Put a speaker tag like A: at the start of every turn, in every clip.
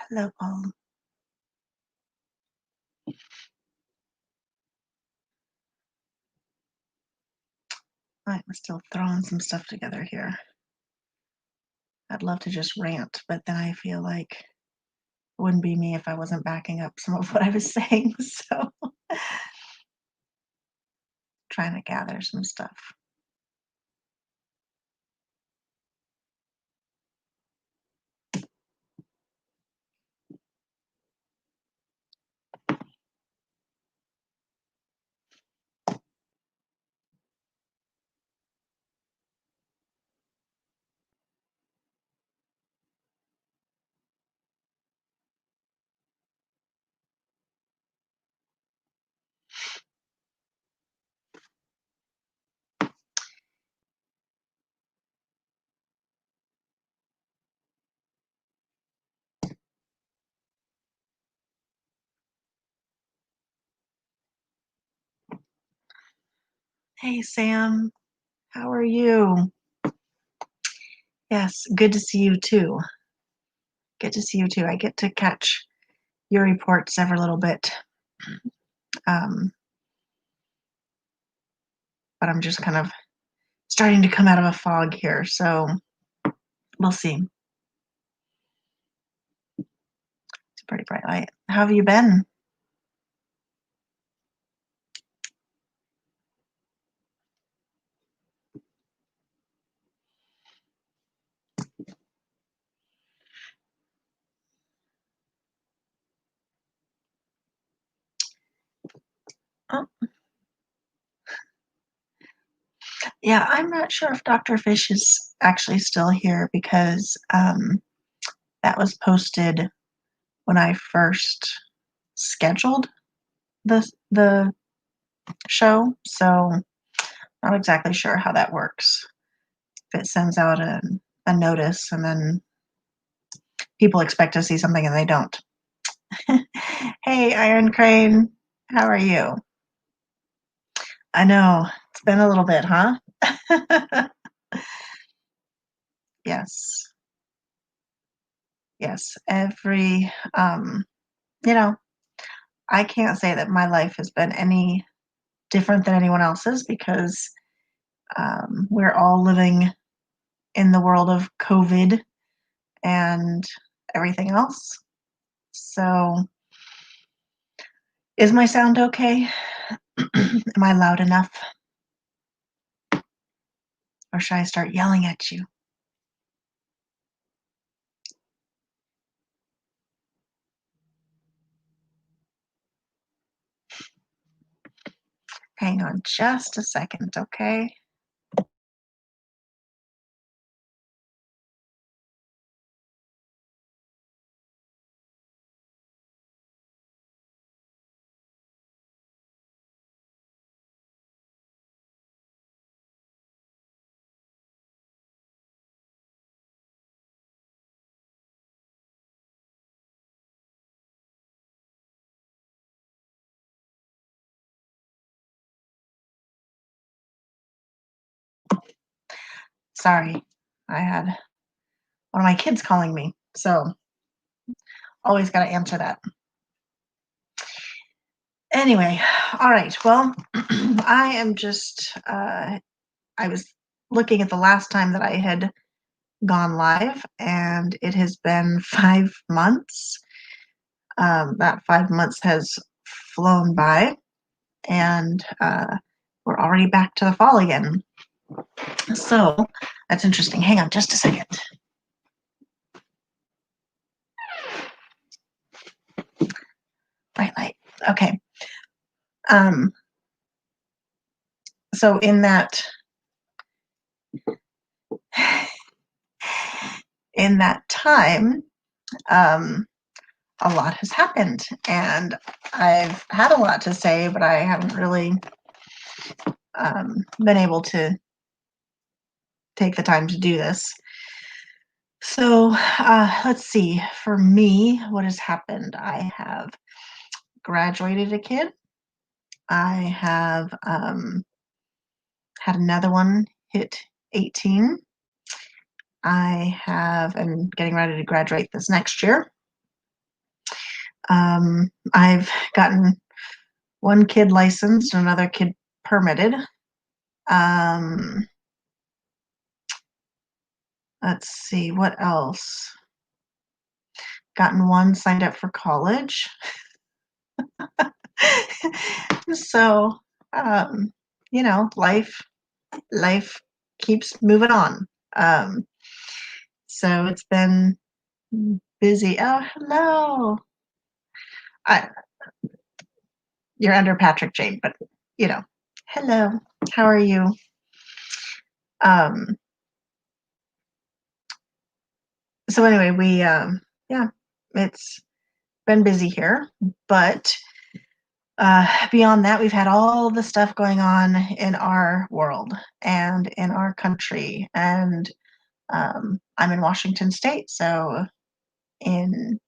A: Hello, all. I'm still throwing some stuff together here. I'd love to just rant, but then I feel like it wouldn't be me if I wasn't backing up some of what I was saying. So, trying to gather some stuff. Hey, Sam, how are you? Yes, good to see you too. Good to see you too. I get to catch your reports every little bit, um, but I'm just kind of starting to come out of a fog here. So, we'll see. It's a pretty bright light. How have you been? Oh, yeah, I'm not sure if Dr. Fish is actually still here because that was posted when I first scheduled the show, so not exactly sure how that works. If it sends out a notice and then people expect to see something and they don't. Hey, Iron Crane, how are you? I know it's been a little bit, huh? Yes, yes. You know, I can't say that my life has been any different than anyone else's because we're all living in the world of COVID and everything else. So, is my sound okay? Am I loud enough? Or should I start yelling at you? Hang on just a second, okay? Sorry, I had one of my kids calling me, so always got to answer that. Anyway, all right, well, I am just, I was looking at the last time that I had gone live, and it has been 5 months. That 5 months has flown by, and we're already back to the fall again. So that's interesting. Hang on just a second. Bright light. Okay. Um, so in that time, um, a lot has happened, and I've had a lot to say, but I haven't really been able to take the time to do this. So let's see. For me, what has happened? I have graduated a kid. I have had another one hit 18. I have am getting ready to graduate this next year. I've gotten one kid licensed, another kid permitted. Um, let's see, what else? Gotten one signed up for college. So, um, life keeps moving on. Um, so it's been busy. Oh, hello. I, you're under Patrick Jane, but you know, hello. How are you? Um, so anyway, yeah, it's been busy here, but beyond that, we've had all the stuff going on in our world and in our country, and I'm in Washington State, so in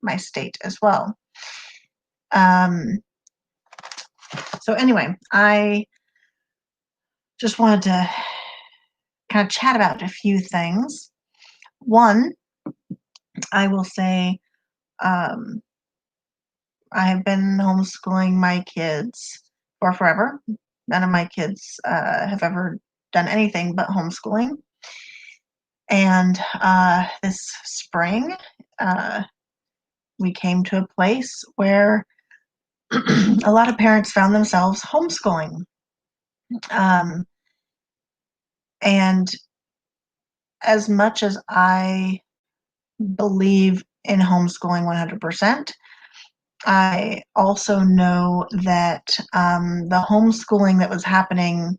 A: my state as well. Um, so anyway, I just wanted to kind of chat about a few things. One, I will say, um, I have been homeschooling my kids for forever. None of my kids have ever done anything but homeschooling. And this spring, uh, we came to a place where a lot of parents found themselves homeschooling. Um, and as much as I believe in homeschooling 100%, I also know that the homeschooling that was happening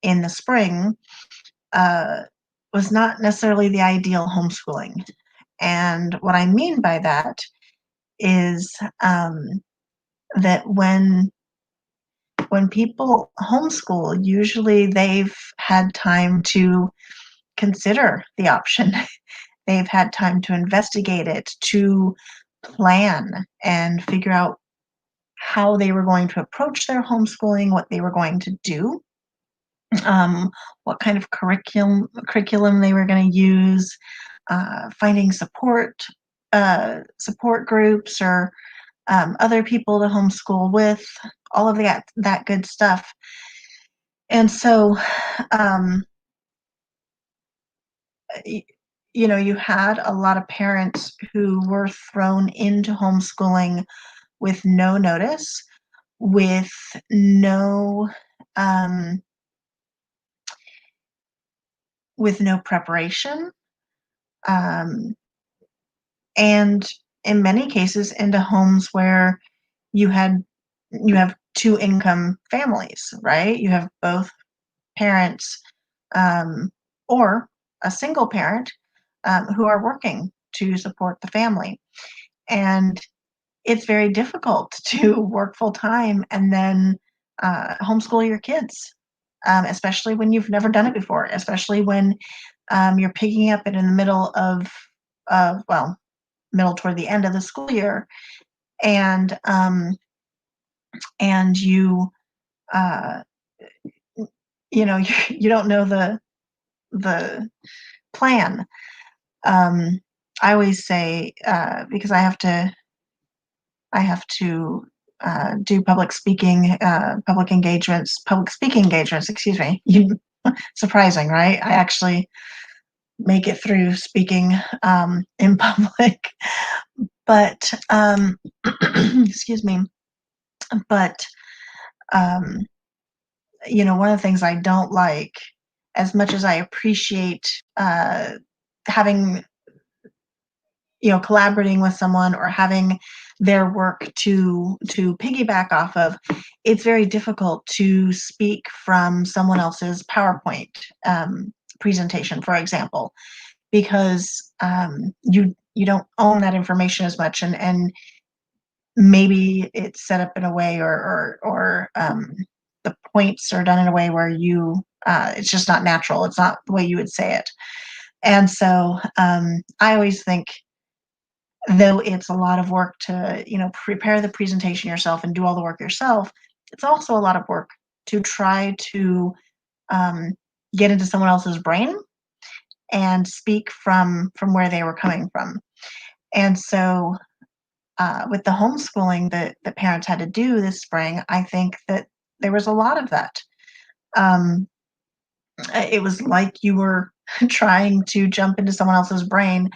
A: in the spring uh, was not necessarily the ideal homeschooling. And what I mean by that is that when people homeschool, usually they've had time to consider the option. They've had time to investigate it, to plan and figure out how they were going to approach their homeschooling, what they were going to do, um, what kind of curriculum they were going to use, finding support groups or other people to homeschool with, all of that good stuff. And so, um, y- you had a lot of parents who were thrown into homeschooling with no notice, with no um, with no preparation, um, and in many cases into homes where you had you have two income families, right? You have both parents, um, or a single parent who are working to support the family. And it's very difficult to work full time and then homeschool your kids, especially when you've never done it before, especially when you're picking up it in the middle well, middle toward the end of the school year, and and uh, you don't know the plan. Um, I always say because I have to do public speaking engagements. Excuse me. Surprising, right? I actually make it through speaking in public, but excuse me. But um, one of the things I don't like, as much as I appreciate having collaborating with someone or having their work to piggyback off of, it's very difficult to speak from someone else's PowerPoint presentation, for example, because you don't own that information as much, and maybe it's set up in a way or the points are done in a way where it's just not natural. It's not the way you would say it. And so I always think, though it's a lot of work to prepare the presentation yourself and do all the work yourself, it's also a lot of work to try to um, get into someone else's brain and speak from where they were coming from. And so with the homeschooling that parents had to do this spring, I think that there was a lot of that. Um, it was like you were trying to jump into someone else's brain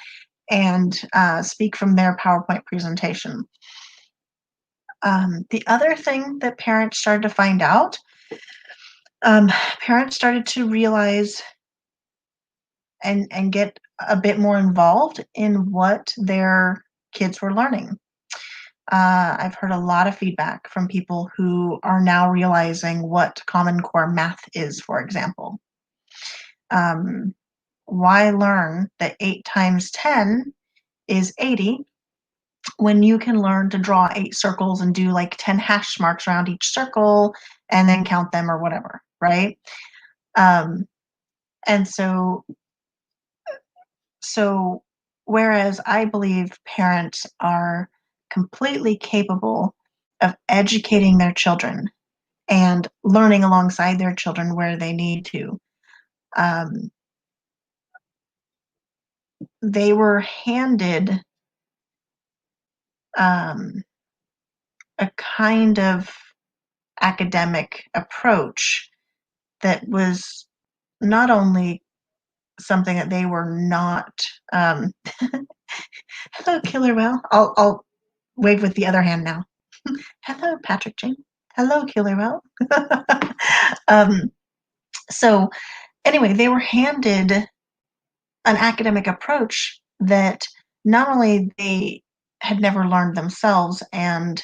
A: and speak from their PowerPoint presentation. The other thing that parents started to find out, parents started to realize and get a bit more involved in what their kids were learning. I've heard a lot of feedback from people who are now realizing what Common Core math is, for example. Um, why learn that 8 times 10 is 80 when you can learn to draw 8 circles and do like 10 hash marks around each circle and then count them or whatever, right? Um, and so whereas I believe parents are completely capable of educating their children and learning alongside their children where they need to. Um, they were handed um, a kind of academic approach that was not only something that they were not. Um, hello, Killer Whale. I'll wave with the other hand now. Hello, Patrick Jane. Hello, Killer Whale. um, so anyway, they were handed an academic approach that not only they had never learned themselves um,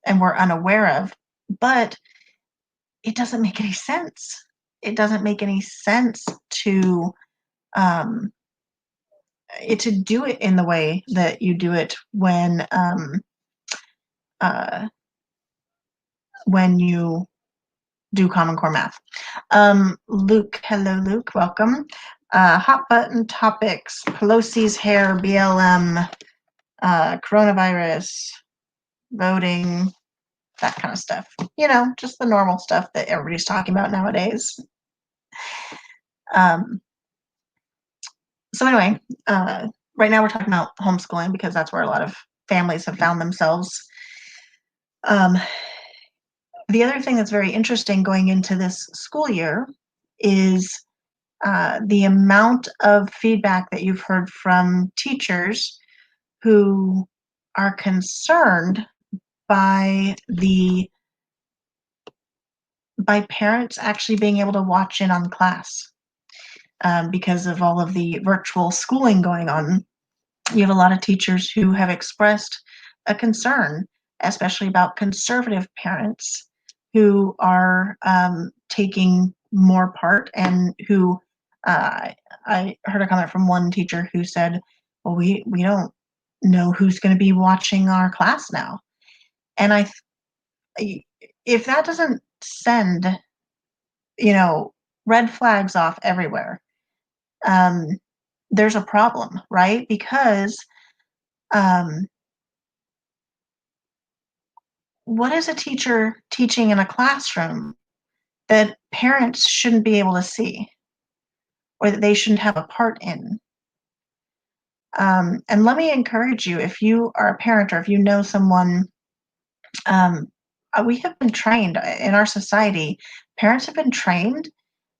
A: and were unaware of, but it doesn't make any sense. It doesn't make any sense to um, to do it in the way that you do it uh, when you do Common Core math. Luke, hello, Luke, welcome. Hot button topics: Pelosi's hair, BLM, coronavirus, voting, that kind of stuff. You know, just the normal stuff that everybody's talking about nowadays. Um, so anyway, right now we're talking about homeschooling because that's where a lot of families have found themselves. Um, the other thing that's very interesting going into this school year is the amount of feedback that you've heard from teachers who are concerned by parents actually being able to watch in on class because of all of the virtual schooling going on. You have a lot of teachers who have expressed a concern, especially about conservative parents who are taking more part and who I heard a comment from one teacher who said, well, we don't know who's going to be watching our class now. And if that doesn't send, red flags off everywhere, um, there's a problem, right? Because um, what is a teacher teaching in a classroom that parents shouldn't be able to see or that they shouldn't have a part in? And let me encourage you, if you are a parent or if you know someone, um, we have been trained in our society, parents have been trained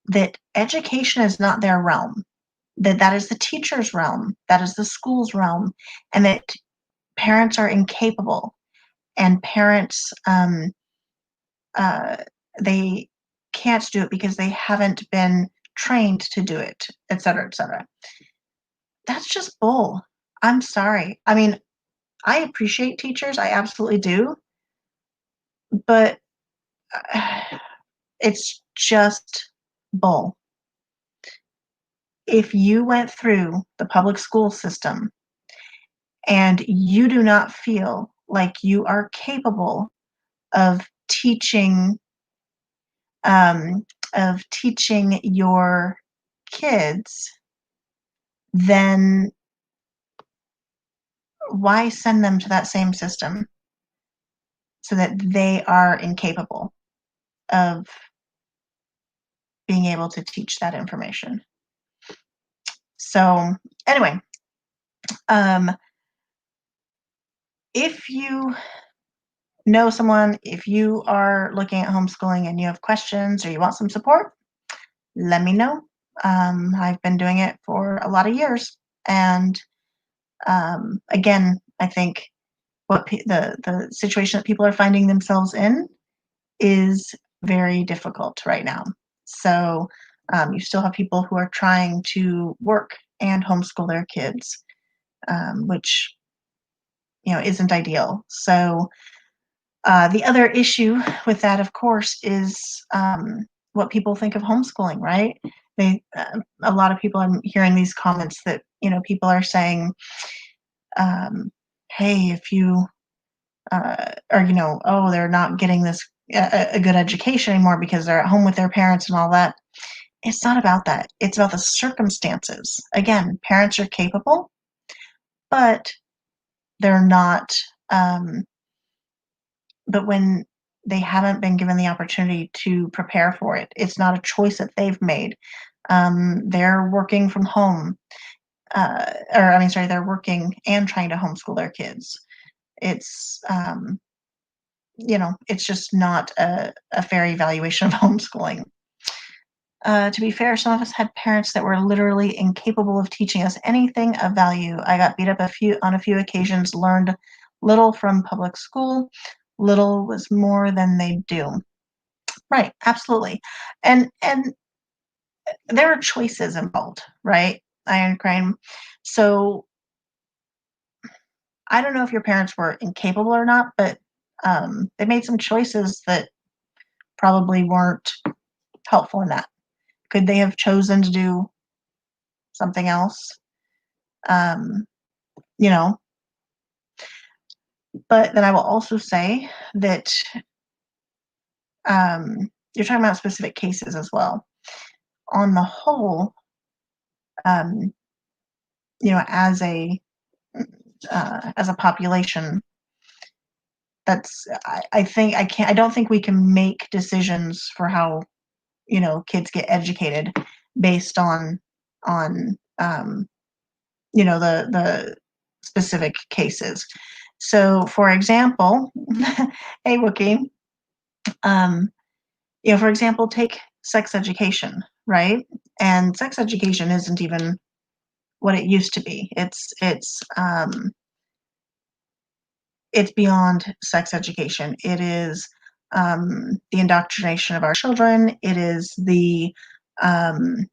A: that education is not their realm, that is the teacher's realm, that is the school's realm, and that parents are incapable and parents uh, they can't do it because they haven't been trained to do it, et cetera, et cetera. That's just bull. I'm sorry. I mean, I appreciate teachers, I absolutely do, but it's just bull. If you went through the public school system and you do not feel like you are capable of teaching um, your kids, then why send them to that same system so that they are incapable of being able to teach that information? So anyway, um, If you know someone, if you are looking at homeschooling and you have questions or you want some support, let me know. I've been doing it for a lot of years, and again, I think the situation that people are finding themselves in is very difficult right now. So you still have people who are trying to work and homeschool their kids, which isn't ideal. So the other issue with that, of course, is what people think of homeschooling, right? A lot of people, I'm hearing these comments that people are saying, "Hey, if you or oh, they're not getting this a good education anymore because they're at home with their parents and all that." It's not about that. It's about the circumstances. Again, parents are capable, but they're not. Um, but when they haven't been given the opportunity to prepare for it, it's not a choice that they've made. They're working from home, or I mean, sorry, they're working and trying to homeschool their kids. It's it's just not a fair evaluation of homeschooling. To be fair, some of us had parents that were literally incapable of teaching us anything of value. I got beat up on a few occasions, learned little from public school. Little was more than they do. Right, absolutely. And there are choices involved, right? Iron crime. So I don't know if your parents were incapable or not, but they made some choices that probably weren't helpful in that. Could they have chosen to do something else? Um, you know, but then I will also say that you're talking about specific cases as well. On the whole, um, you know, as a population, I think I don't think we can make decisions for how kids get educated based on the specific cases. So, for example, hey, Wookie, um, for example, take sex education, right? And sex education isn't even what it used to be. It's beyond sex education. It is the indoctrination of our children. It is the um,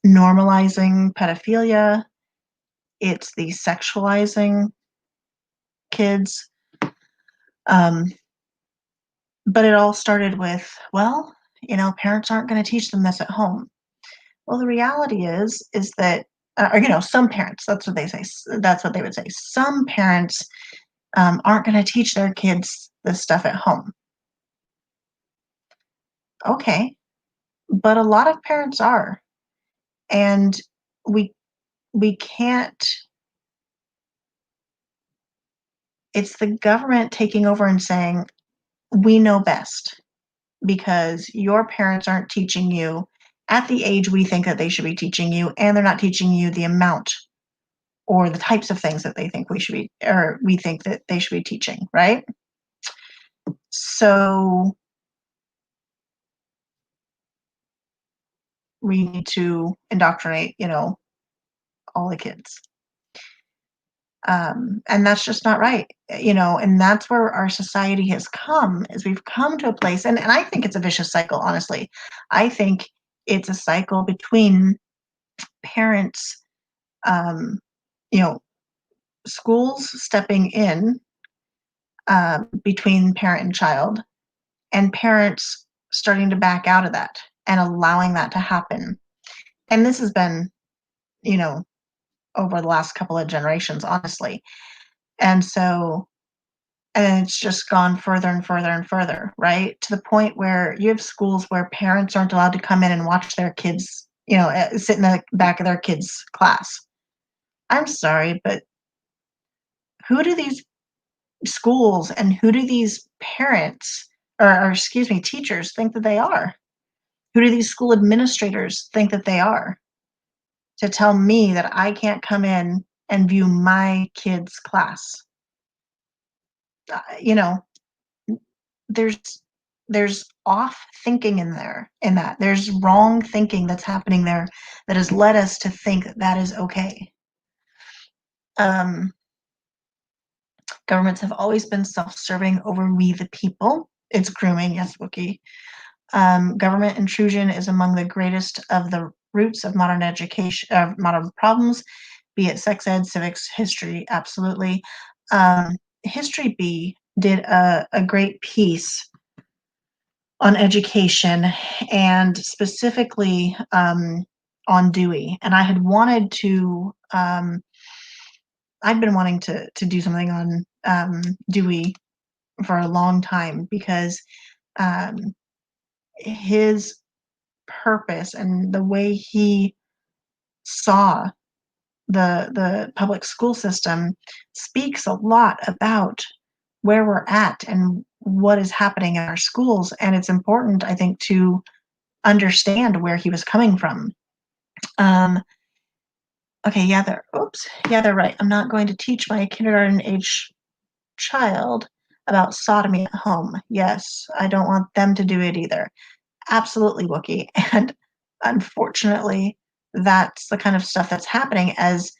A: normalizing pedophilia. It's the sexualizing kids. Um, but it all started with, well, parents aren't going to teach them this at home. Well, the reality is that, or some parents. That's what they say. That's what they would say. Some parents aren't going to teach their kids this stuff at home. Okay, but a lot of parents are, and we we can't. It's the government taking over and saying we know best because your parents aren't teaching you at the age we think that they should be teaching you, and they're not teaching you the amount or the types of things that they think we should be, or we think that they should be teaching, right? So we need to indoctrinate, all the kids. And that's just not right, and that's where our society has come, is we've come to a place, and I think it's a vicious cycle, honestly. I think it's a cycle between parents, um, you know, schools stepping in between parent and child, and parents starting to back out of that and allowing that to happen. And this has been, you know, over the last couple of generations, honestly. And so, and it's just gone further and further and further, right? To the point where you have schools where parents aren't allowed to come in and watch their kids, sit in the back of their kids' class. I'm sorry, but who do these schools and who do these parents or excuse me, teachers think that they are? Who do these school administrators think that they are to tell me that I can't come in and view my kid's class? you know, there's there's off thinking in there in that. There's wrong thinking that's happening there that has led us to think that that is okay. Um, Governments have always been self-serving over we the people. It's grooming, yes, Wookie. Government intrusion is among the greatest of the roots of modern education, modern problems, be it sex ed, civics, history, absolutely. History B did a great piece on education and specifically on Dewey. And I had wanted to, I'd been wanting to do something on Dewey for a long time because um, his purpose and the way he saw the public school system speaks a lot about where we're at and what is happening in our schools. And it's important, I think, to understand where he was coming from. Um, okay, yeah, they're right. I'm not going to teach my kindergarten age child about sodomy at home. Yes, I don't want them to do it either. Absolutely, Wookie. And unfortunately, that's the kind of stuff that's happening as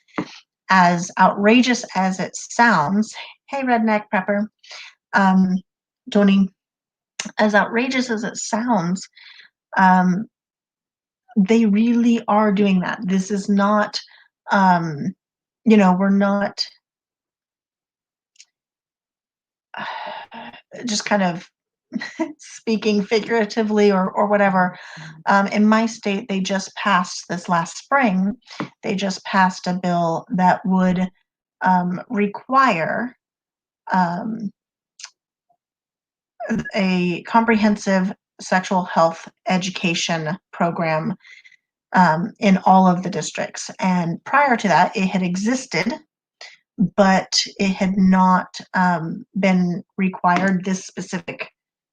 A: outrageous as it sounds. Hey, redneck prepper. Tony, as outrageous as it sounds, um, they really are doing that. This is not, um, we're not just kind of speaking figuratively or whatever. In my state, they just passed this last spring, they just passed a bill that would require um, a comprehensive sexual health education program in all of the districts. And prior to that, it had existed, but it had not been required. This specific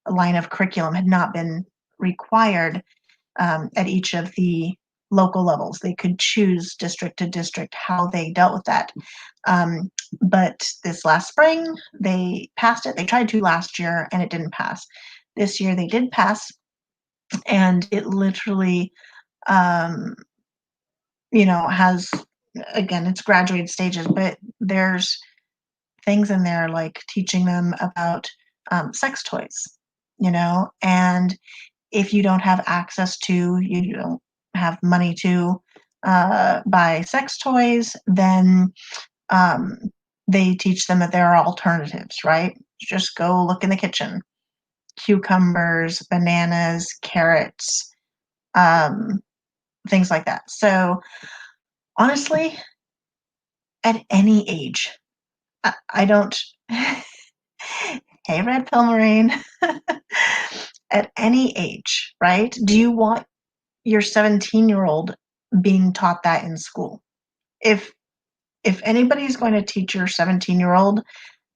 A: line of curriculum had not been required at each of the local levels. They could choose district to district how they dealt with that. Um, but this last spring, they passed it. They tried to last year and it didn't pass. This year they did pass, and it literally, um, has, again, it's graduated stages, but there's things in there like teaching them about sex toys, and if you don't have access to, you don't have money to buy sex toys, then um, they teach them that there are alternatives, right? Just go look in the kitchen. Cucumbers, bananas, carrots, um, things like that. So honestly, at any age, I don't. Hey, Red Pill Marine. At any age, right? Do you want your 17-year-old being taught that in school? If anybody's going to teach your 17-year-old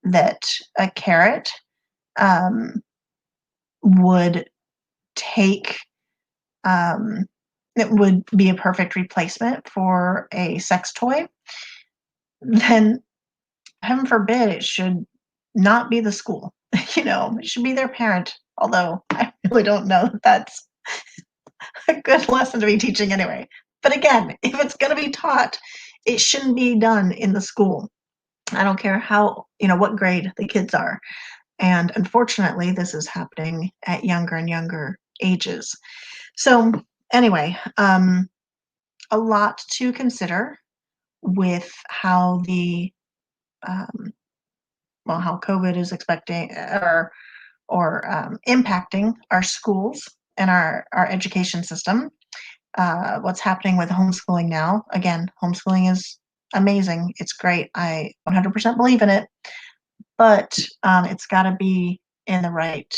A: that a carrot um, would take it would be a perfect replacement for a sex toy, then heaven forbid it should not be the school. It should be their parent. Although I really don't know that that's a good lesson to be teaching anyway. But again, if it's going to be taught, it shouldn't be done in the school. I don't care what grade the kids are. And unfortunately, this is happening at younger and younger ages. So, anyway, a lot to consider with how um, how COVID is expecting or impacting our schools and our education system. What's happening with homeschooling now? Again, homeschooling is amazing. It's great. I 100% believe in it, but it's got to be in the right.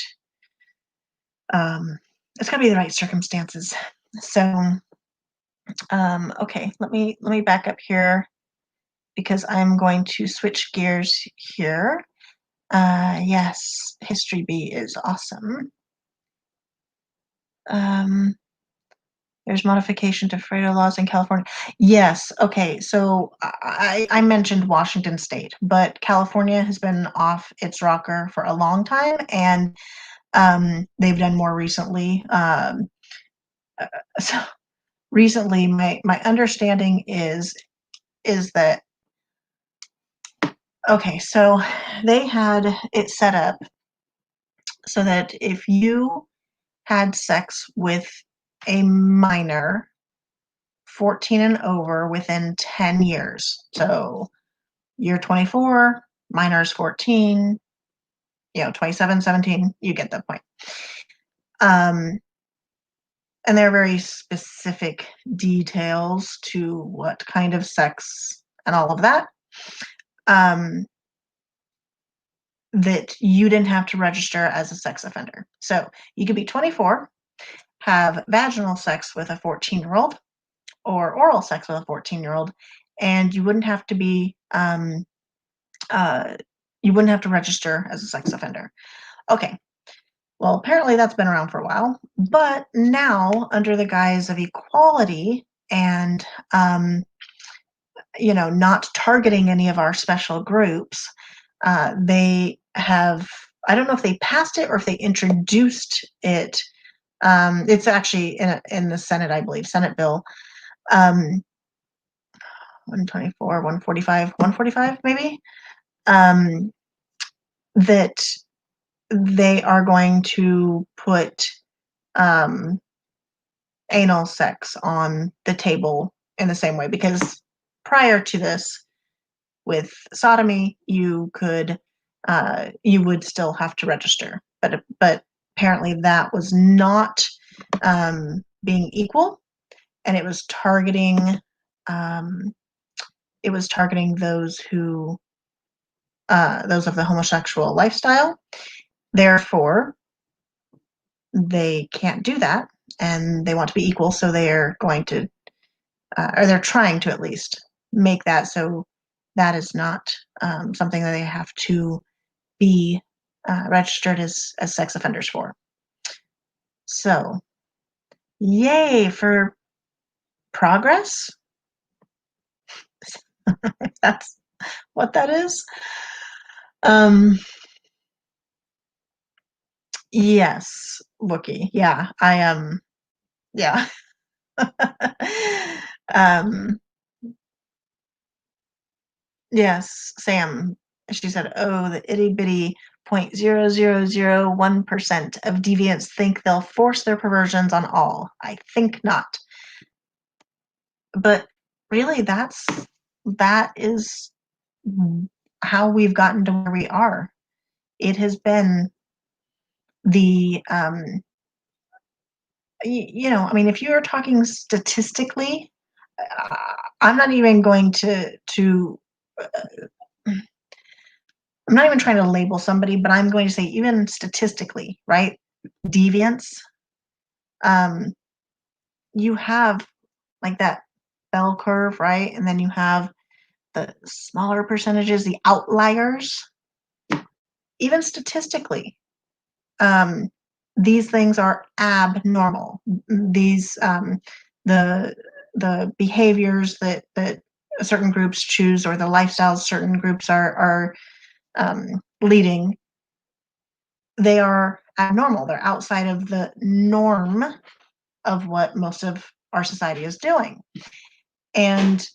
A: It's got to be the right circumstances. So, okay, let me back up here because I'm going to switch gears here. Yes, History B is awesome. Um, There's modification to FREDO laws in California. Yes. Okay. So I mentioned Washington State, but California has been off its rocker for a long time, and they've done more recently. So recently, my understanding is that okay. So they had it set up so that if you had sex with a minor 14 and over within 10 years. So you're 24, minor's 14, 27, 17, you get the point. And there are very specific details to what kind of sex and all of that, that you didn't have to register as a sex offender. So you could be 24, have vaginal sex with a 14-year-old or oral sex with a 14-year-old, and you wouldn't have to be you wouldn't have to register as a sex offender. Okay. Well, apparently that's been around for a while, but now under the guise of equality and not targeting any of our special groups, they have. I don't know if they passed it or if they introduced it. It's actually in the Senate, I believe, Senate bill 124, 145, 145, maybe. That they are going to put anal sex on the table in the same way, because prior to this, with sodomy, you would still have to register, but apparently that was not being equal, and it was targeting those of the homosexual lifestyle. Therefore, they can't do that, and they want to be equal, so they're going to, or they're trying to at least make that so that is not something that they have to be registered as sex offenders for. So, yay for progress. If that's what that is. Yes, Wookie. Yeah, I am. Yeah. um, yes, Sam. She said, "Oh, the itty bitty 0.0001% of deviants think they'll force their perversions on all. I think not." But really, that is how we've gotten to where we are. It has been the I mean, if you're talking statistically, I'm not even going to I'm not even trying to label somebody, but I'm going to say even statistically, right? Deviance, you have like that bell curve, right? And then you have the smaller percentages, the outliers. Even statistically, these things are abnormal. These the behaviors that certain groups choose, or the lifestyles certain groups are leading, they are abnormal. They're outside of the norm of what most of our society is doing. And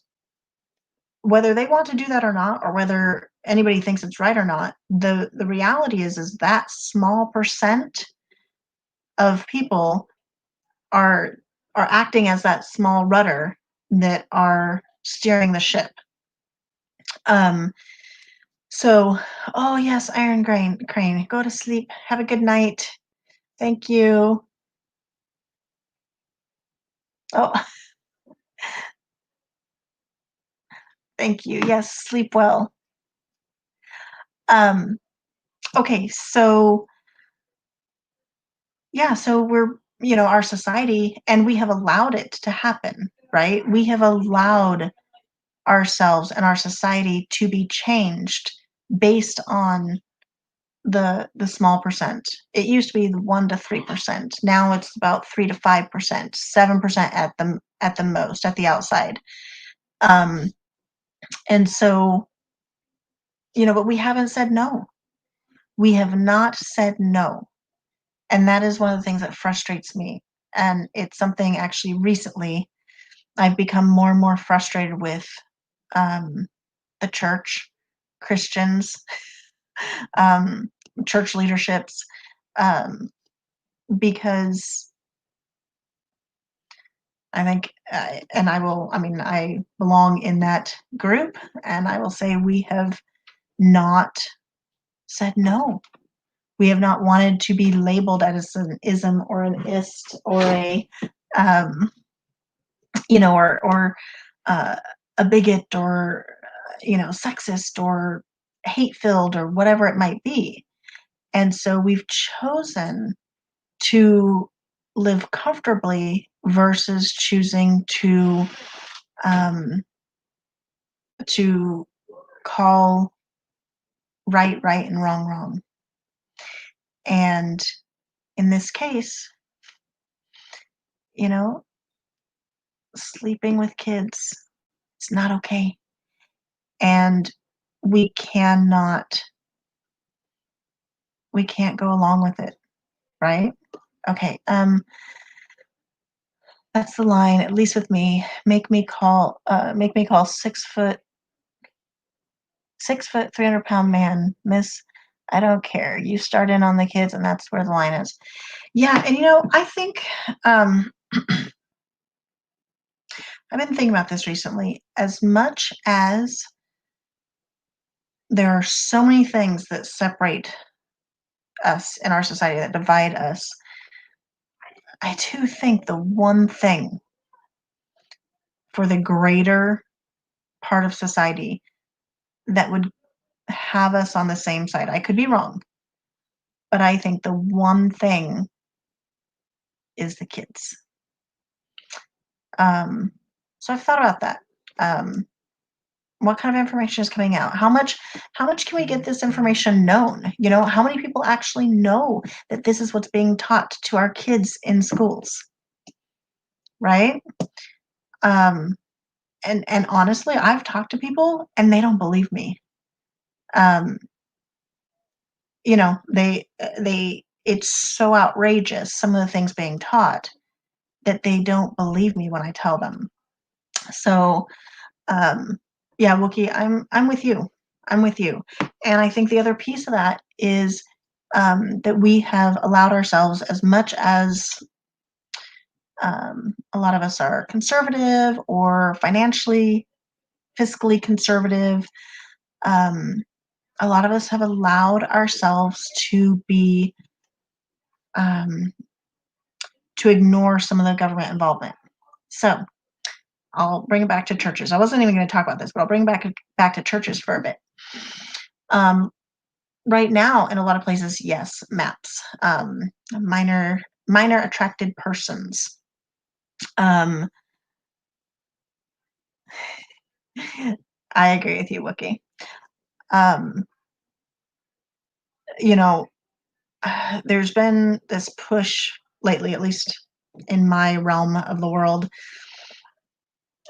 A: whether they want to do that or not, or whether anybody thinks it's right or not, the reality is that small percent of people are acting as that small rudder that are steering the ship. So, oh yes, Iron Crane, go to sleep. Have a good night. Thank you. Oh, thank you. Yes, sleep well. Okay, so yeah, so we're, our society, and we have allowed it to happen, right? We have allowed ourselves and our society to be changed based on the small percent. It used to be 1 to 3%. Now it's about 3 to 5%, 7% at the most at the outside. Um, and so, but we haven't said no. We have not said no. And that is one of the things that frustrates me. And it's something actually recently I've become more and more frustrated with um, the church, Christians, um, church leaderships, um, because I think, and I belong in that group, and I will say we have not said no. We have not wanted to be labeled as an ism or an ist or um, or uh, a bigot or, sexist or hate filled or whatever it might be. And so we've chosen to live comfortably versus choosing um, to call right, right, and wrong, wrong. And in this case, you know, sleeping with kids, it's not okay. And we cannot, we can't go along with it, right? Okay, that's the line, at least with me. Make me call 6 foot, 300-pound man, miss. I don't care. You start in on the kids, and that's where the line is. Yeah, and I think I've been thinking about this recently. As much as there are so many things that separate us in our society, that divide us, I do think the one thing for the greater part of society that would have us on the same side, I could be wrong, but I think the one thing is the kids. So I've thought about that. What kind of information is coming out? How much can we get this information known? How many people actually know that this is what's being taught to our kids in schools, right? And honestly, I've talked to people and they don't believe me. Um, they it's so outrageous, some of the things being taught, that they don't believe me when I tell them. So, yeah, Wookie, I'm with you. I'm with you. And I think the other piece of that is that we have allowed ourselves, as much as a lot of us are conservative or fiscally conservative, a lot of us have allowed ourselves to be to ignore some of the government involvement. So I'll bring it back to churches. I wasn't even going to talk about this, but I'll bring it back to churches for a bit. Right now, in a lot of places, yes, MAPS, minor attracted persons. I agree with you, Wookie. There's been this push lately, at least in my realm of the world,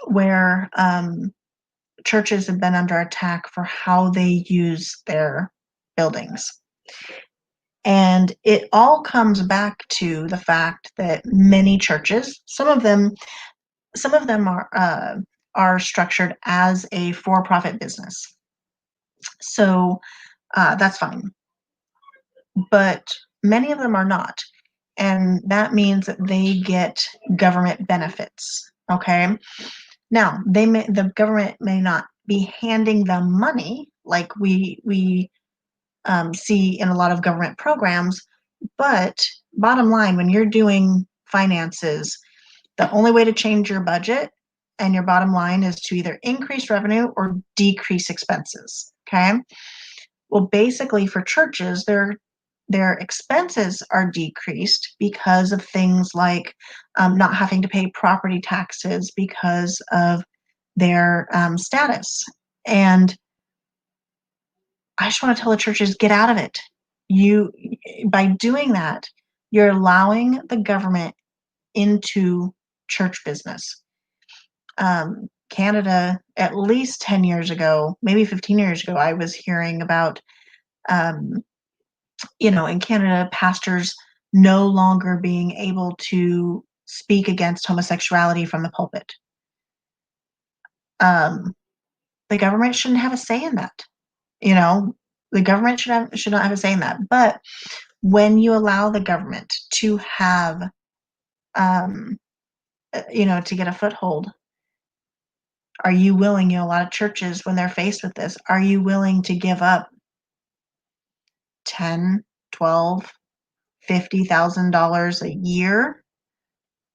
A: where churches have been under attack for how they use their buildings. And it all comes back to the fact that many churches, some of them are structured as a for-profit business. So that's fine. But many of them are not. And that means that they get government benefits. Okay. Now, the government may not be handing them money like we see in a lot of government programs, but bottom line, when you're doing finances, the only way to change your budget and your bottom line is to either increase revenue or decrease expenses. Okay. Well, basically for churches, their expenses are decreased because of things like not having to pay property taxes because of their status. And I just want to tell the churches, get out of it. You by doing that, you're allowing the government into church business. Canada, at least 10 years ago, maybe 15 years ago, I was hearing about, um, in Canada, pastors no longer being able to speak against homosexuality from the pulpit. Um, the government shouldn't have a say in that. You know, the government should not have a say in that. But when you allow the government to have, um, to get a foothold, are you willing? A lot of churches, when they're faced with this, are you willing to give up 10, 12, $50,000 a year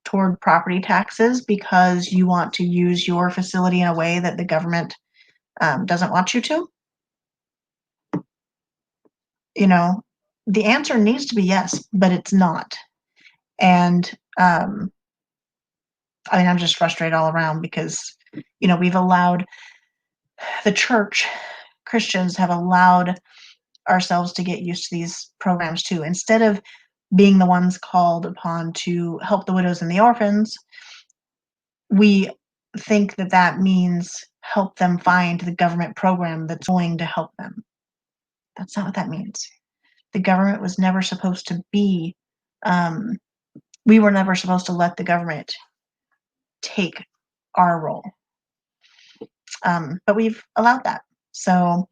A: toward property taxes because you want to use your facility in a way that the government doesn't want you to? You know, the answer needs to be yes, but it's not. And I'm just frustrated all around because, we've allowed the church, Christians have allowed ourselves to get used to these programs too. Instead of being the ones called upon to help the widows and the orphans, we think that that means help them find the government program that's going to help them. That's not what that means. The government was never supposed to be, um, we were never supposed to let the government take our role. But we've allowed that. So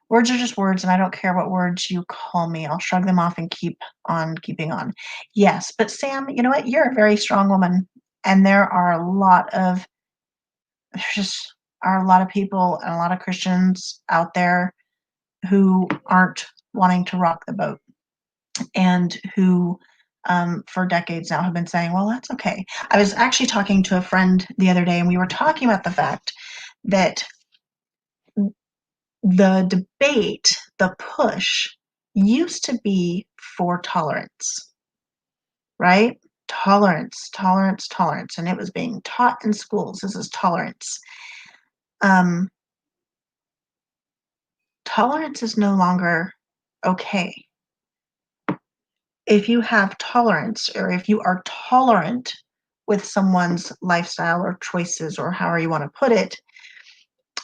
A: words are just words, and I don't care what words you call me. I'll shrug them off and keep on keeping on. Yes, but Sam, you know what? You're a very strong woman, and there just are a lot of people and a lot of Christians out there who aren't wanting to rock the boat and who for decades now have been saying, well, that's okay. I was actually talking to a friend the other day, and we were talking about the fact that the debate, the push, used to be for tolerance, right? Tolerance, tolerance, tolerance. And it was being taught in schools. This is tolerance. Um, Tolerance is no longer okay. If you have tolerance or if you are tolerant with someone's lifestyle or choices or however you want to put it,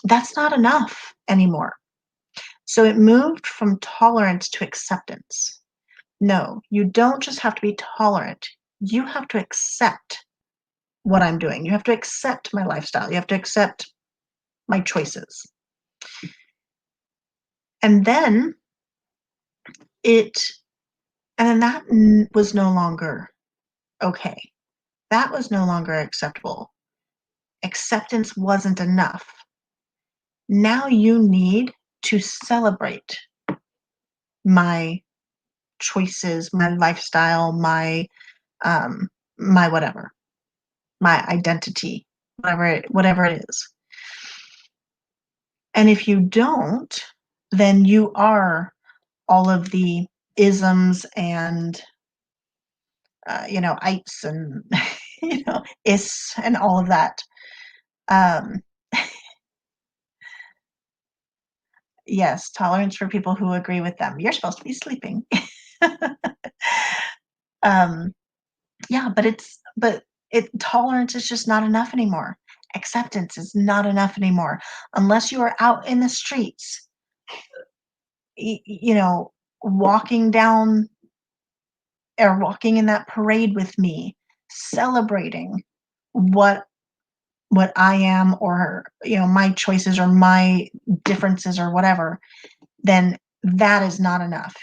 A: that's not enough anymore. So it moved from tolerance to acceptance. No, you don't just have to be tolerant. You have to accept what I'm doing. You have to accept my lifestyle. You have to accept my choices. And then it, and then that was no longer okay. That was no longer acceptable. Acceptance wasn't enough. Now you need to celebrate my choices, my lifestyle, my whatever, my identity, whatever it is. And if you don't, then you are all of the isms and ites and is and all of that. Um, yes, tolerance for people who agree with them. You're supposed to be sleeping. um, yeah, but tolerance is just not enough anymore. Acceptance is not enough anymore unless you are out in the streets, walking down or walking in that parade with me, celebrating what I am or my choices or my differences or whatever, then that is not enough.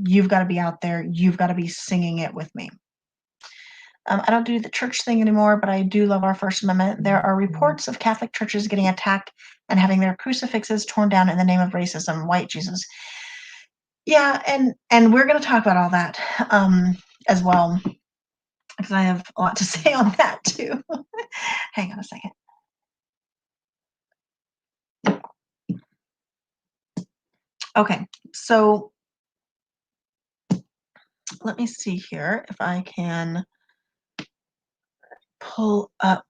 A: You've got to be out there. You've got to be singing it with me. I don't do the church thing anymore, but I do love our First Amendment. There are reports of Catholic churches getting attacked and having their crucifixes torn down in the name of racism, white Jesus. Yeah, and we're going to talk about all that as well, because I have a lot to say on that too. Hang on a second. Okay, so let me see here if I can pull up.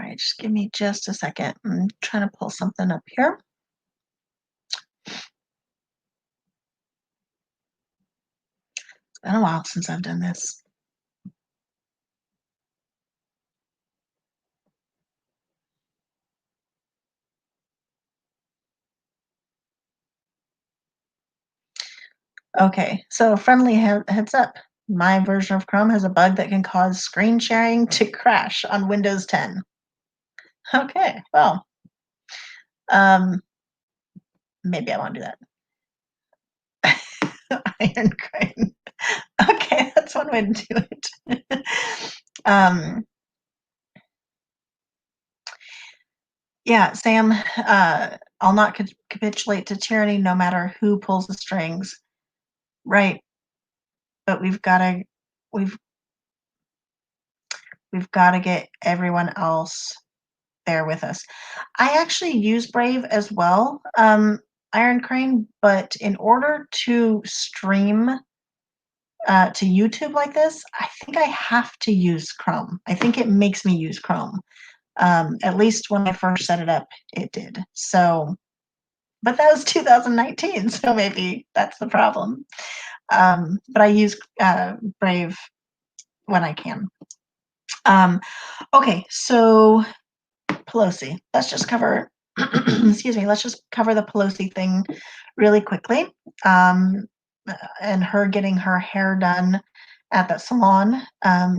A: right, just give me just a second. I'm trying to pull something up here. It's been a while since I've done this. Okay, so friendly heads up. My version of Chrome has a bug that can cause screen sharing to crash on Windows 10. Okay, well, um, maybe I won't do that. Iron crane. Okay, that's one way to do it. um, yeah, Sam, I'll not capitulate to tyranny no matter who pulls the strings. Right, but we've we've got to get everyone else there with us. I actually use Brave as well, Iron Crane, but in order to stream to YouTube like this, I think I have to use Chrome. I think it makes me use Chrome. At least when I first set it up, it did. So, but that was 2019, so maybe that's the problem. But I use Brave when I can. Okay, so Pelosi. Let's just cover, excuse me, let's just cover the Pelosi thing really quickly. And her getting her hair done at that salon.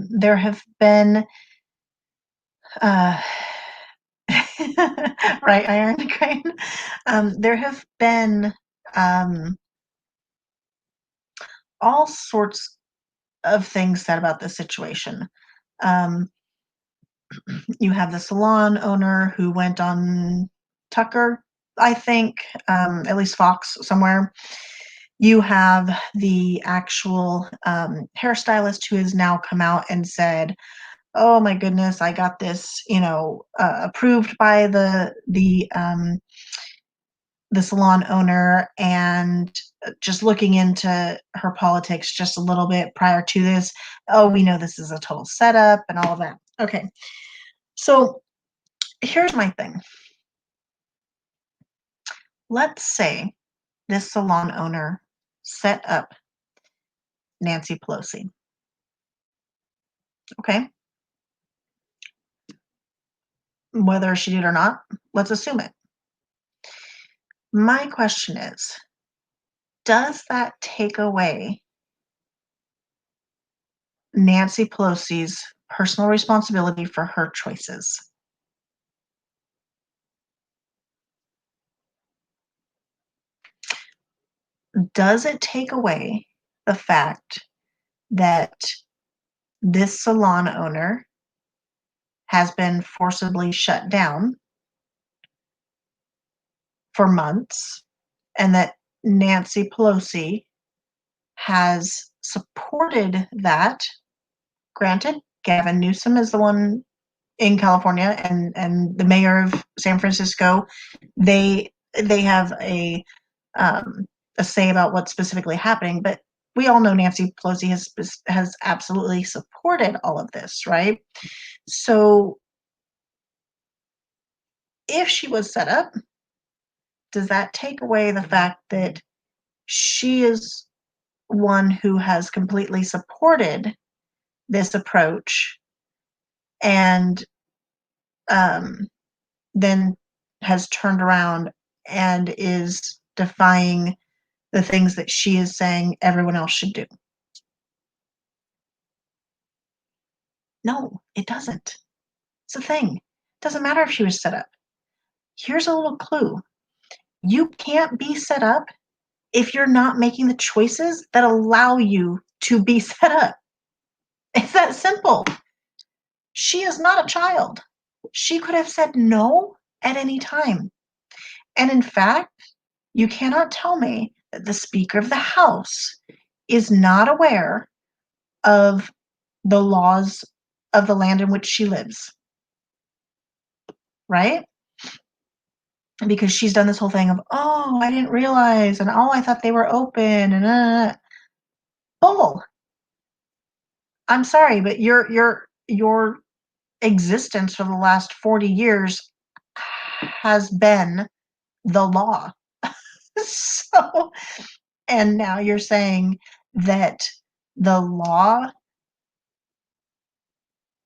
A: There have been, uh, right, Iron Crane. There have been all sorts of things said about this situation. Um, you have the salon owner who went on Tucker, I think, at least Fox somewhere. You have the actual hairstylist who has now come out and said, "Oh my goodness, I got this, approved by the salon owner, and just looking into her politics just a little bit prior to this. Oh, we know this is a total setup and all of that." Okay, so here's my thing. Let's say this salon owner set up Nancy Pelosi. Okay, whether she did or not, let's assume it. My question is, does that take away Nancy Pelosi's personal responsibility for her choices? Does it take away the fact that this salon owner has been forcibly shut down for months and that Nancy Pelosi has supported that? Granted, Gavin Newsom is the one in California, and the mayor of San Francisco. They have a say about what's specifically happening, but we all know Nancy Pelosi has absolutely supported all of this, right? So if she was set up, does that take away the fact that she is one who has completely supported this approach and um, then has turned around and is defying the things that she is saying everyone else should do? No, it doesn't. It's a thing. It doesn't matter if she was set up. Here's a little clue. You can't be set up if you're not making the choices that allow you to be set up. It's that simple. She is not a child. She could have said no at any time. And in fact, you cannot tell me that the Speaker of the House is not aware of the laws of the land in which she lives, right? Because she's done this whole thing of, oh, I didn't realize, and oh, I thought they were open, and bull. I'm sorry, but you're existence for the last 40 years has been the law. So, and now you're saying that the law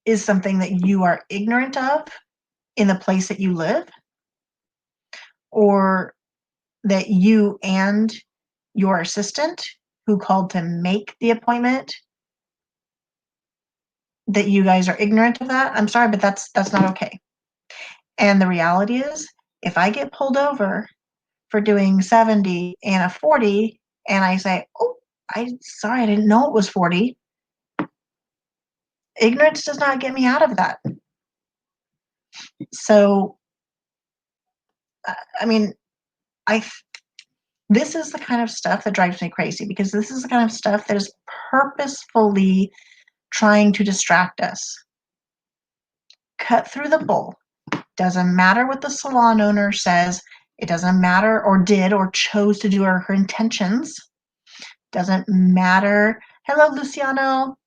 A: is something that you are ignorant of in the place that you live, or that you and your assistant who called to make the appointment, that you guys are ignorant of that. I'm sorry, but that's not okay. And the reality is, if I get pulled over for doing 70 and a 40 and I say, oh, I'm sorry, I didn't know it was 40, ignorance does not get me out of that. So, I mean, I this is the kind of stuff that drives me crazy, because this is the kind of stuff that is purposefully trying to distract us. Cut through the bull. Doesn't matter what the salon owner says. It doesn't matter, or did, or chose to do, or her intentions. Doesn't matter. Hello, Luciano.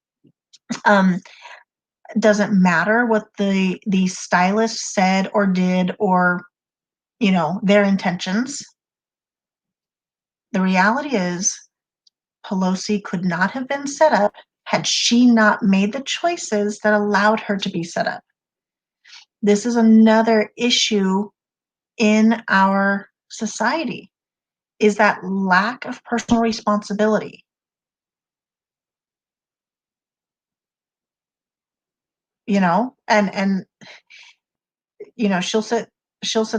A: Doesn't matter what the stylist said or did, or their intentions. The reality is, Pelosi could not have been set up had she not made the choices that allowed her to be set up. This is another issue in our society, is that lack of personal responsibility. And she'll sit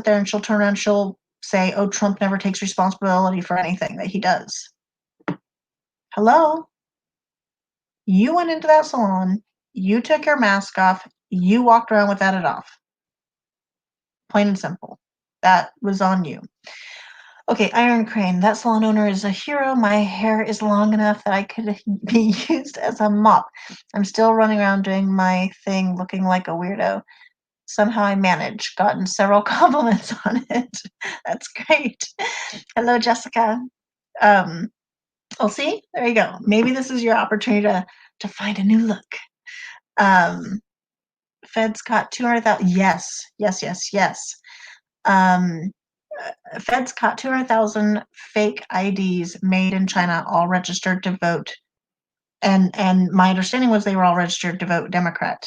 A: there and she'll turn around, she'll say, oh, Trump never takes responsibility for anything that he does. Hello? You went into that salon, you took your mask off, you walked around without it off. Plain and simple. That was on you. Okay, Iron Crane, that salon owner is a hero. My hair is long enough that I could be used as a mop. I'm still running around doing my thing looking like a weirdo. Somehow I managed. Gotten several compliments on it. That's great. Hello, Jessica. I'll see. There you go. Maybe this is your opportunity to find a new look. Feds caught 200,000. Yes, yes, yes, yes. Feds caught 200,000 fake IDs made in China, all registered to vote. And my understanding was they were all registered to vote Democrat.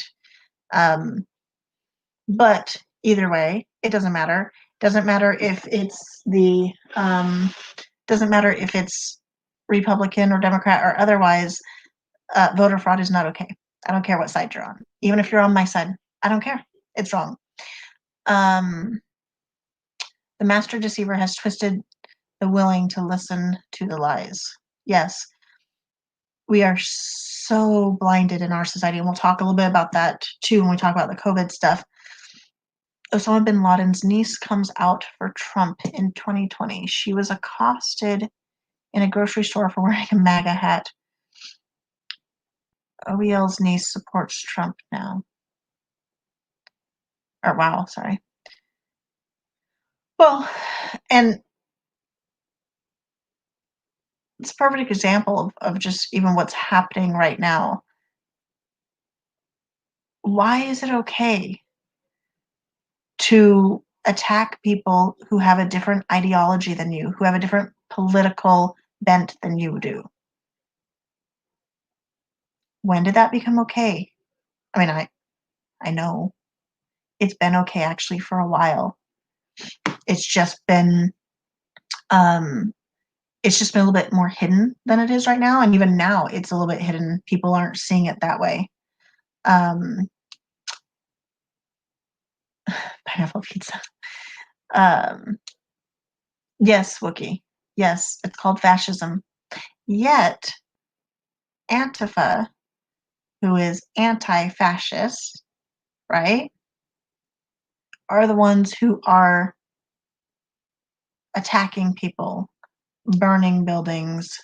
A: But either way, it doesn't matter. Doesn't matter if it's doesn't matter if it's Republican or Democrat or otherwise. Voter fraud is not okay. I don't care what side you're on. Even if you're on my side, I don't care. It's wrong. The master deceiver has twisted the willing to listen to the lies. Yes, we are so blinded in our society, and we'll talk a little bit about that too when we talk about the COVID stuff. Osama bin Laden's niece comes out for Trump in 2020. She was accosted in a grocery store for wearing a MAGA hat. OBL's niece supports Trump now. Or wow, sorry. Well, and it's a perfect example of just even what's happening right now. Why is it okay to attack people who have a different ideology than you, who have a different political bent than you do? When did that become okay? I mean, I know it's been okay actually for a while. It's just been a little bit more hidden than it is right now, and even now it's a little bit hidden. People aren't seeing it that way. Pineapple pizza. Yes, Wookie. Yes, it's called fascism. Yet, Antifa, who is anti-fascist, right, are the ones who are attacking people, burning buildings,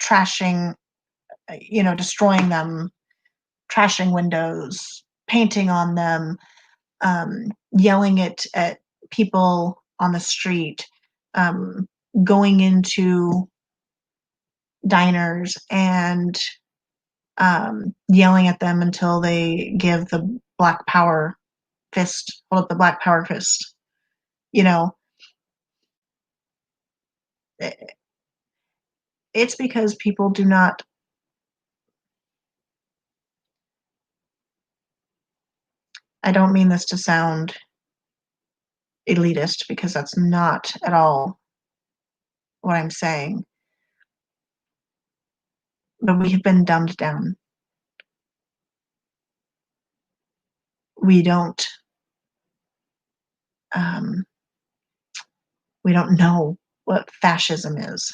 A: trashing, destroying them, trashing windows, painting on them, yelling at people on the street, going into diners and yelling at them until they give the black power fist, hold up the black power fist. You know, I it's because people do not. I don't mean this to sound elitist because that's not at all what I'm saying, but we have been dumbed down. We don't, um, we don't know what fascism is.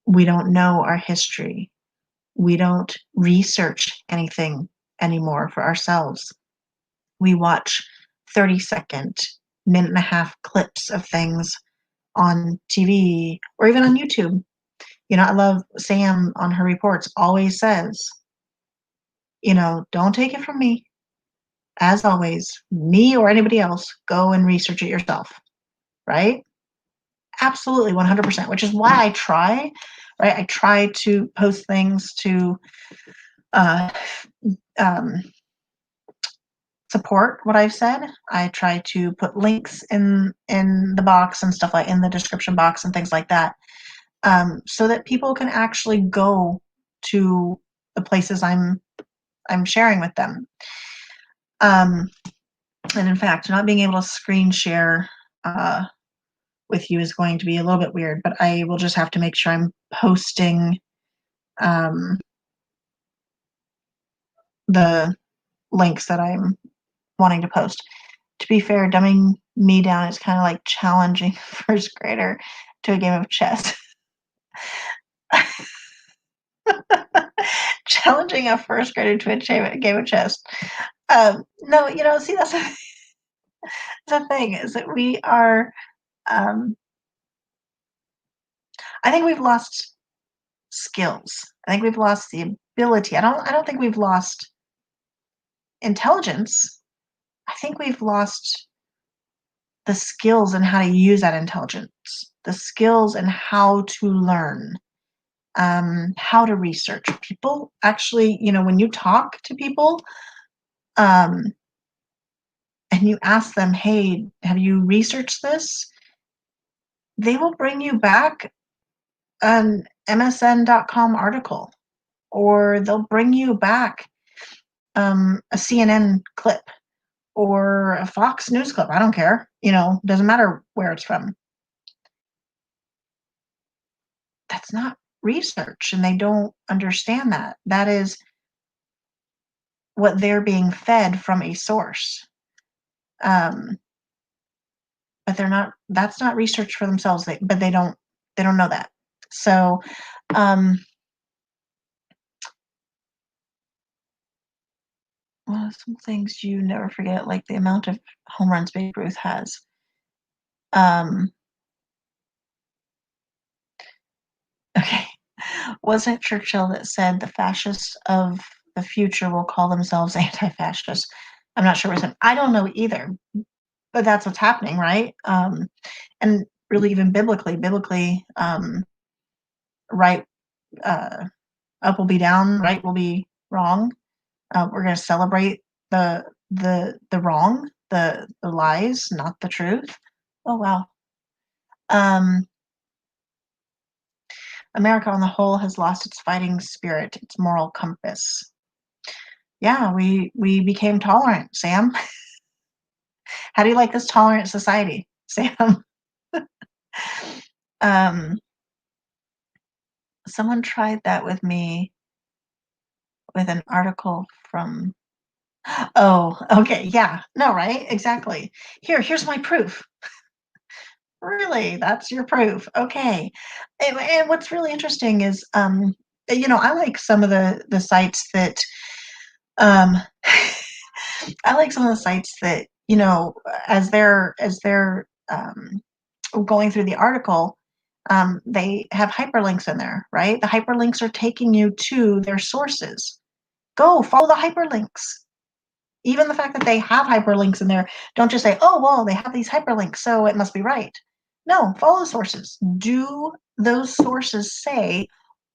A: We don't know our history. We don't research anything anymore for ourselves. We watch 30-second, minute and a half clips of things on TV or even on YouTube. I love Sam on her reports always says, don't take it from me. As always, me or anybody else, go and research it yourself, right? Absolutely, 100%, which is why I try, right? I try to post things to uh, um, support what I've said. I try to put links in the box and stuff like in the description box and things like that, so that people can actually go to the places I'm sharing with them. And in fact, not being able to screen share with you is going to be a little bit weird, but I will just have to make sure I'm posting um, the links that I'm wanting to post. To be fair, dumbing me down is kind of like challenging a first grader to a game of chess. Challenging a first grader to a game of chess. No, see, that's the thing is that we are. I think we've lost skills. I think we've lost the ability. I don't think we've lost intelligence. I think we've lost the skills and how to use that intelligence, the skills and how to learn, how to research. People actually, when you talk to people, um, and you ask them, "Hey, have you researched this?" They will bring you back an MSN.com article, or they'll bring you back a CNN clip or a Fox News clip. I don't care. Doesn't matter where it's from. That's not research, and they don't understand that. That is what they're being fed from a source. Um, but they're not. That's not research for themselves. But they don't. They don't know that. So, some things you never forget, like the amount of home runs Babe Ruth has. Okay. Wasn't it Churchill that said the fascists of the future will call themselves anti-fascists? I'm not sure it was him. I don't know either, but that's what's happening, right? And really, even biblically, right, up will be down, right will be wrong. We're going to celebrate the wrong, the lies, not the truth. Oh wow. Um, America on the whole has lost its fighting spirit, its moral compass. Yeah, we became tolerant, Sam. How do you like this tolerant society, Sam? um, Someone tried that with me with an article from. Oh, okay, yeah, no, right, exactly. Here's my proof. Really, that's your proof? Okay. And what's really interesting is, I like some of the sites that, um, I like some of the sites that, as they're going through the article, they have hyperlinks in there, right? The hyperlinks are taking you to their sources. Go follow the hyperlinks. Even the fact that they have hyperlinks in there, don't just say, oh, well, they have these hyperlinks, so it must be right. No, follow the sources. Do those sources say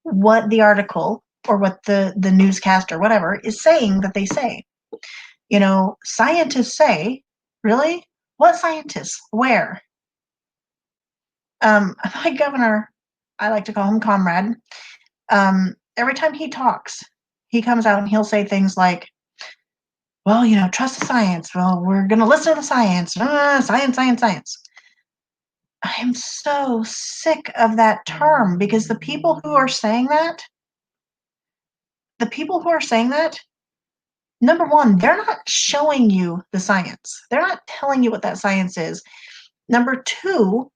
A: what the article or what the newscast or whatever is saying that they say. You know, scientists say, really? What scientists? Where? My governor, I like to call him Comrade, every time he talks, he comes out and he'll say things like, well, you know, trust the science. Well, we're going to listen to the science. Science, science, science. I am so sick of that term because the people who are saying that, number one, they're not showing you the science. They're not telling you what that science is. Number two,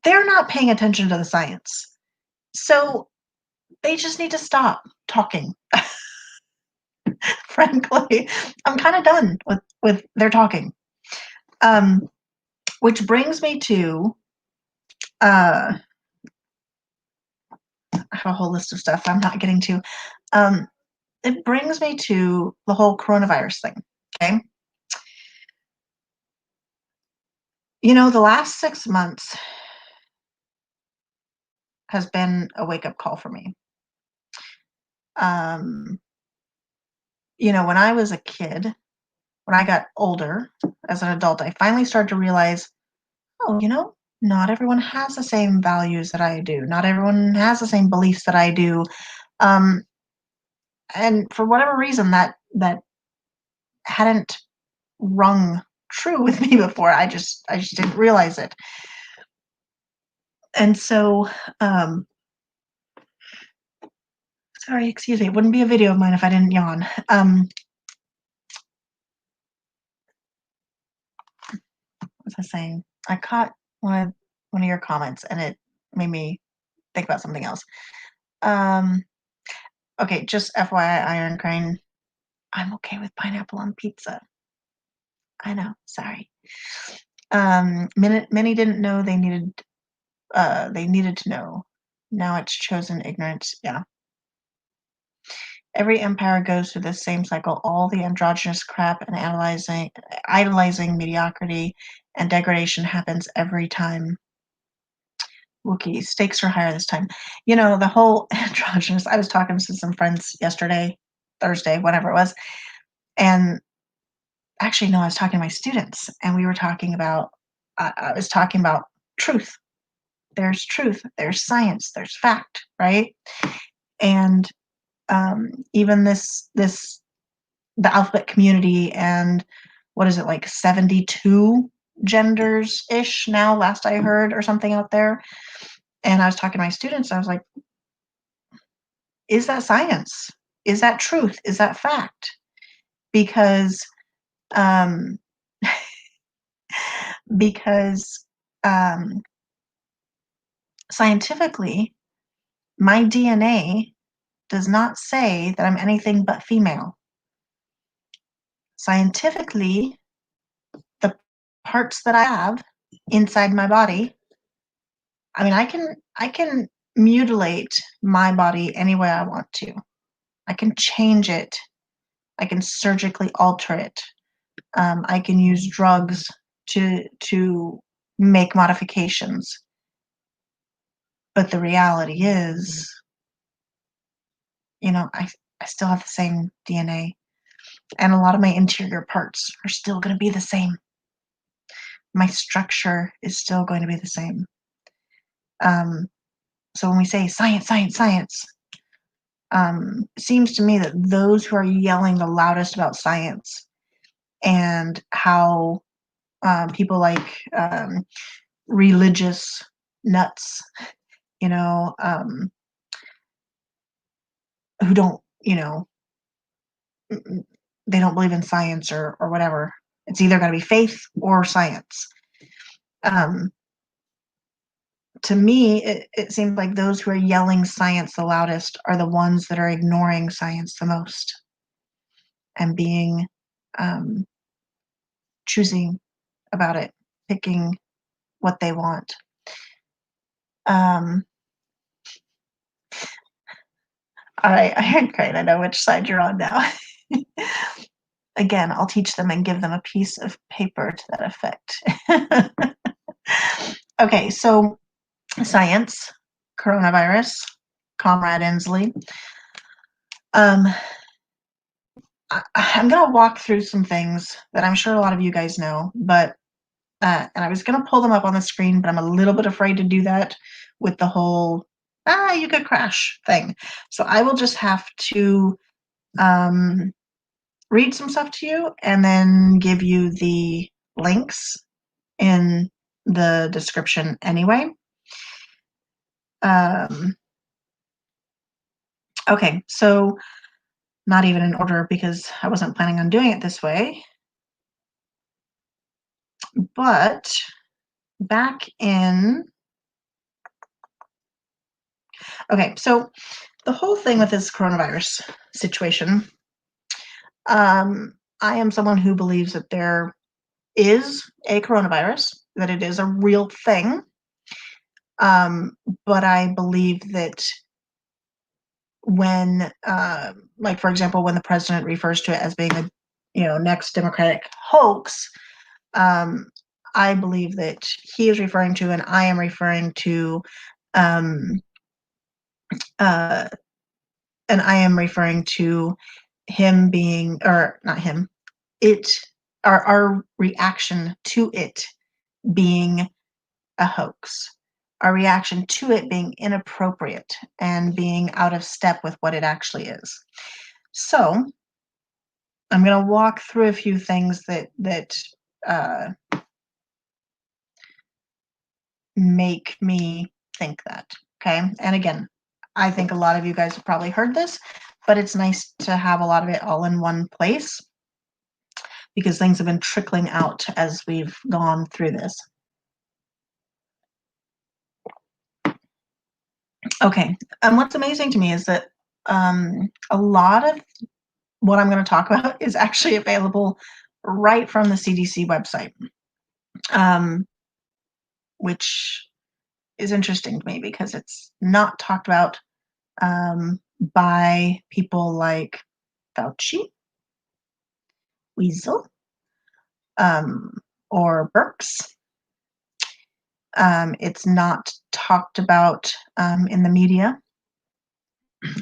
A: they're not paying attention to the science. So they just need to stop talking. Frankly, I'm kind of done with their talking. Which brings me to I have a whole list of stuff I'm not getting to. It brings me to the whole coronavirus thing. Okay. You know, the last 6 months has been a wake-up call for me. You know, when I was a kid, when I got older as an adult, I finally started to realize, oh, you know, not everyone has the same values that I do. Not everyone has the same beliefs that I do. And for whatever reason, that hadn't rung true with me before. I just didn't realize it. And so, sorry, excuse me. It wouldn't be a video of mine if I didn't yawn. What was I saying? I caught one of your comments, and it made me think about something else. Okay, just FYI, Iron Crane, I'm okay with pineapple on pizza. I know, sorry. Many didn't know they needed to know. Now it's chosen ignorance. Yeah. Every empire goes through this same cycle. All the androgynous crap and idolizing mediocrity and degradation happens every time. Wookie, stakes are higher this time. You know, the whole androgynous, I was talking to some friends yesterday, Thursday, whatever it was, and actually, no, I was talking to my students, and we were talking about, I was talking about truth. There's truth, there's science, there's fact, right? And even the alphabet community, and what is it, like 72 genders ish now, last I heard, or something out there. And I was talking to my students, I was like, is that science? Is that truth? Is that fact? Because um, because scientifically, my DNA does not say that I'm anything but female. Scientifically, the parts that I have inside my body, I mean, I can mutilate my body any way I want to. I can change it. I can surgically alter it. I can use drugs to make modifications. But the reality is, you know, I still have the same DNA, and a lot of my interior parts are still going to be the same. My structure is still going to be the same. So when we say science, science, science, it seems to me that those who are yelling the loudest about science and how people like religious nuts, you know, who don't, you know, they don't believe in science or whatever. It's either going to be faith or science. To me, it seems like those who are yelling science the loudest are the ones that are ignoring science the most and being choosing about it, picking what they want. All right, Iron Crane, I know which side you're on now. Again, I'll teach them and give them a piece of paper to that effect. Okay, so science, coronavirus, Comrade Inslee. Um, I'm going to walk through some things that I'm sure a lot of you guys know, but and I was going to pull them up on the screen, but I'm a little bit afraid to do that with the whole you could crash thing. So I will just have to read some stuff to you and then give you the links in the description anyway. Okay, so not even in order because I wasn't planning on doing it this way. But back in, okay, so the whole thing with this coronavirus situation, I am someone who believes that there is a coronavirus, that it is a real thing. But I believe that when, like, for example, when the president refers to it as being a, next Democratic hoax, I believe that he is referring to, and I am referring to, um, uh, and I am referring to him being, or not him, it, our reaction to it being a hoax, our reaction to it being inappropriate and being out of step with what it actually is. So I'm going to walk through a few things that uh, make me think that. Okay. And again, I think a lot of you guys have probably heard this, but it's nice to have a lot of it all in one place because things have been trickling out as we've gone through this. Okay. And what's amazing to me is that a lot of what I'm going to talk about is actually available right from the CDC website, which is interesting to me because it's not talked about by people like Fauci, Weasel, or Birx. It's not talked about in the media.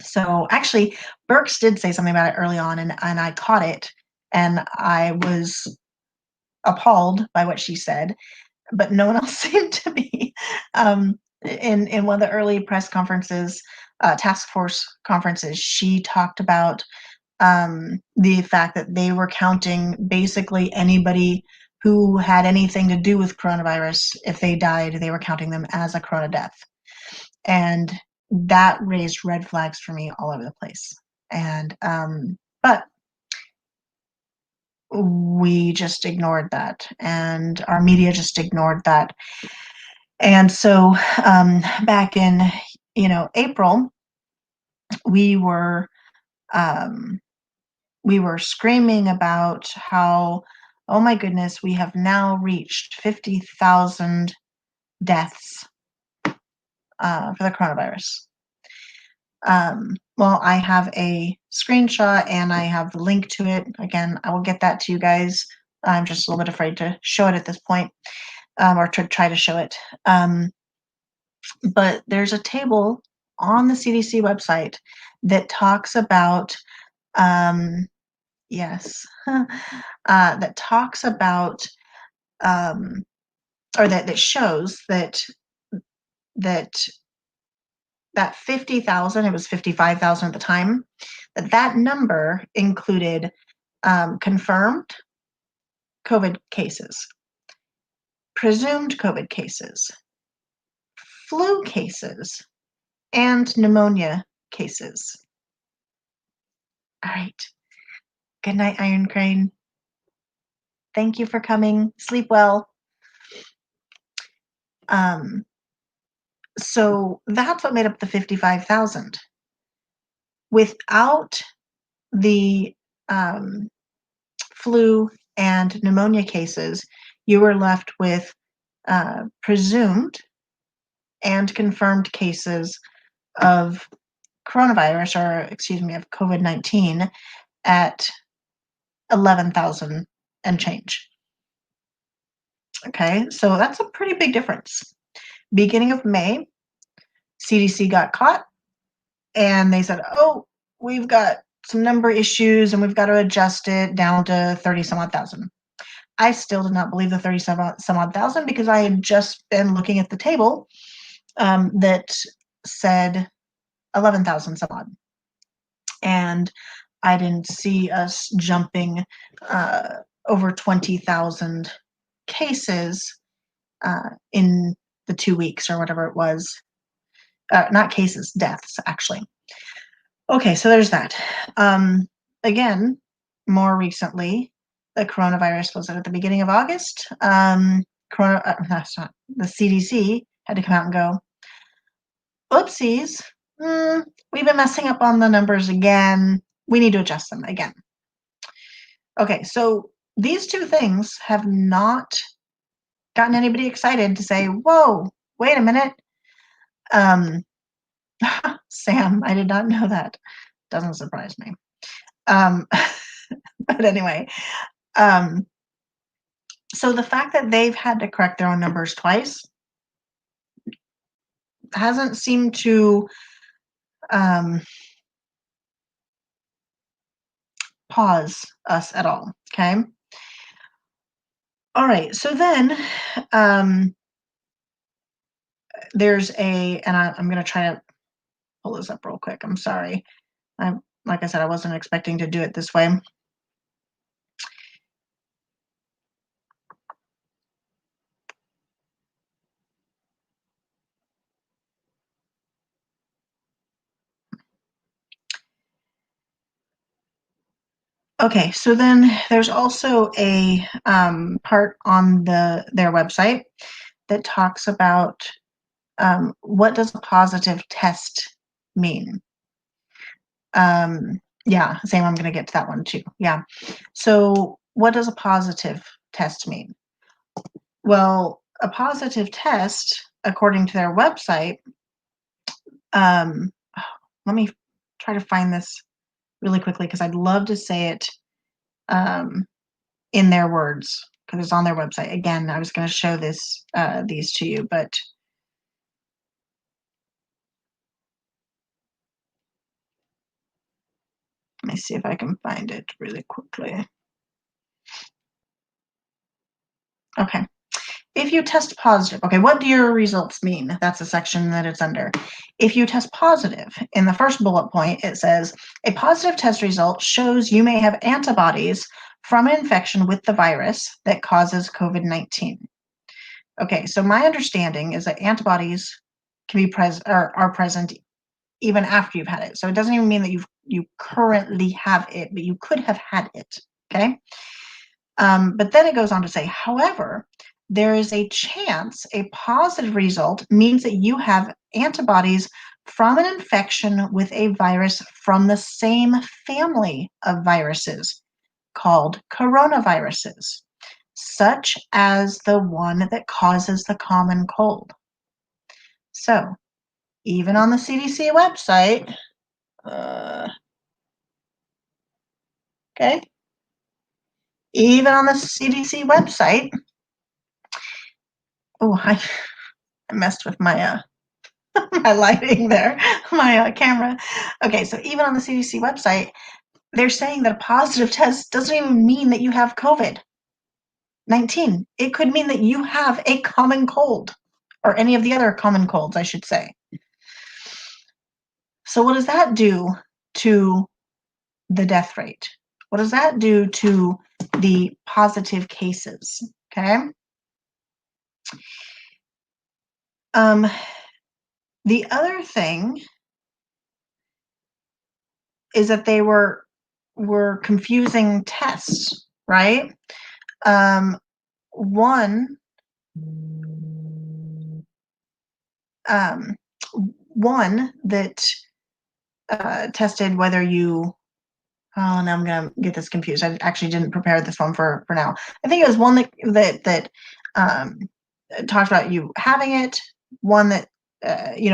A: So actually, Birx did say something about it early on, and I caught it, and I was appalled by what she said, but no one else seemed to be. In one of the early press conferences, task force conferences, she talked about the fact that they were counting basically anybody who had anything to do with coronavirus. If they died, they were counting them as a corona death. And that raised red flags for me all over the place. And, but we just ignored that, and our media just ignored that. And so back in, April, we were screaming about how, oh my goodness, we have now reached 50,000 deaths for the coronavirus. Well, I have a screenshot and I have the link to it. Again, I will get that to you guys. I'm just a little bit afraid to show it at this point, or to try to show it. But there's a table on the CDC website that talks about, yes, that talks about, or that shows that that 50,000, it was 55,000 at the time, that number included confirmed COVID cases, presumed COVID cases, flu cases, and pneumonia cases. All right. Good night, Iron Crane. Thank you for coming. Sleep well. So that's what made up the 55,000. Without the flu and pneumonia cases, you were left with presumed and confirmed cases of coronavirus, or excuse me, of COVID-19 at 11,000 and change. Okay, so that's a pretty big difference. Beginning of May, CDC got caught and they said, oh, we've got some number issues and we've got to adjust it down to 30 some odd thousand. I still did not believe the 30 some odd thousand because I had just been looking at the table that said 11,000 some odd. And I didn't see us jumping over 20,000 cases in the 2 weeks or whatever it was. Not cases, deaths, actually. Okay, so there's that. Again, more recently, the coronavirus was at the beginning of August. That's not the CDC had to come out and go, oopsies, we've been messing up on the numbers again. We need to adjust them again. Okay, so these two things have not gotten anybody excited to say, whoa, wait a minute. Sam, I did not know that. Doesn't surprise me. But anyway, so the fact that they've had to correct their own numbers twice hasn't seemed to pause us at all, okay? All right, so then there's and I'm going to try to pull this up real quick. I'm sorry. Like I said, I wasn't expecting to do it this way. Okay, so then there's also a part on their website that talks about what does a positive test mean? Yeah, same, I'm going to get to that one too. Yeah. So what does a positive test mean? Well, a positive test, according to their website, let me try to find this really quickly because I'd love to say it in their words because it's on their website. Again, I was going to show these to you, but let me see if I can find it really quickly. Okay. If you test positive, okay, what do your results mean? That's the section that it's under. If you test positive, in the first bullet point, it says, a positive test result shows you may have antibodies from an infection with the virus that causes COVID-19. Okay, so my understanding is that antibodies can be are present even after you've had it. So it doesn't even mean that you currently have it, but you could have had it, okay? But then it goes on to say, however, there is a chance a positive result means that you have antibodies from an infection with a virus from the same family of viruses called coronaviruses, such as the one that causes the common cold. So, even on the CDC website, okay, even on the CDC website, oh, I messed with my my lighting there, my camera. Okay, so even on the CDC website, they're saying that a positive test doesn't even mean that you have COVID-19. It could mean that you have a common cold or any of the other common colds, I should say. So what does that do to the death rate? What does that do to the positive cases? Okay. The other thing is that they were confusing tests, right? One that tested whether you. Oh, now I'm gonna get this confused. I actually didn't prepare this one for now. I think it was one that talked about you having it. One that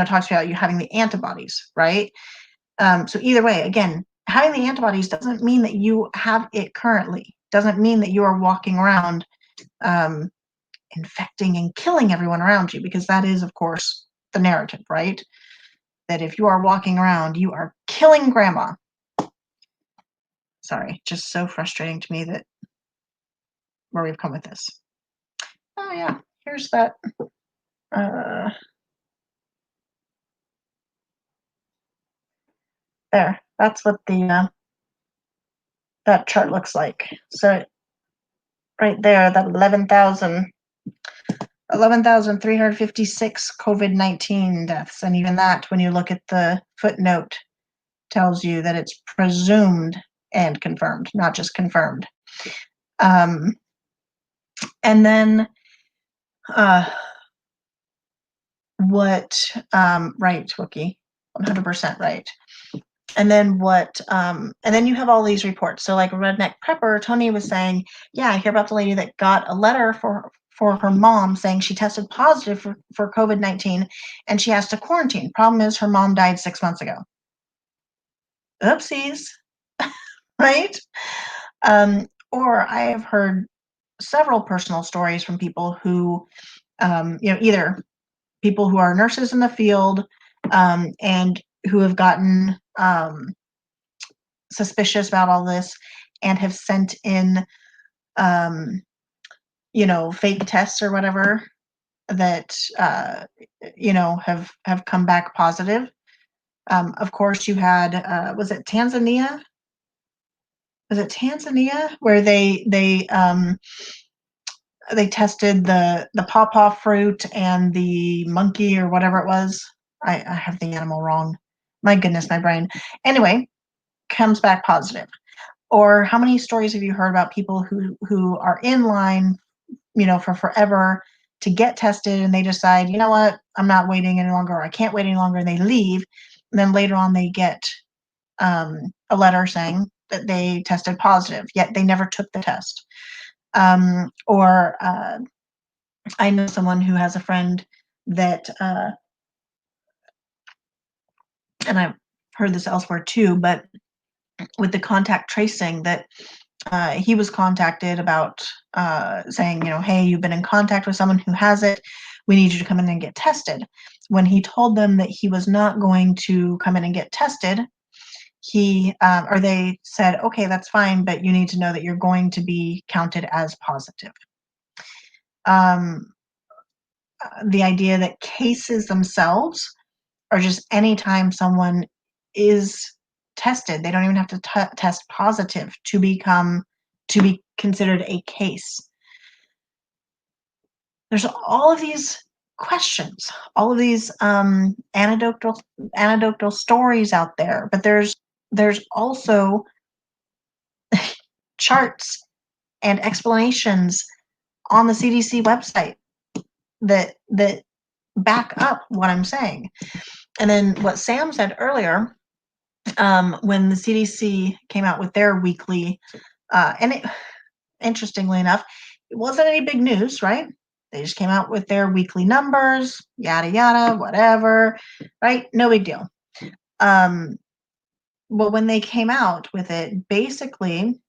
A: talks about you having the antibodies, right? So either way, again, having the antibodies doesn't mean that you have it currently. Doesn't mean that you are walking around infecting and killing everyone around you, because that is, of course, the narrative, right? That if you are walking around, you are killing grandma. Sorry, just so frustrating to me that where we've come with this. Oh yeah, here's that. There, that's what the that chart looks like. So right there, that 11,356 COVID-19 deaths, and even that, when you look at the footnote, tells you that it's presumed and confirmed, not just confirmed. And then right, Wookie, 100% right. And then and then you have all these reports. So like Redneck Prepper, Tony was saying, yeah, I hear about the lady that got a letter for her mom saying she tested positive for COVID-19 and she has to quarantine. Problem is her mom died 6 months ago. Oopsies, right? Or I have heard several personal stories from people who, either people who are nurses in the field and who have gotten suspicious about all this and have sent in, fake tests or whatever that, have come back positive. Of course, you had, was it Tanzania? Was it Tanzania where they tested the pawpaw fruit and the monkey or whatever it was. I have the animal wrong. My goodness, my brain. Anyway, comes back positive. Or how many stories have you heard about people who are in line, for forever to get tested and they decide, you know what, I'm not waiting any longer, or I can't wait any longer, and they leave. And then later on they get a letter saying that they tested positive, yet they never took the test. Or I know someone who has a friend that, and I've heard this elsewhere too, but with the contact tracing that he was contacted about saying, hey, you've been in contact with someone who has it. We need you to come in and get tested. When he told them that he was not going to come in and get tested, they said, okay, that's fine, but you need to know that you're going to be counted as positive. The idea that cases themselves are just anytime someone is tested, they don't even have to test positive to be considered a case. There's all of these questions, all of these anecdotal stories out there, but there's also charts and explanations on the CDC website that back up what I'm saying. And then what Sam said earlier, when the CDC came out with their weekly, interestingly enough, it wasn't any big news, right? They just came out with their weekly numbers, yada, yada, whatever, right? No big deal. Well, when they came out with it, basically,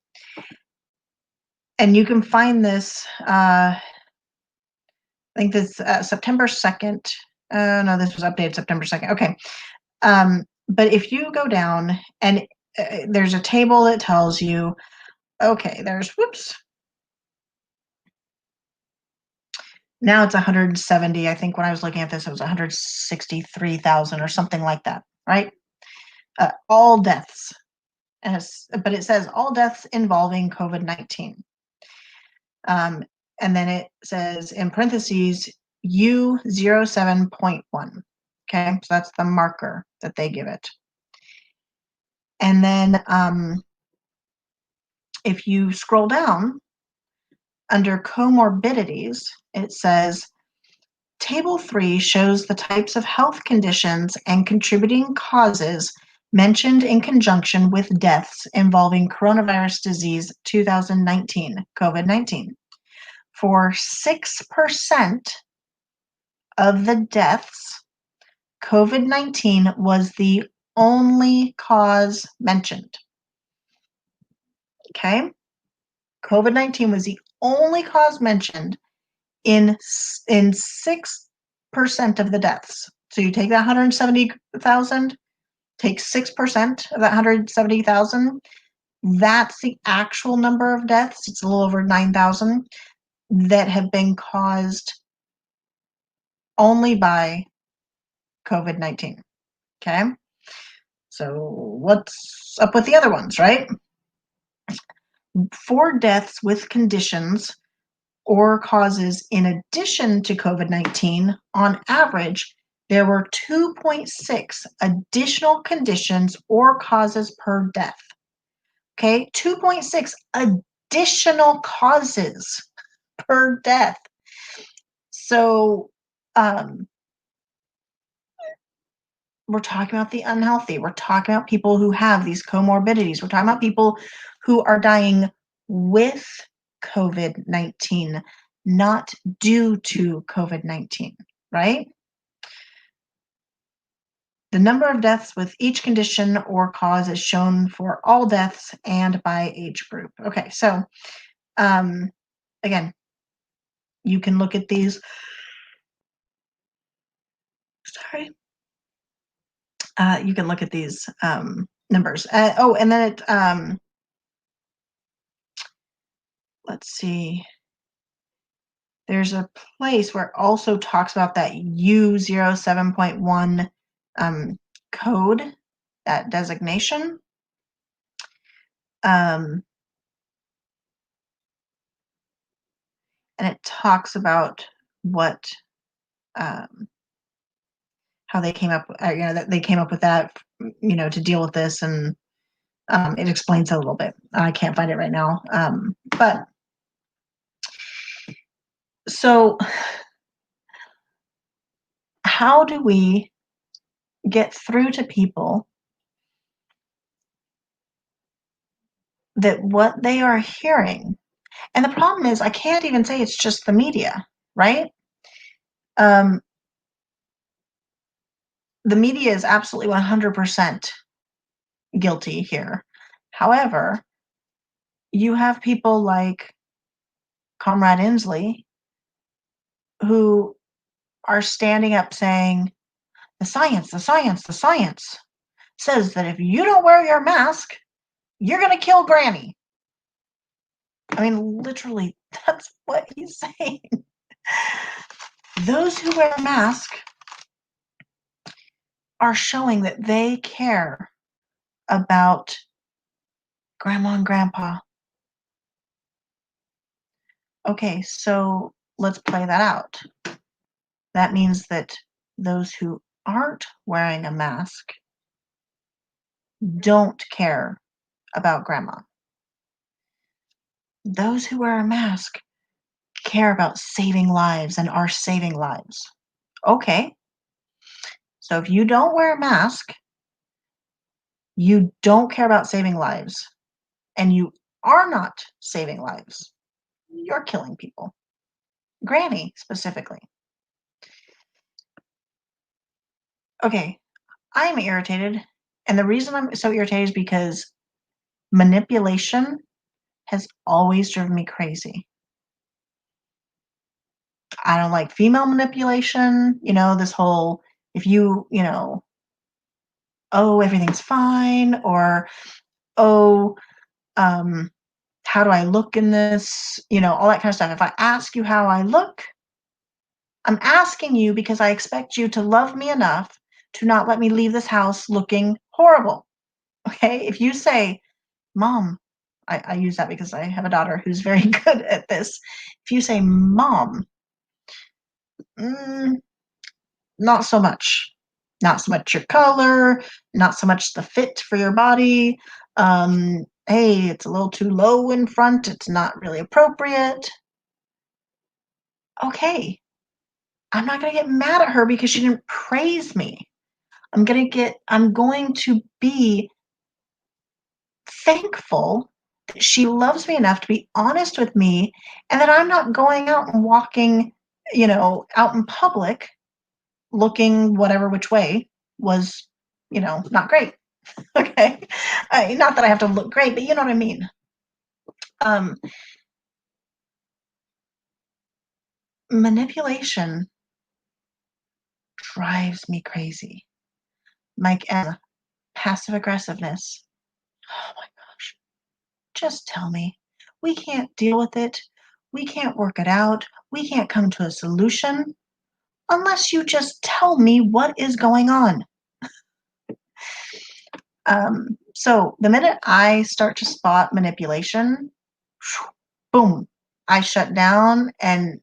A: and you can find this, I think this September 2nd. No, this was updated September 2nd. Okay. But if you go down and there's a table that tells you, okay, now it's 170. I think when I was looking at this, it was 163,000 or something like that, right? All deaths. But it says all deaths involving COVID-19. And then it says in parentheses, U07.1. Okay, so that's the marker that they give it. And then if you scroll down under comorbidities, it says Table 3 shows the types of health conditions and contributing causes mentioned in conjunction with deaths involving coronavirus disease 2019, COVID-19. For 6% of the deaths, COVID-19 was the only cause mentioned. Okay? COVID-19 was the only cause mentioned in 6% of the deaths. So you take that 170,000, take 6% of that 170,000, That's the actual number of deaths. It's a little over 9,000 that have been caused only by COVID-19. Okay. So what's up with the other ones, right? For deaths with conditions or causes in addition to COVID-19, on average, there were 2.6 additional conditions or causes per death. Okay, 2.6 additional causes per death. So we're talking about the unhealthy. We're talking about people who have these comorbidities. We're talking about people who are dying with COVID-19, not due to COVID-19, right? The number of deaths with each condition or cause is shown for all deaths and by age group. Okay, so again, you can look at these. Sorry. You can look at these numbers. And then let's see. There's a place where it also talks about that U07.1 code, that designation. And it talks about what how they came up, that they came up with that, to deal with this, and it explains it a little bit. I can't find it right now, but so how do we get through to people that what they are hearing, and the problem is I can't even say it's just the media, right? The media is absolutely 100% guilty here. However, you have people like Comrade Inslee who are standing up saying, the science, the science, the science says that if you don't wear your mask, you're going to kill Granny. I mean, literally, that's what he's saying. Those who wear a mask are showing that they care about Grandma and Grandpa. Okay, so let's play that out. That means that those who aren't wearing a mask don't care about Grandma. Those who wear a mask care about saving lives and are saving lives. Okay, so if you don't wear a mask, you don't care about saving lives, and you are not saving lives. You're killing people. Granny, specifically. Okay, I'm irritated, and the reason I'm so irritated is because manipulation has always driven me crazy. I don't like female manipulation, this whole, if oh, everything's fine, or, oh, how do I look in this, all that kind of stuff. If I ask you how I look, I'm asking you because I expect you to love me enough to not let me leave this house looking horrible. Okay? If you say, Mom, I use that because I have a daughter who's very good at this. If you say, Mom, mm, not so much. Not so much your color, not so much the fit for your body. Hey, it's a little too low in front. It's not really appropriate. Okay. I'm not going to get mad at her because she didn't praise me. I'm going to be thankful that she loves me enough to be honest with me, and that I'm not going out and walking, out in public looking whatever which way was, not great. Okay. Not that I have to look great, but you know what I mean. Manipulation drives me crazy. Passive aggressiveness. Oh my gosh. just tell me. We can't deal with it. We can't work it out. We can't come to a solution unless you just tell me what is going on. So the minute I start to spot manipulation, boom, I shut down and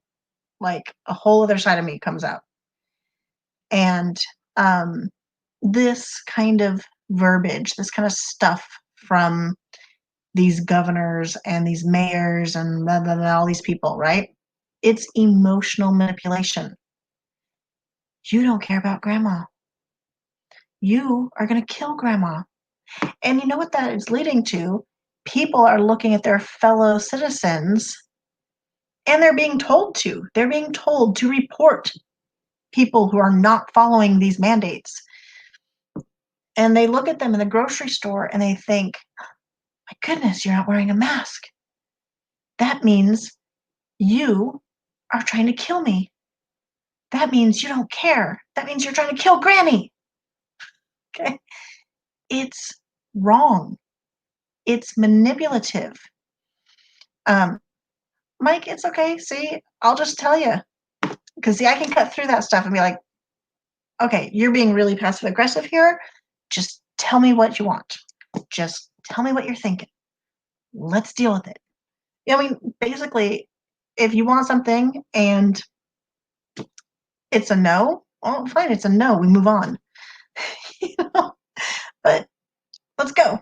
A: like a whole other side of me comes out. And um, this kind of verbiage, this kind of stuff from these governors and these mayors and blah, blah, blah, all these people, right? It's emotional manipulation. You don't care about grandma. You are going to kill grandma. And you know what that is leading to? People are looking at their fellow citizens and they're being told to. They're being told to report people who are not following these mandates. And they look at them in the grocery store and they think, my goodness, you're not wearing a mask. That means you are trying to kill me. That means you don't care. That means you're trying to kill Granny. Okay? It's wrong. It's manipulative. Um, Mike, it's okay. See, I'll just tell you. Because, see, I can cut through that stuff and be like, okay, you're being really passive aggressive here. Just tell me what you want. Just tell me what you're thinking. Let's deal with it. I mean, basically, if you want something and it's a no, well, fine, it's a no. We move on. You know? But let's go.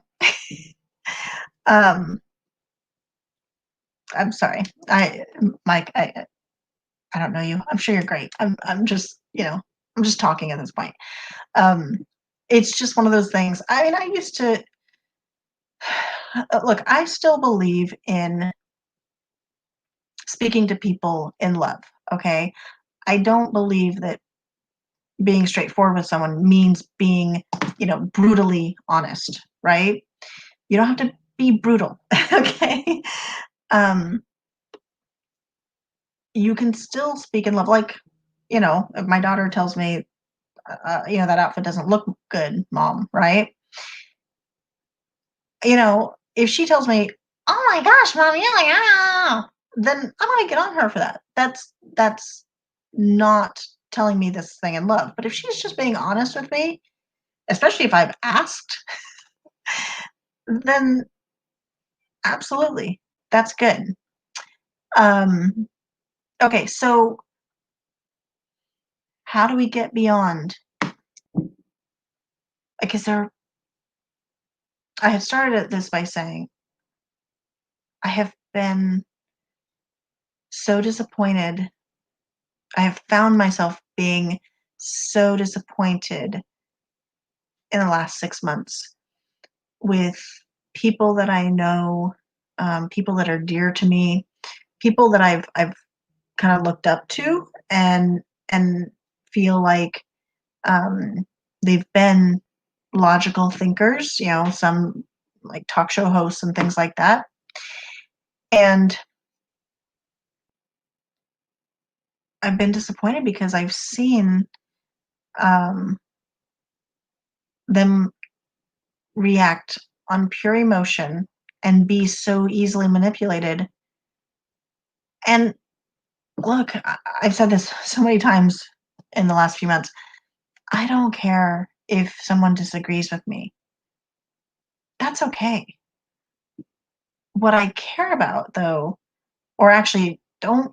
A: Um, I'm sorry. Mike, I don't know you. I'm sure you're great. I'm just, I'm just talking at this point. Um, it's just one of those things. I mean, I used to look, I still believe in speaking to people in love, okay? I don't believe that being straightforward with someone means being, brutally honest, right? You don't have to be brutal, okay? Um, you can still speak in love. Like, if my daughter tells me, that outfit doesn't look good, mom, right? If she tells me, oh my gosh, mom, you're like, ah, then I'm gonna get on her for that. That's not telling me this thing in love. But if she's just being honest with me, especially if I've asked, then absolutely, that's good. Um, okay, so how do we get beyond? Like, I had started this by saying, I have been so disappointed. I have found myself being so disappointed in the last 6 months with people that I know, people that are dear to me, people that I've kind of looked up to and feel like they've been logical thinkers, some like talk show hosts and things like that. And I've been disappointed because I've seen um, them react on pure emotion and be so easily manipulated. And look, I've said this so many times in the last few months. I don't care if someone disagrees with me. That's okay. What I care about, though, or actually don't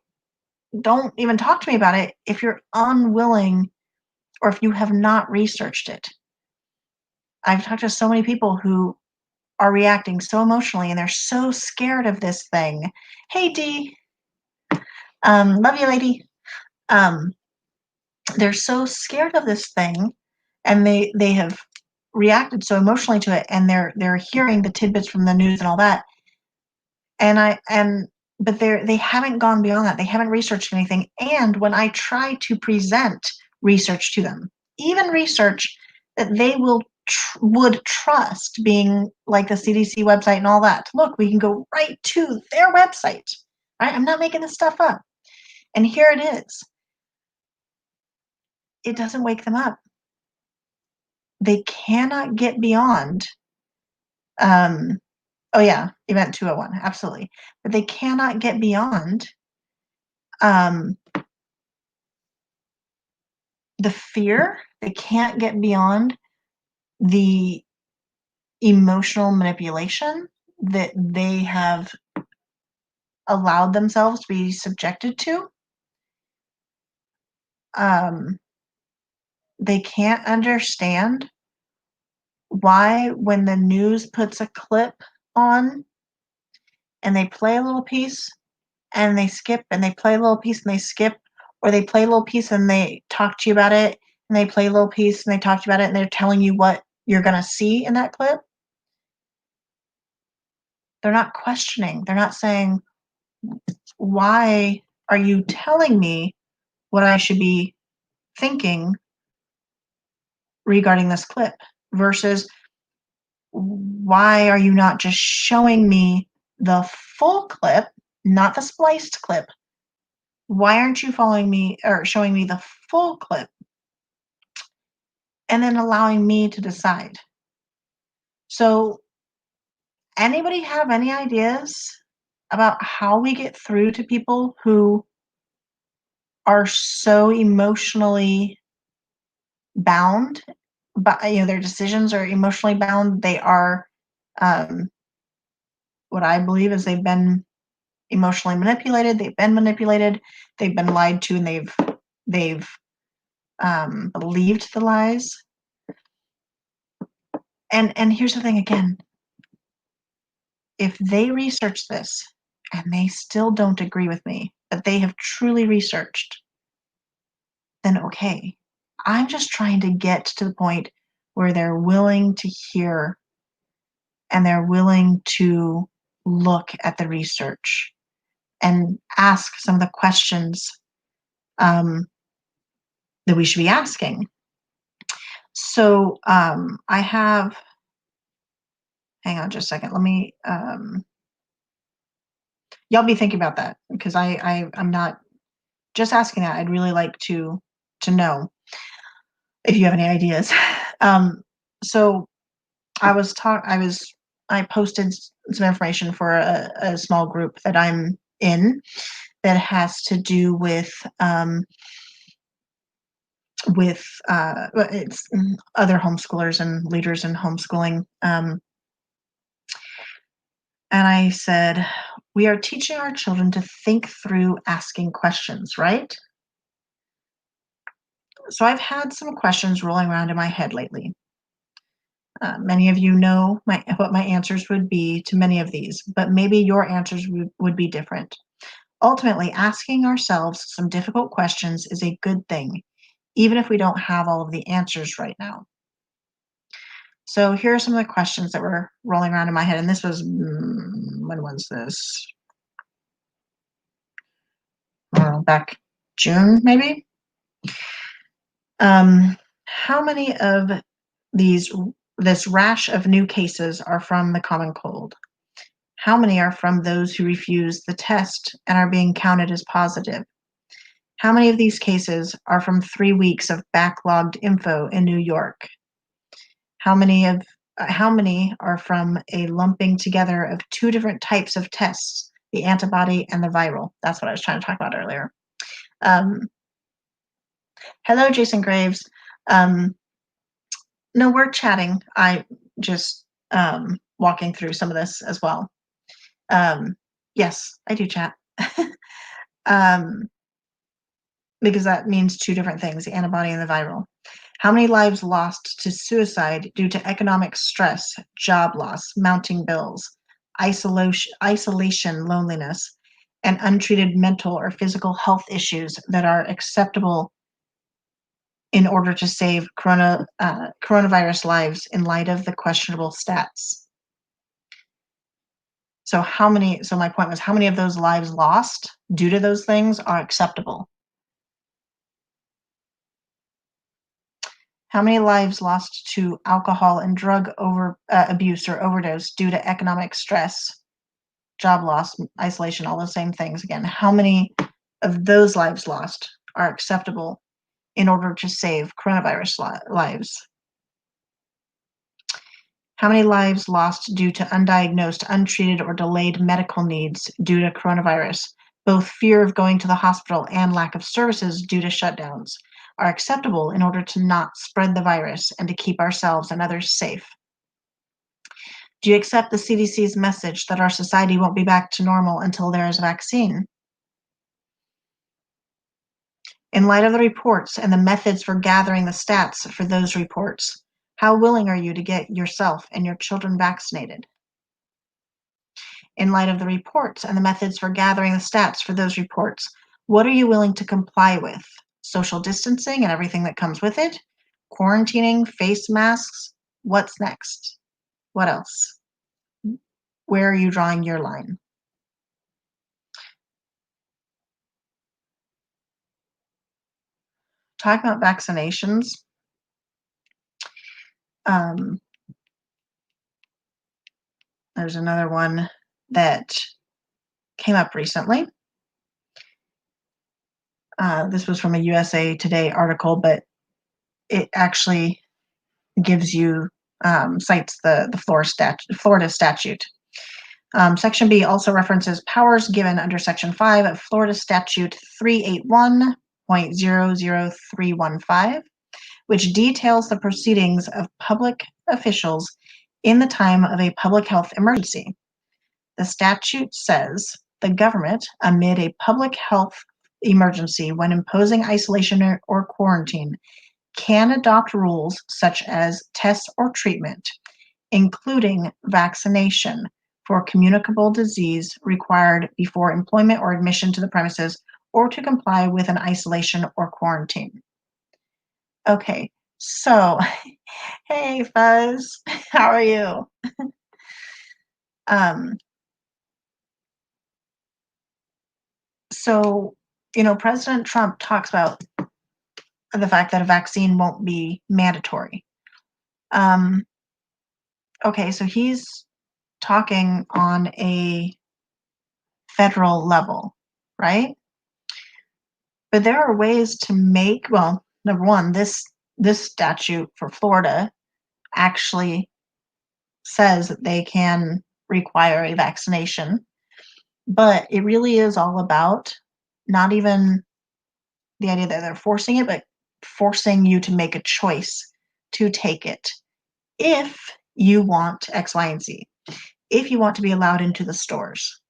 A: even talk to me about it if you're unwilling or if you have not researched it. I've talked to so many people who are reacting so emotionally and they're so scared of this thing. Hey D, love you, lady. Um, they're so scared of this thing, and they have reacted so emotionally to it, and they're hearing the tidbits from the news and all that, and but they haven't gone beyond that. They haven't researched anything. And when I try to present research to them, even research that they would trust, being like the CDC website and all that. Look, we can go right to their website. Right? I'm not making this stuff up. And here it is. It doesn't wake them up. They cannot get beyond Oh, yeah, Event 201, absolutely. But they cannot get beyond, um, the fear. They can't get beyond the emotional manipulation that they have allowed themselves to be subjected to. Um, they can't understand why when the news puts a clip on and they play a little piece and they skip and they play a little piece and they skip, or they play a little piece and they talk to you about it and they play a little piece and they talk to you about it and they're telling you what you're going to see in that clip. They're not questioning. They're not saying, why are you telling me what I should be thinking regarding this clip? Versus, why are you not just showing me the full clip, not the spliced clip? Why aren't you following me or showing me the full clip and then allowing me to decide? So, anybody have any ideas about how we get through to people who are so emotionally bound, but their decisions are emotionally bound? They are, um, what I believe is they've been emotionally manipulated. They've been manipulated. They've been lied to, and they've believed the lies. And here's the thing again: if they research this and they still don't agree with me, but they have truly researched, then okay. I'm just trying to get to the point where they're willing to hear and they're willing to look at the research and ask some of the questions um, that we should be asking. So I have, hang on just a second. Let me, y'all be thinking about that because I'm not just asking that. I'd really like to know if you have any ideas. So I posted some information for a small group that I'm in that has to do with it's other homeschoolers and leaders in homeschooling. And I said, we are teaching our children to think through asking questions, right? So I've had some questions rolling around in my head lately. Many of you know what my answers would be to many of these, but maybe your answers would be different. Ultimately, asking ourselves some difficult questions is a good thing, even if we don't have all of the answers right now. So here are some of the questions that were rolling around in my head, and this was, when was this? Back June, maybe? How many of this rash of new cases are from the common cold? How many are from those who refuse the test and are being counted as positive? How many of these cases are from 3 weeks of backlogged info in New York? How many are from a lumping together of two different types of tests, the antibody and the viral? That's what I was trying to talk about earlier. Hello, Jason Graves. No, we're chatting. I just walking through some of this as well. Yes, I do chat. Because that means two different things, the antibody and the viral. How many lives lost to suicide due to economic stress, job loss, mounting bills, isolation, loneliness, and untreated mental or physical health issues that are acceptable in order to save coronavirus lives in light of the questionable stats? So my point was, how many of those lives lost due to those things are acceptable? How many lives lost to alcohol and drug abuse or overdose due to economic stress, job loss, isolation, all those same things again? How many of those lives lost are acceptable in order to save coronavirus lives? How many lives lost due to undiagnosed, untreated, or delayed medical needs due to coronavirus? Both fear of going to the hospital and lack of services due to shutdowns are acceptable in order to not spread the virus and to keep ourselves and others safe. Do you accept the CDC's message that our society won't be back to normal until there is a vaccine? In light of the reports and the methods for gathering the stats for those reports, how willing are you to get yourself and your children vaccinated? In light of the reports and the methods for gathering the stats for those reports, what are you willing to comply with? Social distancing and everything that comes with it? Quarantining, face masks? What's next? What else? Where are you drawing your line? Talking about vaccinations, um, there's another one that came up recently. This was from a USA Today article, but it actually gives you cites the Florida statute. Section B also references powers given under Section 5 of Florida Statute 381.00315, which details the proceedings of public officials in the time of a public health emergency. The statute says the government, amid a public health emergency when imposing isolation or quarantine, can adopt rules such as tests or treatment, including vaccination for communicable disease required before employment or admission to the premises, or to comply with an isolation or quarantine. Okay, so, hey Fuzz, how are you? Um, so, President Trump talks about the fact that a vaccine won't be mandatory. Um, okay, so he's talking on a federal level, right? But there are ways to make, well, number one, this statute for Florida actually says that they can require a vaccination, but it really is all about not even the idea that they're forcing it, but forcing you to make a choice to take it if you want X, Y, and Z. If you want to be allowed into the stores,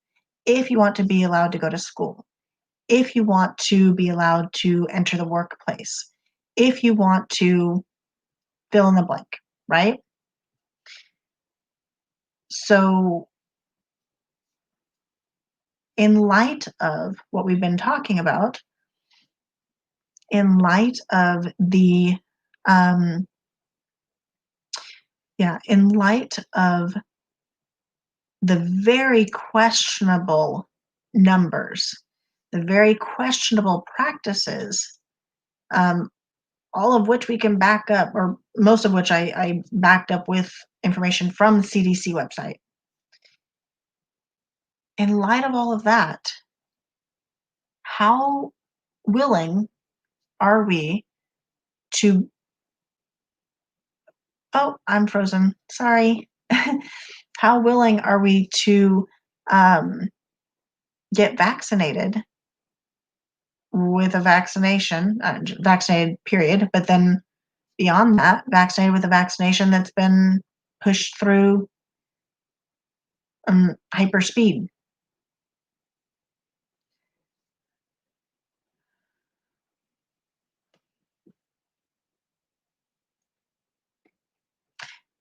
A: if you want to be allowed to go to school, if you want to be allowed to enter the workplace, if you want to fill in the blank, right? So, in light of what we've been talking about, in light of in light of the very questionable numbers, the very questionable practices, um, all of which we can back up, or most of which I backed up with information from the CDC website. In light of all of that, how willing are we to, oh, I'm frozen, sorry. How willing are we to um, get vaccinated with a vaccination, vaccinated period, but then beyond that, vaccinated with a vaccination that's been pushed through hyper speed?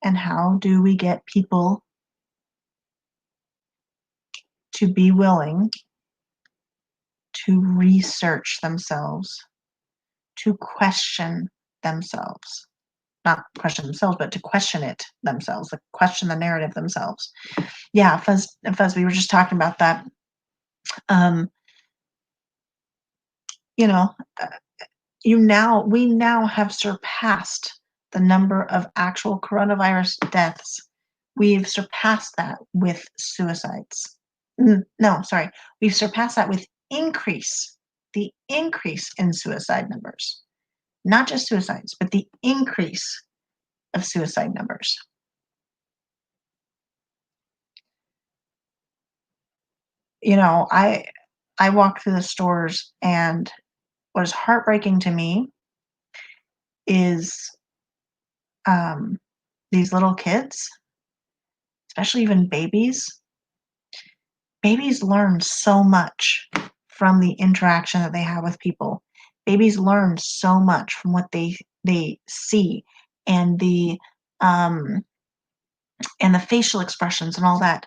A: And how do we get people to be willing to research themselves, to question themselves? Not question themselves, but to question it themselves, to question the narrative themselves. Yeah, Fuzz, we were just talking about that. Um, you know, uh, we now have surpassed the number of actual coronavirus deaths. We've surpassed that with suicides. No, sorry. We've surpassed that with the increase in suicide numbers. Not just suicides, but the increase of suicide numbers. I walk through the stores, and what is heartbreaking to me is um, these little kids, especially even babies. Babies learn so much from the interaction that they have with people. Babies learn so much from what they see, and um, the facial expressions and all that.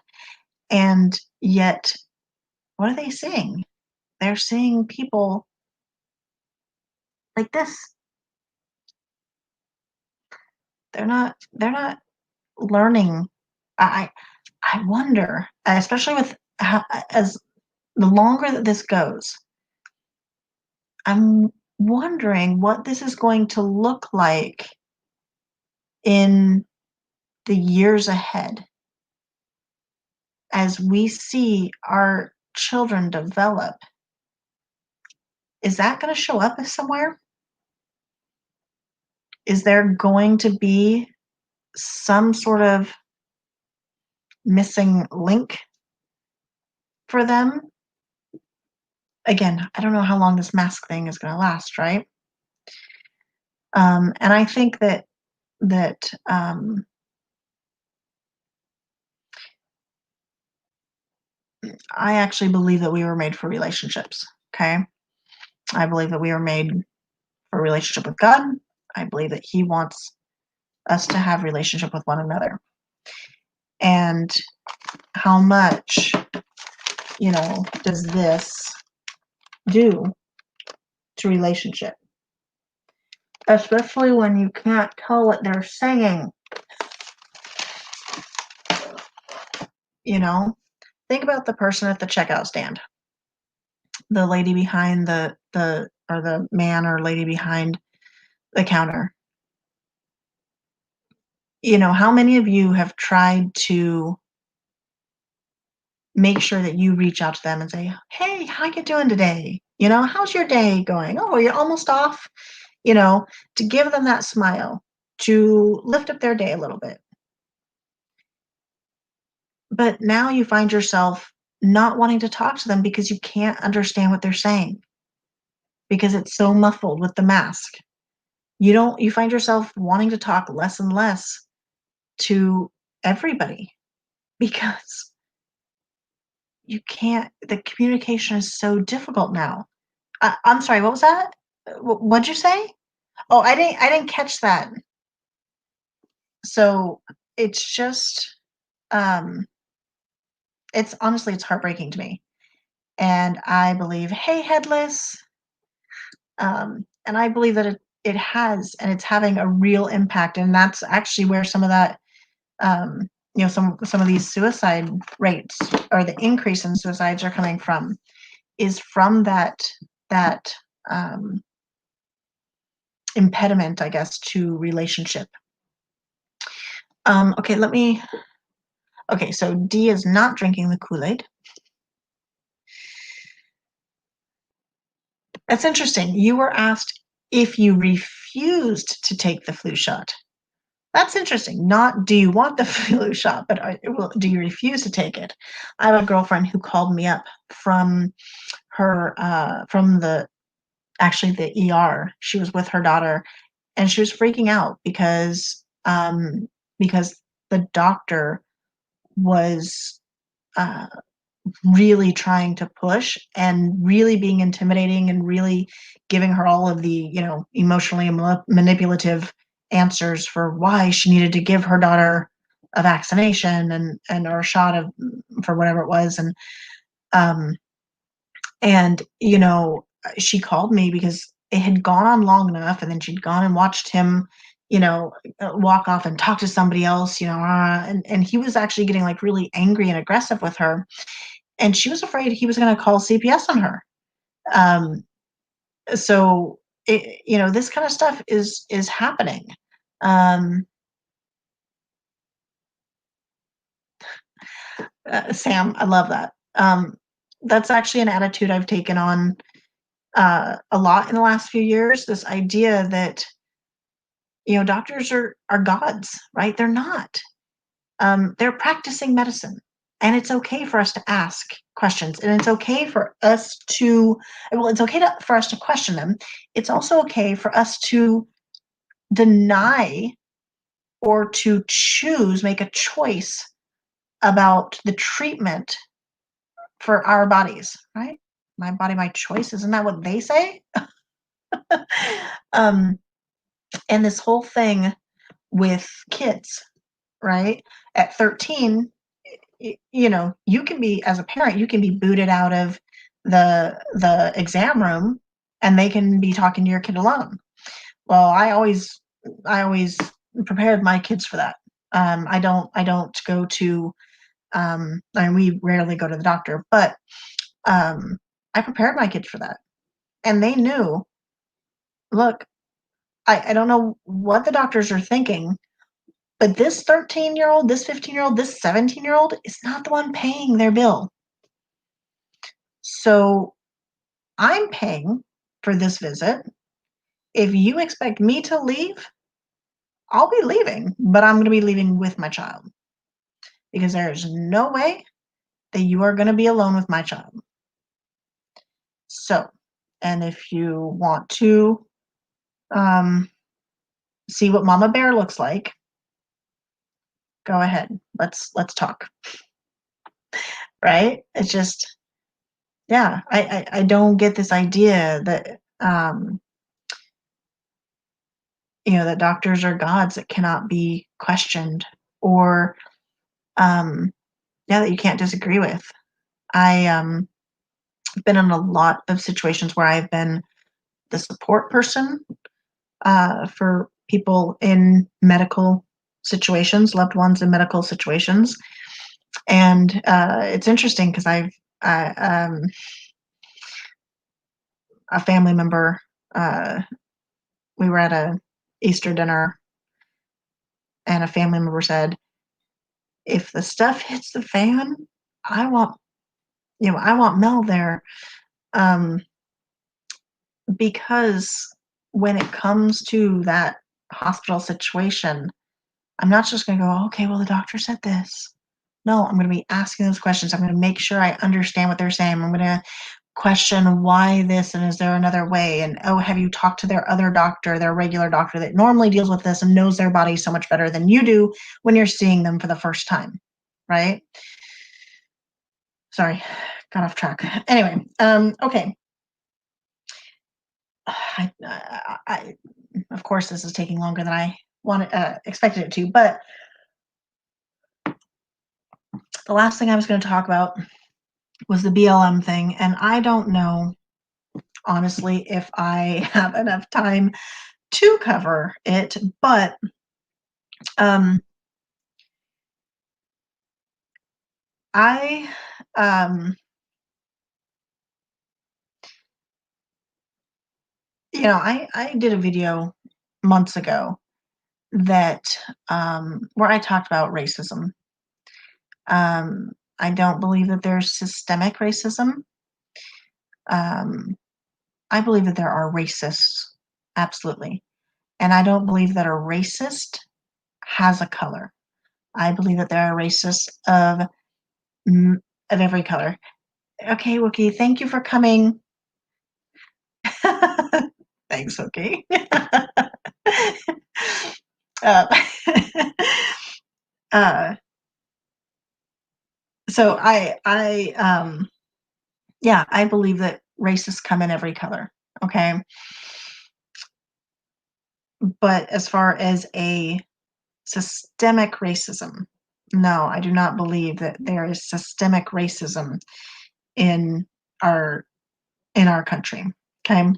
A: And yet, what are they seeing? They're seeing people like this. They're not learning. I I wonder, especially with as the longer that this goes, I'm wondering what this is going to look like in the years ahead as we see our children develop. Is that going to show up somewhere? Is there going to be some sort of missing link for them? Again, I don't know how long this mask thing is going to last, right? And I think that I actually believe that we were made for relationships. Okay, I believe that we were made for a relationship with God. I believe that He wants us to have relationship with one another. And how much, does this do to relationship? Especially when you can't tell what they're saying. Think about the person at the checkout stand, the lady behind or the man or lady behind the counter. How many of you have tried to make sure that you reach out to them and say, "Hey, how you doing today? How's your day going? Oh, you're almost off." To give them that smile, to lift up their day a little bit. But now you find yourself not wanting to talk to them because you can't understand what they're saying, because it's so muffled with the mask. You find yourself wanting to talk less and less to everybody because the communication is so difficult now. I'm sorry, what was that? What'd you say? Oh, I didn't catch that. So it's just, um, it's honestly, it's heartbreaking to me. And I believe, hey, headless, and I believe that it has, and it's having a real impact. And that's actually where some of that, some of these suicide rates, or the increase in suicides, are coming from, is from that um, impediment, I guess, to relationship. Okay, okay, so D is not drinking the Kool-Aid. That's interesting. You were asked if you refused to take the flu shot. That's interesting. Not do you want the flu shot, but do you refuse to take it? I have a girlfriend who called me up from from the ER. She was with her daughter, and she was freaking out because the doctor was uh, really trying to push and really being intimidating and really giving her all of the, emotionally manipulative answers for why she needed to give her daughter a vaccination and or a shot of, for whatever it was. Um and she called me because it had gone on long enough, and then she'd gone and watched him, walk off and talk to somebody else, and he was actually getting like really angry and aggressive with her, and she was afraid he was going to call CPS on her. Um, so this kind of stuff is happening. Um, Sam, I love that. That's actually an attitude I've taken on a lot in the last few years. This idea that doctors are gods, right? They're not. They're practicing medicine, And it's okay for us to ask questions, and it's okay for us to, well, it's okay for us to question them. It's also okay for us to deny or to choose, make a choice about the treatment for our bodies, right? My body, my choice. Isn't that what they say? um, and this whole thing with kids, right? At 13, you can be, as a parent, you can be booted out of the exam room, and they can be talking to your kid alone. Well, I always prepared my kids for that. I don't go to, I mean, we rarely go to the doctor, but I prepared my kids for that, and they knew. Look, I don't know what the doctors are thinking, but this 13-year-old, this 15-year-old, this 17-year-old is not the one paying their bill. So I'm paying for this visit. If you expect me to leave, I'll be leaving, but I'm going to be leaving with my child, because there is no way that you are going to be alone with my child. So, and if you want to um, see what Mama Bear looks like, go ahead. Let's talk. Right? It's just, yeah. I don't get this idea that that doctors are gods that cannot be questioned, or yeah, that you can't disagree with. I been in a lot of situations where I've been the support person for people in medical situations, loved ones in medical situations. And it's interesting because a family member, uh, we were at a Easter dinner, and a family member said, if the stuff hits the fan, I want, I want Mel there. Um, because when it comes to that hospital situation, I'm not just going to go, okay, well, the doctor said this. No, I'm going to be asking those questions. I'm going to make sure I understand what they're saying. I'm going to question why this, and is there another way? And, oh, have you talked to their other doctor, their regular doctor that normally deals with this and knows their body so much better than you do when you're seeing them for the first time, right? Sorry, got off track. Anyway, okay. I, of course, this is taking longer than I expected it to, but the last thing I was going to talk about was the BLM thing, and I don't know, honestly, if I have enough time to cover it, but I I did a video months ago that where I talked about racism. I don't believe that there's systemic racism. Um, I believe that there are racists, absolutely. And I don't believe that a racist has a color. I believe that there are racists of every color. Okay, Wookie, thank you for coming. Thanks, Wookie. uh, uh, so yeah, I believe that racists come in every color. Okay. But as far as a systemic racism, no, I do not believe that there is systemic racism in our country. Okay.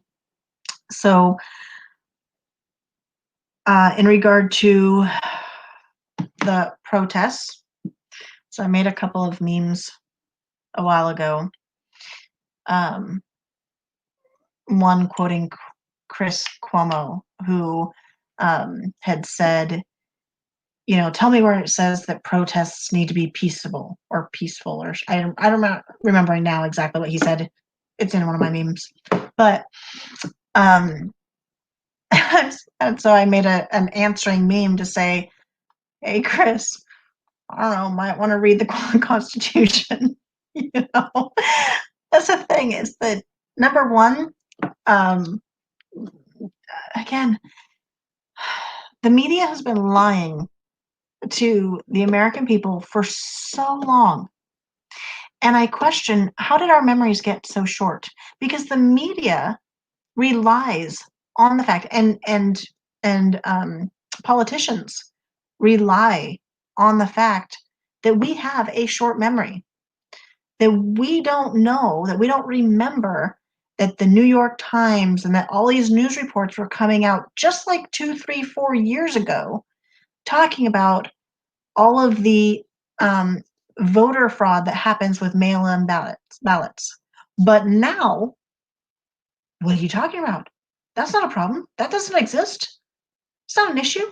A: So in regard to the protests, so I made a couple of memes a while ago. One quoting Chris Cuomo, who had said, tell me where it says that protests need to be peaceable or peaceful, or I'm not remembering now exactly what he said. It's in one of my memes, but and so I made an answering meme to say, hey, Chris, I don't know, might want to read the Constitution. You know, that's the thing is that number one, um, again, the media has been lying to the American people for so long. And I question, how did our memories get so short? Because the media relies on the fact, and politicians rely on the fact that we have a short memory, that we don't know, that we don't remember that the New York Times and that all these news reports were coming out just like 2, 3, 4 years ago, talking about all of the um, voter fraud that happens with mail-in ballots. But now, what are you talking about? That's not a problem. That doesn't exist. It's not an issue.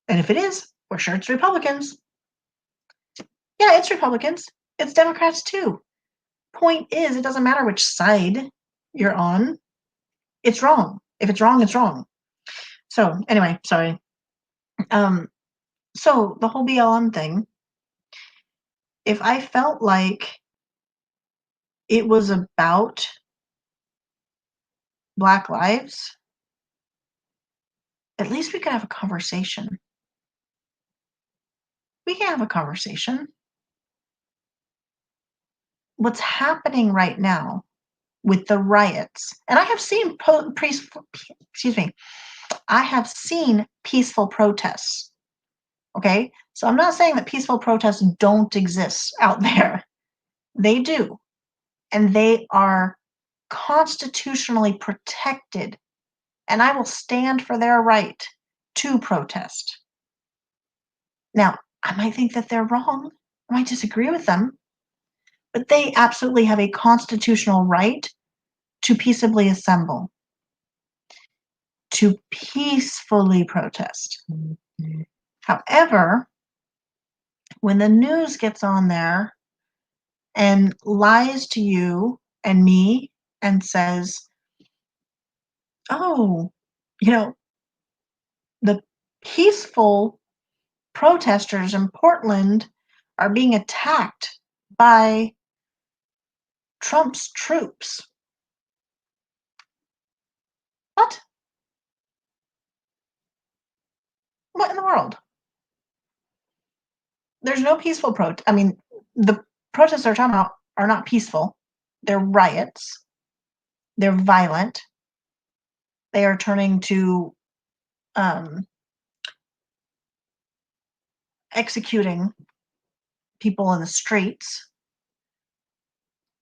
A: And if it is, we're sure it's Republicans. Yeah, it's Republicans. It's Democrats too. Point is, it doesn't matter which side you're on. It's wrong. If it's wrong, it's wrong. So anyway, sorry. Um, so the whole BLM thing, if I felt like it was about Black lives, at least we could have a conversation. We can have a conversation. What's happening right now with the riots, and I have seen I have seen peaceful protests. Okay, so I'm not saying that peaceful protests don't exist out there. They do, and they are constitutionally protected, and I will stand for their right to protest. Now, I might think that they're wrong. I might disagree with them, but they absolutely have a constitutional right to peaceably assemble, to peacefully protest. However, when the news gets on there and lies to you and me and says, oh, you know, the peaceful protesters in Portland are being attacked by Trump's troops. What? What in the world? There's no peaceful protest. I mean, the protests they're talking about are not peaceful. They're riots. They're violent. They are turning to um, executing people in the streets.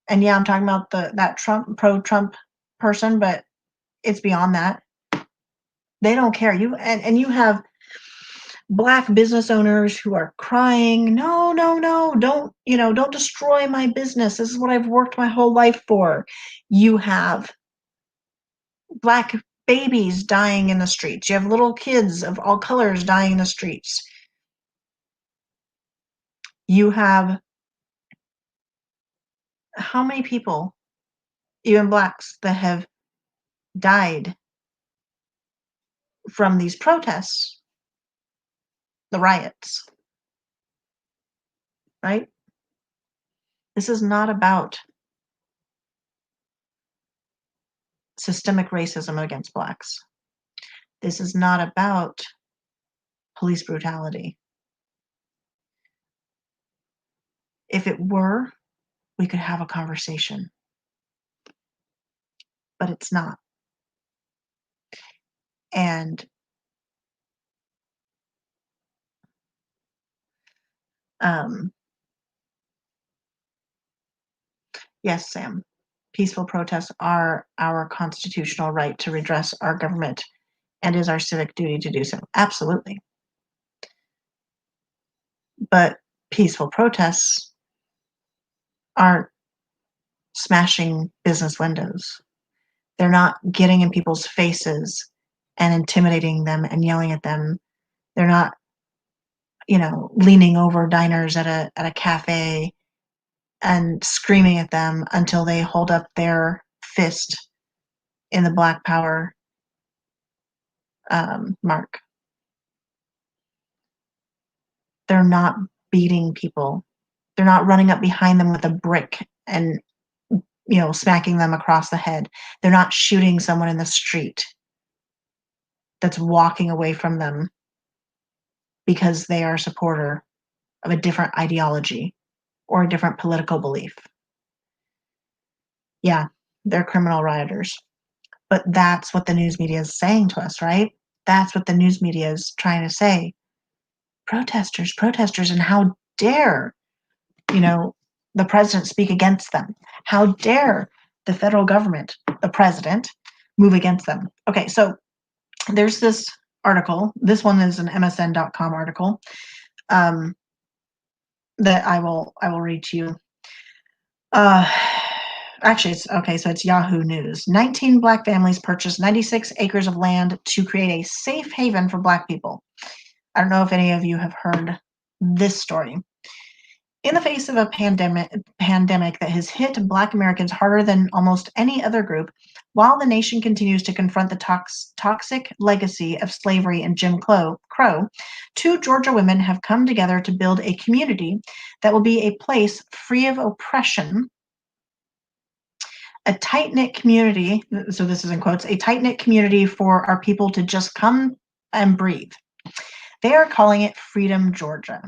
A: And yeah, I'm talking about that pro-Trump person, but it's beyond that. They don't care. You have Black business owners who are crying, no, no, no, don't destroy my business. This is what I've worked my whole life for. You have Black babies dying in the streets. You have little kids of all colors dying in the streets. You have how many people, even Blacks, that have died from these protests, the riots, right? This is not about systemic racism against Blacks. This is not about police brutality. If it were, we could have a conversation, but it's not. And um, yes, Sam, peaceful protests are our constitutional right to redress our government and is our civic duty to do so. Absolutely. But peaceful protests aren't smashing business windows. They're not getting in people's faces and intimidating them and yelling at them. They're not, leaning over diners at a cafe and screaming at them until they hold up their fist in the Black Power mark. They're not beating people. They're not running up behind them with a brick and, smacking them across the head. They're not shooting someone in the street that's walking away from them because they are a supporter of a different ideology or a different political belief. Yeah, they're criminal rioters. But that's what the news media is saying to us, right? That's what the news media is trying to say. Protesters, protesters, and how dare, you know, the president speak against them? How dare the federal government, the president, move against them? Okay, so there's this article. This one is an MSN.com article that I will read to you. Actually, it's okay. So it's Yahoo News. 19 Black families purchased 96 acres of land to create a safe haven for Black people. I don't know if any of you have heard this story. In the face of a pandemic that has hit Black Americans harder than almost any other group, while the nation continues to confront the toxic legacy of slavery and Jim Crow, two Georgia women have come together to build a community that will be a place free of oppression, a tight-knit community, so this is in quotes, a tight-knit community for our people to just come and breathe. They are calling it Freedom, Georgia.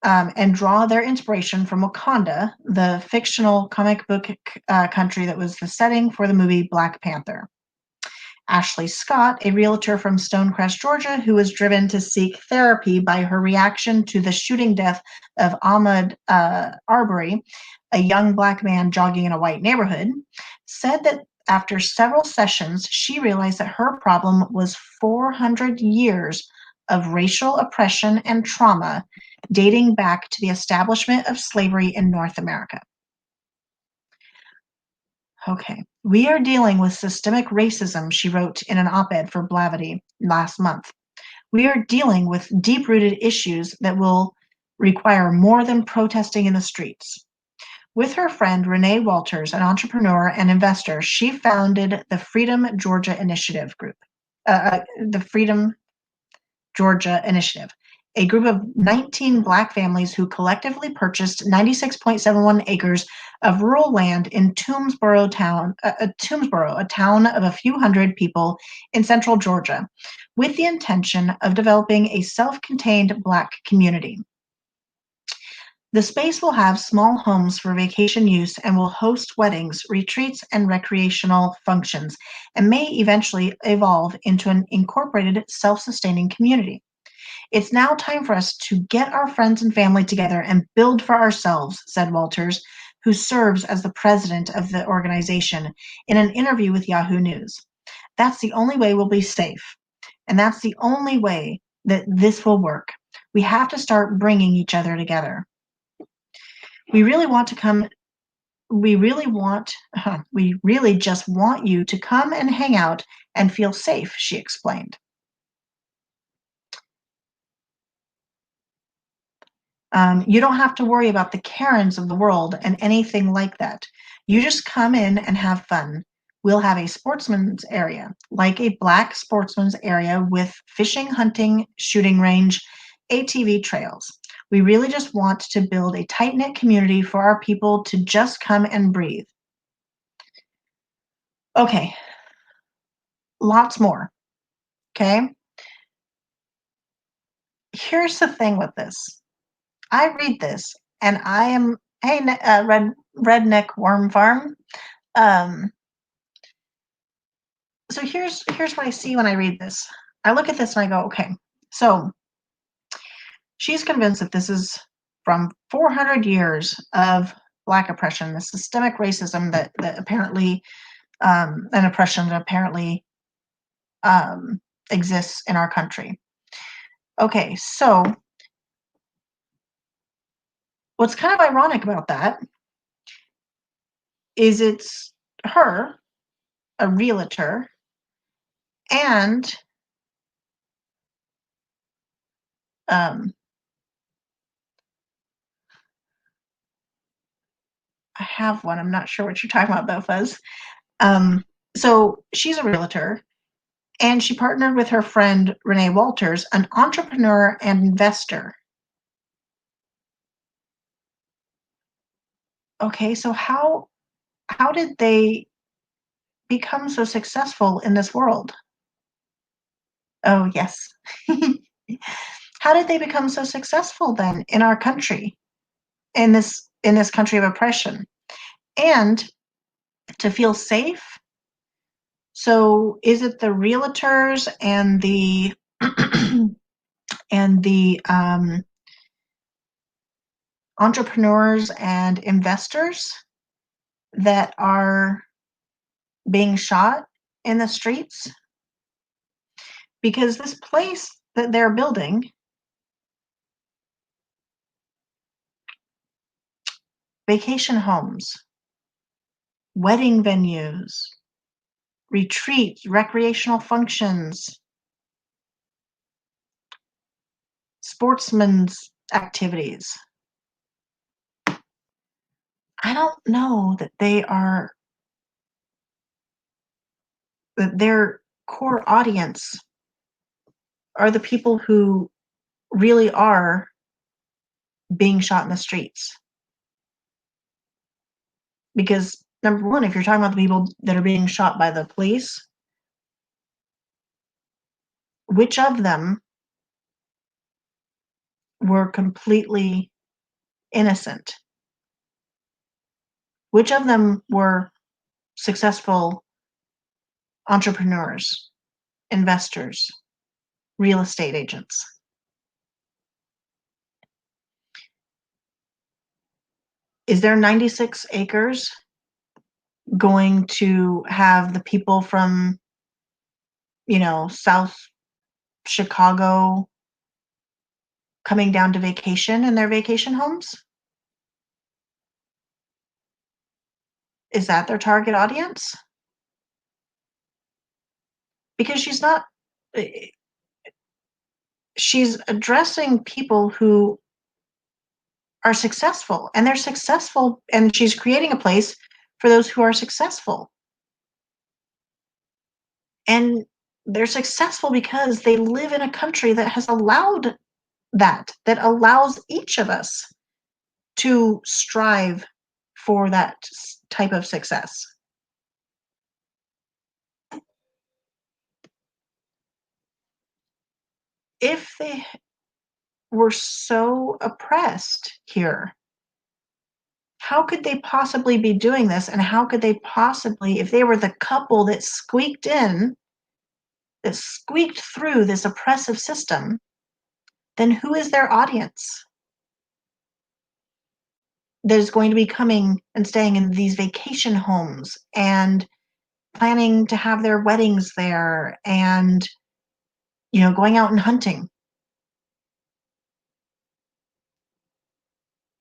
A: And draw their inspiration from Wakanda, the fictional comic book country that was the setting for the movie Black Panther. Ashley Scott, a realtor from Stonecrest, Georgia, who was driven to seek therapy by her reaction to the shooting death of Ahmaud Arbery, a young Black man jogging in a white neighborhood, said that after several sessions, she realized that her problem was 400 years of racial oppression and trauma dating back to the establishment of slavery in North America. Okay. We are dealing with systemic racism, she wrote in an op-ed for Blavity last month. We are dealing with deep-rooted issues that will require more than protesting in the streets. With her friend Renee Walters, an entrepreneur and investor, she founded the Freedom Georgia Initiative group. The Freedom Georgia Initiative, a group of 19 Black families who collectively purchased 96.71 acres of rural land in Toomsboro, a town of a few hundred people in central Georgia, with the intention of developing a self-contained Black community. The space will have small homes for vacation use and will host weddings, retreats, and recreational functions, and may eventually evolve into an incorporated, self-sustaining community. It's now time for us to get our friends and family together and build for ourselves, said Walters, who serves as the president of the organization, in an interview with Yahoo News. That's the only way we'll be safe. And that's the only way that this will work. We have to start bringing each other together. We really just want you to come and hang out and feel safe, she explained. You don't have to worry about the Karens of the world and anything like that. You just come in and have fun. We'll have a sportsman's area, like a Black sportsman's area with fishing, hunting, shooting range, ATV trails. We really just want to build a tight-knit community for our people to just come and breathe. Okay, lots more, okay? Here's the thing with this. I read this, and I am, hey, redneck worm farm. So here's what I see when I read this. I look at this and I go, okay, so she's convinced that this is from 400 years of Black oppression, the systemic racism that apparently, an oppression that apparently exists in our country. Okay, so what's kind of ironic about that is it's her, a realtor, and I have one. I'm not sure what you're talking about though, Fuzz. So she's a realtor, and she partnered with her friend Renee Walters, an entrepreneur and investor. Okay, so how did they become so successful in this world? Oh, yes. How did they become so successful then in our country, in this country of oppression? And to feel safe? So is it the realtors and the and the entrepreneurs and investors that are being shot in the streets? Because this place that they're building, vacation homes, wedding venues, retreats, recreational functions, sportsmen's activities. I don't know that that their core audience are the people who really are being shot in the streets. Because number one, if you're talking about the people that are being shot by the police, which of them were completely innocent? Which of them were successful entrepreneurs, investors, real estate agents? Is their 96 acres going to have the people from, South Chicago coming down to vacation in their vacation homes? Is that their target audience? Because eh, she's addressing people who are successful, and they're successful, and she's creating a place for those who are successful. And they're successful because they live in a country that has allowed that allows each of us to strive for that type of success. If they were so oppressed here, how could they possibly be doing this? And how could they possibly, if they were the couple that that squeaked through this oppressive system, then who is their audience that is going to be coming and staying in these vacation homes and planning to have their weddings there and, going out and hunting?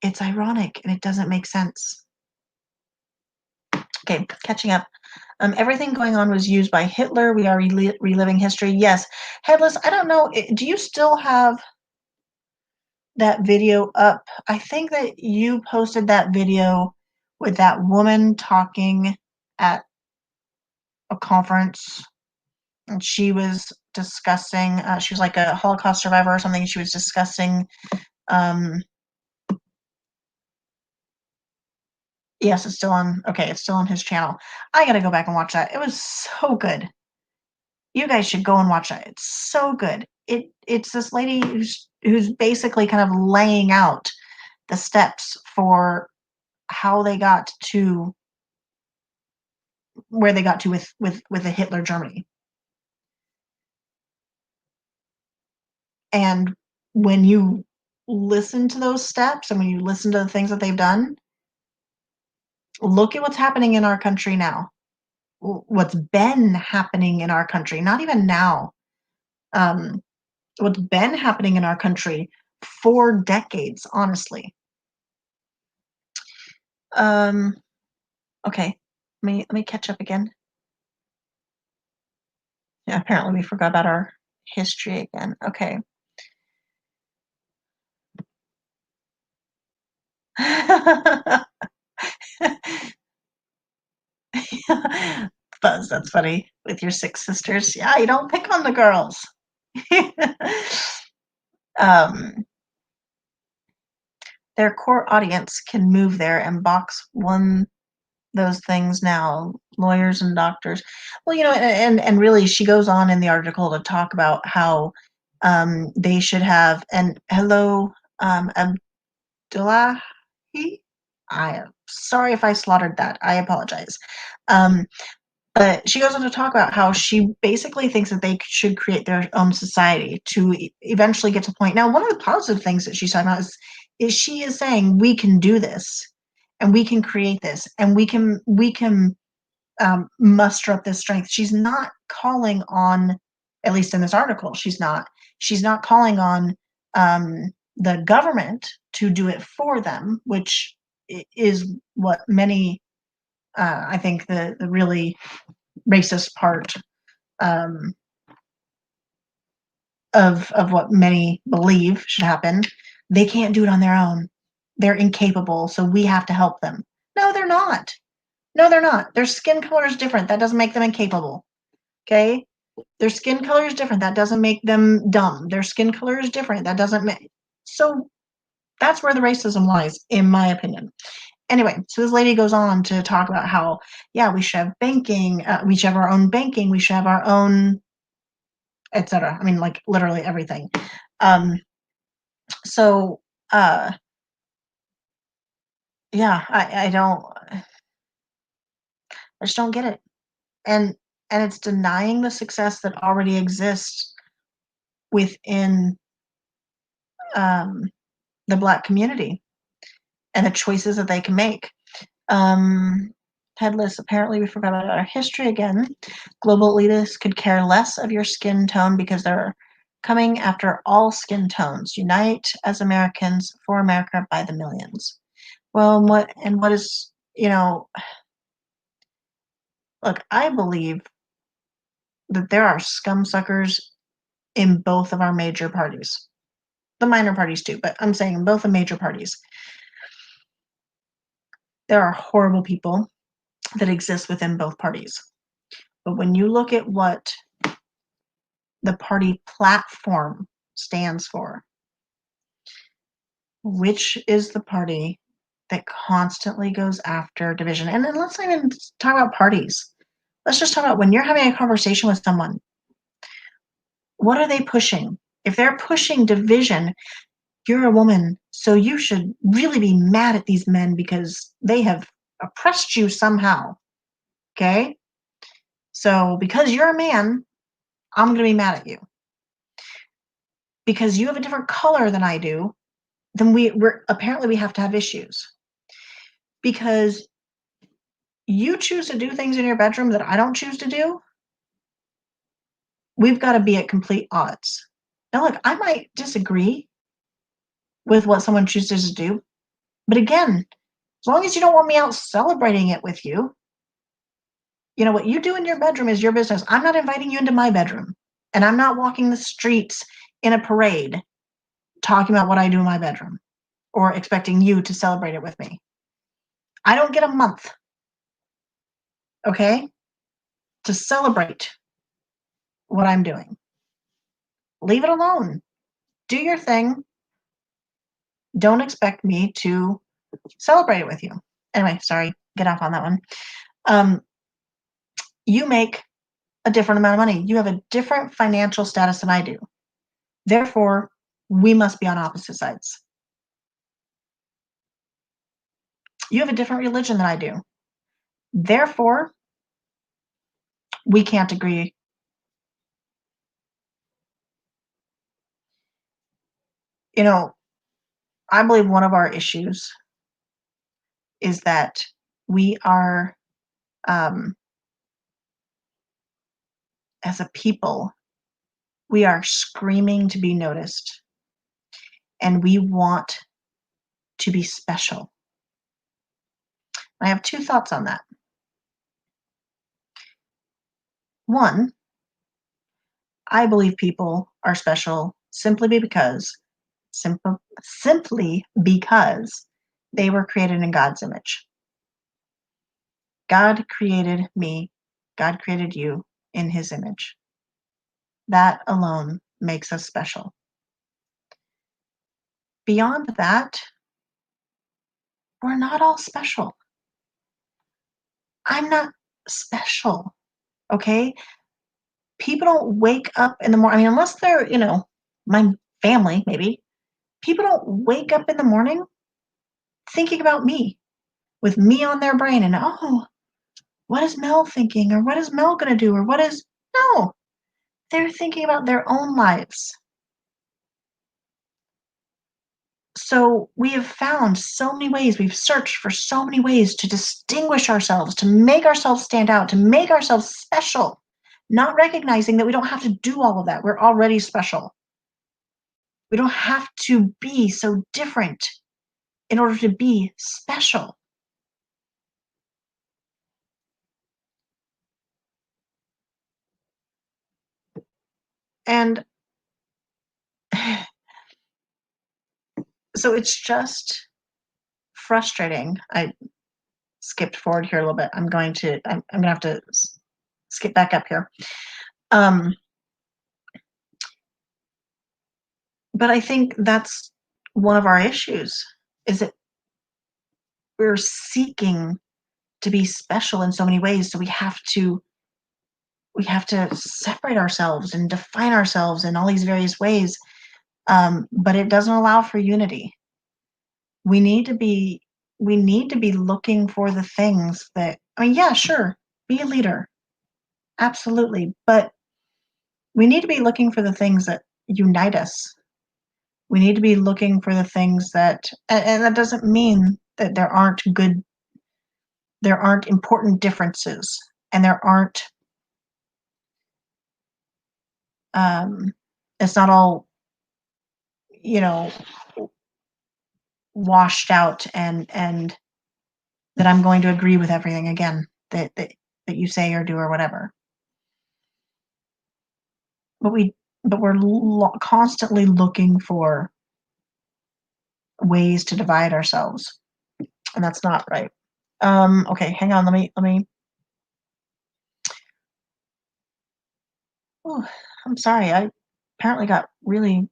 A: It's ironic and it doesn't make sense. Okay, catching up. Everything going on was used by Hitler. We are reliving history. Yes. Headless, I don't know. Do you still have that video up? I think that you posted that video with that woman talking at a conference, and she was discussing, she was like a Holocaust survivor or something. She was discussing, um, yes, it's still on. Okay, it's still on his channel. I got to go back and watch that. It was so good. You guys should go and watch that. It's so good. It's this lady who's basically kind of laying out the steps for how they got to where they got to with the Hitler Germany. And when you listen to those steps and when you listen to the things that they've done, look at what's happening in our country now. What's been happening in our country, not even now. Um, what's been happening in our country for decades, honestly. Um, okay, let me catch up again. Yeah, apparently we forgot about our history again. Okay. Buzz, that's funny. With your six sisters. Yeah, you don't pick on the girls. um, their core audience can move there and box one those things now, lawyers and doctors. Well, and really she goes on in the article to talk about how they should have, and hello, Abdullahi. I am sorry if I slaughtered that. I apologize. Um, but she goes on to talk about how she basically thinks that they should create their own society to eventually get to a point. Now, one of the positive things that she's talking about is she is saying we can do this, and we can create this, and we can muster up this strength. She's not calling on, at least in this article, she's not calling on the government to do it for them, which is what many, I think, the really racist part um, of what many believe should happen. They can't do it on their own. They're incapable, so we have to help them. No, they're not. No, they're not. Their skin color is different. That doesn't make them incapable. Okay? Their skin color is different. That doesn't make them dumb. Their skin color is different. That doesn't make. So that's where the racism lies, in my opinion. Anyway, so this lady goes on to talk about how, yeah, we should have banking, we should have our own banking, we should have our own, etc. I mean, like literally everything. Um, so, yeah, I just don't get it. And it's denying the success that already exists within um, the Black community and the choices that they can make. Um, Headless, apparently we forgot about our history again. Global elitists could care less of your skin tone because they're coming after all skin tones. Unite as Americans for America by the millions. Well, what is, look, I believe that there are scum suckers in both of our major parties. The minor parties too, but I'm saying in both the major parties. There are horrible people that exist within both parties. But when you look at what the party platform stands for, which is the party that constantly goes after division? And then let's not even talk about parties. Let's just talk about when you're having a conversation with someone, what are they pushing? If they're pushing division, you're a woman, so you should really be mad at these men because they have oppressed you somehow. Okay? So because you're a man, I'm going to be mad at you. Because you have a different color than I do, then we're apparently we have to have issues. Because you choose to do things in your bedroom that I don't choose to do, we've got to be at complete odds. Now, look, I might disagree with what someone chooses to do, but again, as long as you don't want me out celebrating it with you, what you do in your bedroom is your business. I'm not inviting you into my bedroom, and I'm not walking the streets in a parade talking about what I do in my bedroom or expecting you to celebrate it with me. I don't get a month, okay, to celebrate what I'm doing. Leave it alone. Do your thing. Don't expect me to celebrate it with you. Anyway, sorry, get off on that one. You make a different amount of money. You have a different financial status than I do. Therefore, we must be on opposite sides. You have a different religion than I do. Therefore, we can't agree. I believe one of our issues is that we are, as a people, we are screaming to be noticed, and we want to be special. I have two thoughts on that. One, I believe people are special simply because they were created in God's image. God created me, God created you in his image. That alone makes us special. Beyond that, We're not all special. I'm not special, okay? People don't wake up in the morning. I mean, unless they're, my family, maybe. People don't wake up in the morning thinking about me with me on their brain and, oh, what is Mel thinking? Or what is Mel going to do? Or what is, no, they're thinking about their own lives. So we have found so many ways, we've searched for so many ways to distinguish ourselves, to make ourselves stand out, to make ourselves special, not recognizing that we don't have to do all of that. We're already special. We don't have to be so different in order to be special. And so it's just frustrating. I skipped forward here a little bit. I'm gonna have to skip back up here. Um, but I think that's one of our issues is that we're seeking to be special in so many ways. So we have to separate ourselves and define ourselves in all these various ways. But it doesn't allow for unity. We need to be we need to be looking for the things that, I mean, yeah, sure, be a leader. Absolutely. But we need to be looking for the things that unite us. We need to be looking for the things that, and that doesn't mean that there aren't important differences, and there aren't, um, it's not all, you know, washed out, and that I'm going to agree with everything again that you say or do or whatever. But we're constantly looking for ways to divide ourselves, and that's not right. Okay, hang on. Let me. Oh, I'm sorry. I apparently got really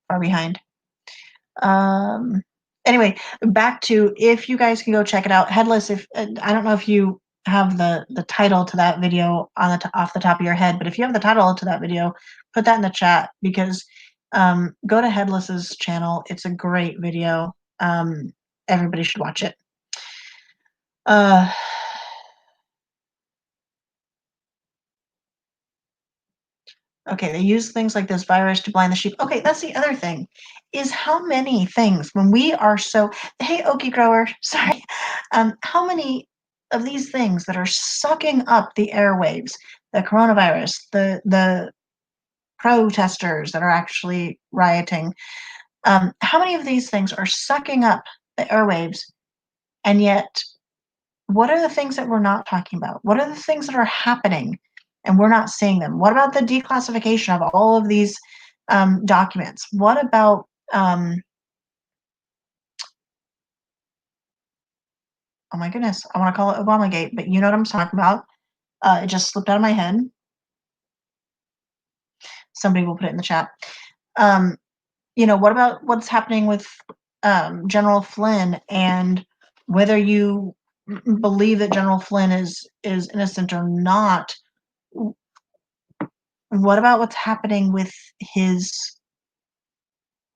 A: far behind. Um. Anyway, back to, if you guys can go check it out, Headless. If I don't know if you have the title to that video on off the top of your head, but if you have the title to that video, put that in the chat, because go to Headless's channel. It's a great video. Everybody should watch it. Uh, Okay, they use things like this virus to blind the sheep. Okay, that's the other thing, is how many things, when we are so, hey, Okie grower, sorry, how many of these things that are sucking up the airwaves, the coronavirus, the protesters that are actually rioting, how many of these things are sucking up the airwaves, and yet what are the things that we're not talking about? What are the things that are happening and we're not seeing them? What about the declassification of all of these documents? What about, oh my goodness, I want to call it Obamagate, but you know what I'm talking about. It just slipped out of my head. Somebody will put it in the chat. What about what's happening with General Flynn, and whether you believe that General Flynn is innocent or not? What about what's happening with his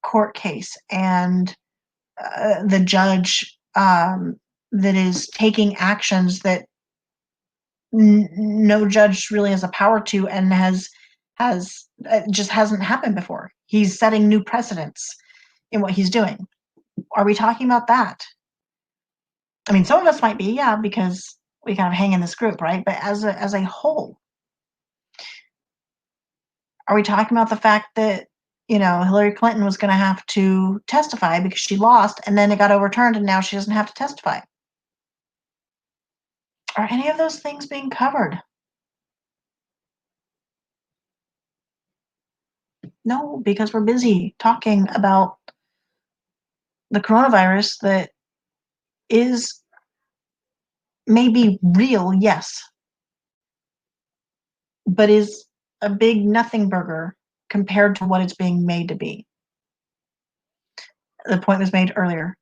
A: court case, and the judge that is taking actions that no judge really has a power to, and has just hasn't happened before? He's setting new precedents in what he's doing. Are we talking about that? I mean, some of us might be, yeah, because we kind of hang in this group, right? But as a whole, are we talking about the fact that, Hillary Clinton was going to have to testify because she lost, and then it got overturned, and now she doesn't have to testify? Are any of those things being covered? No, because we're busy talking about the coronavirus that is maybe real, yes, but is a big nothing burger compared to what it's being made to be. The point was made earlier.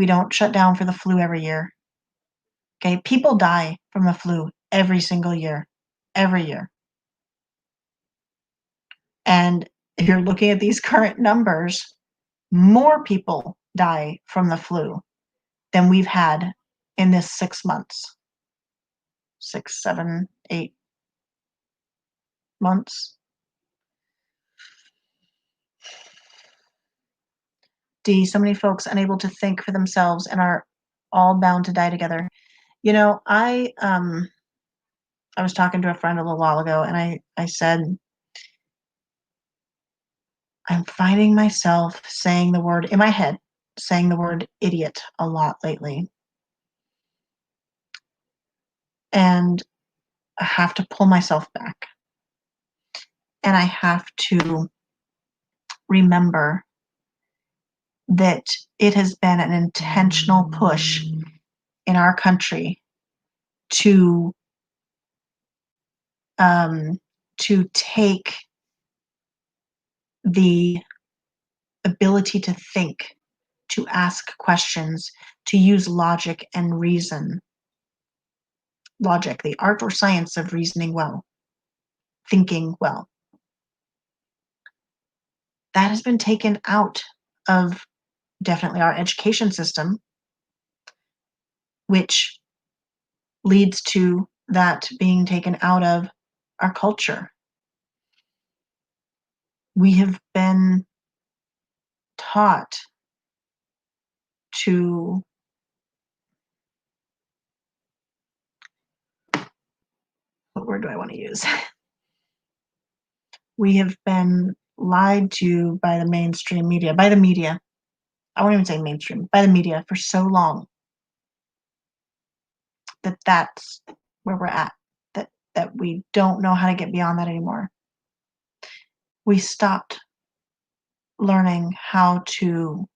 A: We don't shut down for the flu every year. Okay, people die from the flu every single year, every year. And if you're looking at these current numbers, more people die from the flu than we've had in this 6 months. 6, 7, 8 months. D, so many folks unable to think for themselves and are all bound to die together. You know, I was talking to a friend a little while ago and I said, I'm finding myself saying the word in my head, saying the word idiot a lot lately. And I have to pull myself back. And I have to remember that it has been an intentional push in our country to take the ability to think, to ask questions, to use logic and reason. Logic, the art or science of reasoning well, thinking well. That has been taken out of definitely our education system, which leads to that being taken out of our culture. We have been taught to what word do I want to use? We have been lied to by the mainstream media, by the media. I won't even say mainstream, by the media for so long that that's where we're at, that we don't know how to get beyond that anymore. We stopped learning how to,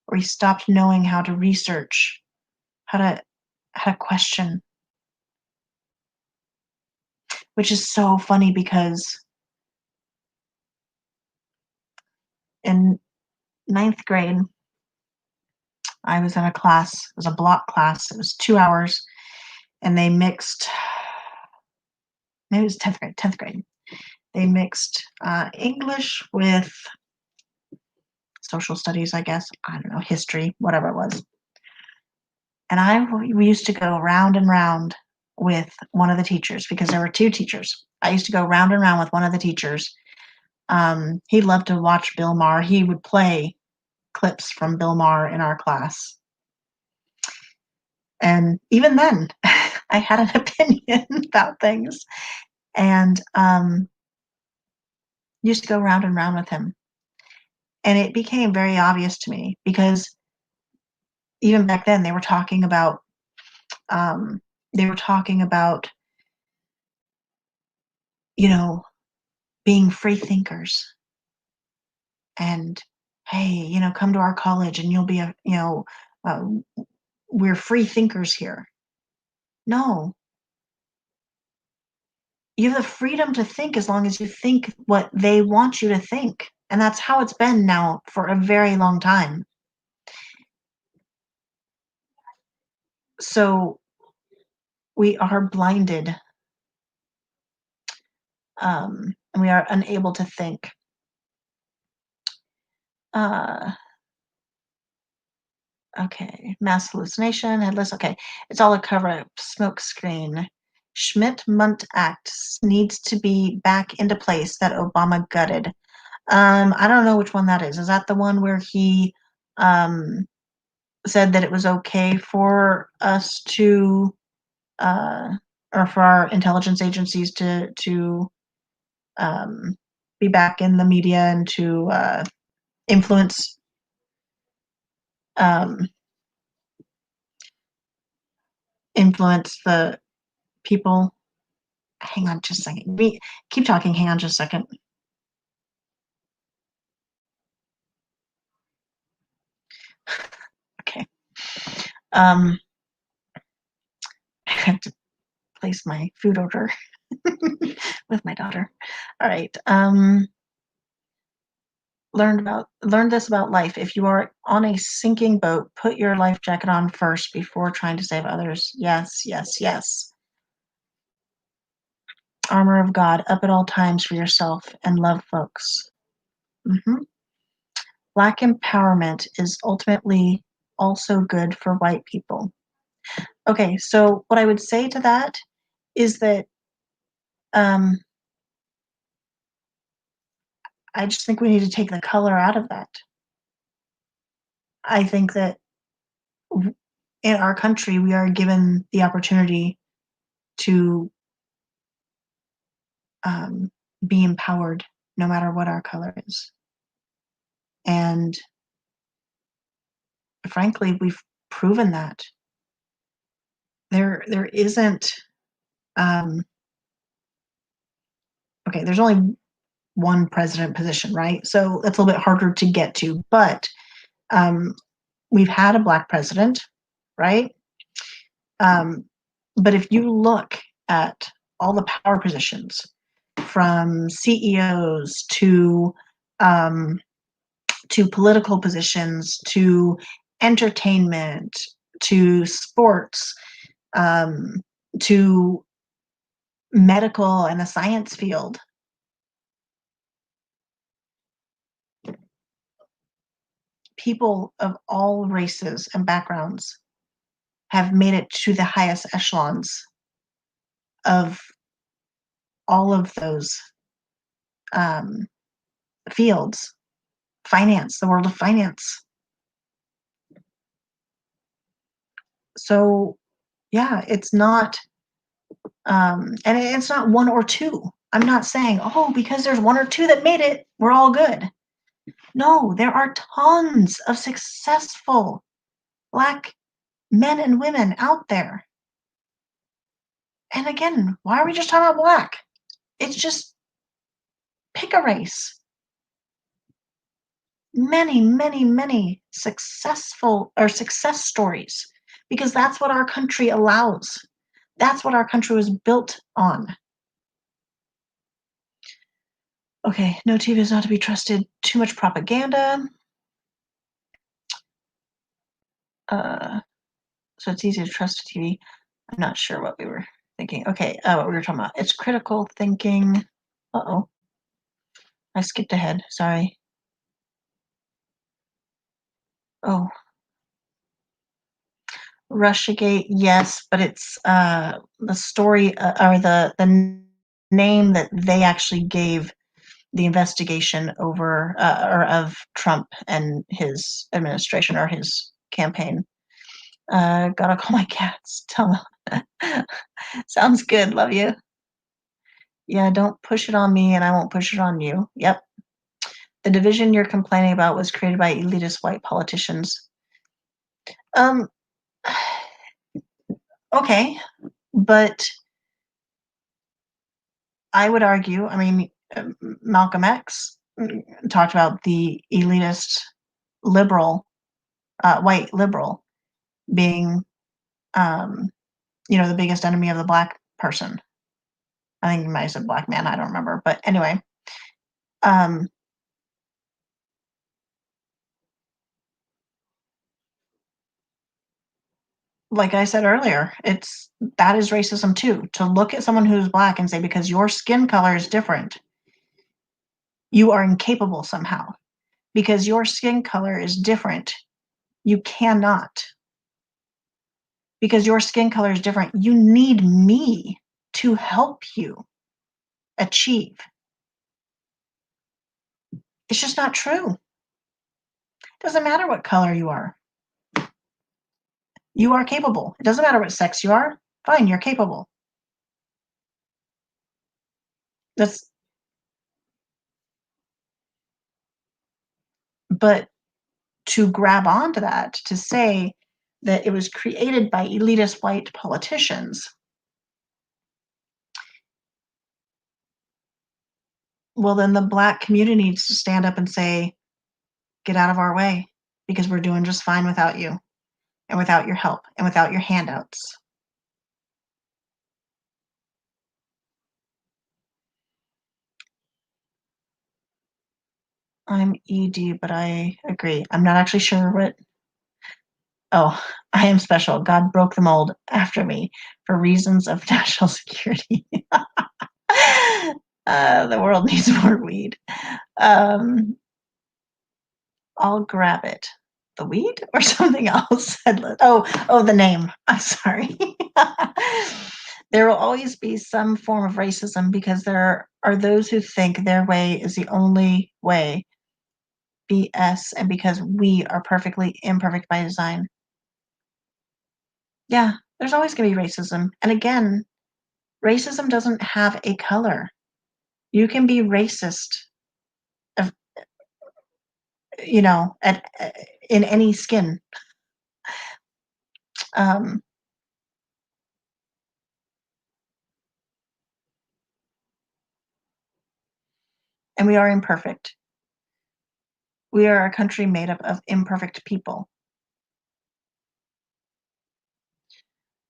A: or we stopped knowing how to research, how to question, which is so funny because in 9th grade, I was in a class, it was a block class, it was 2 hours, and they mixed, maybe it was 10th grade. They mixed English with social studies, I guess, I don't know, history, whatever it was. And we used to go round and round with one of the teachers because there were 2 teachers. I used to go round and round with one of the teachers. He loved to watch Bill Maher. He would play clips from Bill Maher in our class. And even then, I had an opinion about things and used to go round and round with him. And it became very obvious to me because even back then they were talking about um, you know, being free thinkers and hey, you know, come to our college and you'll be uh, we're free thinkers here. No, you have the freedom to think as long as you think what they want you to think. And that's how it's been now for a very long time. So we are blinded and we are unable to think. Uh, okay, mass hallucination, headless. Okay, it's all a cover up, smoke screen. Schmidt-Munt Act needs to be back into place that Obama gutted. I don't know which one that is. Is that the one where he said that it was okay for us to, or for our intelligence agencies to be back in the media and to influence um, influence the people? Hang on just a second. Keep talking. Hang on just a second. Okay. I have to place my food order with my daughter. All right. learned this about life. If you are on a sinking boat, put your life jacket on first before trying to save others. Yes, yes, yes. Armor of God up at all times for yourself and love folks. Mhm. Black empowerment is ultimately also good for white people. Okay, so what I would say to that is that um, I just think we need to take the color out of that. I think that in our country, we are given the opportunity to um, be empowered no matter what our color is. And frankly, we've proven that. There isn't, um, okay, there's only one president position, right? So that's a little bit harder to get to, but um, we've had a black president, right? Um, but if you look at all the power positions, from CEOs um, to political positions to entertainment to sports um, to medical and the science field, people of all races and backgrounds have made it to the highest echelons of all of those um, fields. Finance, the world of finance. So, yeah, it's not, and it's not one or two. I'm not saying, oh, because there's one or two that made it, we're all good. No, there are tons of successful Black men and women out there. And again, why are we just talking about Black? It's just pick a race. Many, many, many successful or success stories, because that's what our country allows. That's what our country was built on. Okay, no TV is not to be trusted. Too much propaganda. So it's easy to trust TV. I'm not sure what we were thinking. Okay, what we were talking about. It's critical thinking. Uh-oh, I skipped ahead. Sorry. Oh, Russiagate, yes, but it's the story or the name that they actually gave the investigation over or of Trump and his administration or his campaign. Gotta call my cats. Tell them. Sounds good. Love you. Yeah, don't push it on me and I won't push it on you. Yep. The division you're complaining about was created by elitist white politicians. Um, okay, but I would argue, I mean, Malcolm X talked about the elitist liberal, white liberal being, um, the biggest enemy of the black person. I think he might have said black man. I don't remember. But anyway, um, like I said earlier, that is racism too. To look at someone who's black and say, because your skin color is different, you are incapable somehow. Because your skin color is different, you cannot. Because your skin color is different, you need me to help you achieve. It's just not true. It doesn't matter what color you are. You are capable. It doesn't matter what sex you are. Fine, you're capable. That's but to grab onto that, to say that it was created by elitist white politicians, well, then the black community needs to stand up and say, get out of our way, because we're doing just fine without you and without your help and without your handouts. I'm ED, but I agree. I'm not actually sure what. Oh, I am special. God broke the mold after me for reasons of national security. The world needs more weed. Um, I'll grab it. The weed or something else? Oh, the name. I'm sorry. There will always be some form of racism because there are those who think their way is the only way. BS, and because we are perfectly imperfect by design. Yeah, there's always going to be racism. And again, racism doesn't have a color. You can be racist, of, at in any skin. Um, and we are imperfect. We are a country made up of imperfect people.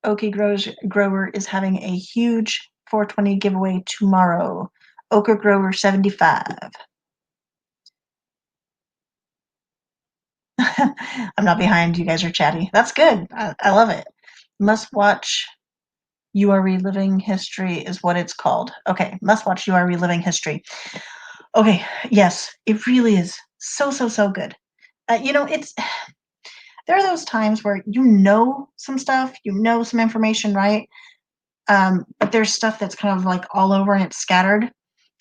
A: Grower is having a huge 420 giveaway tomorrow. Ochre Grower 75. I'm not behind. You guys are chatty. That's good. I love it. Must watch You Are Reliving History is what it's called. Okay, must watch You Are Reliving History. Okay, yes, it really is so good. It's there are those times where some stuff, some information, right? But there's stuff that's kind of like all over and it's scattered.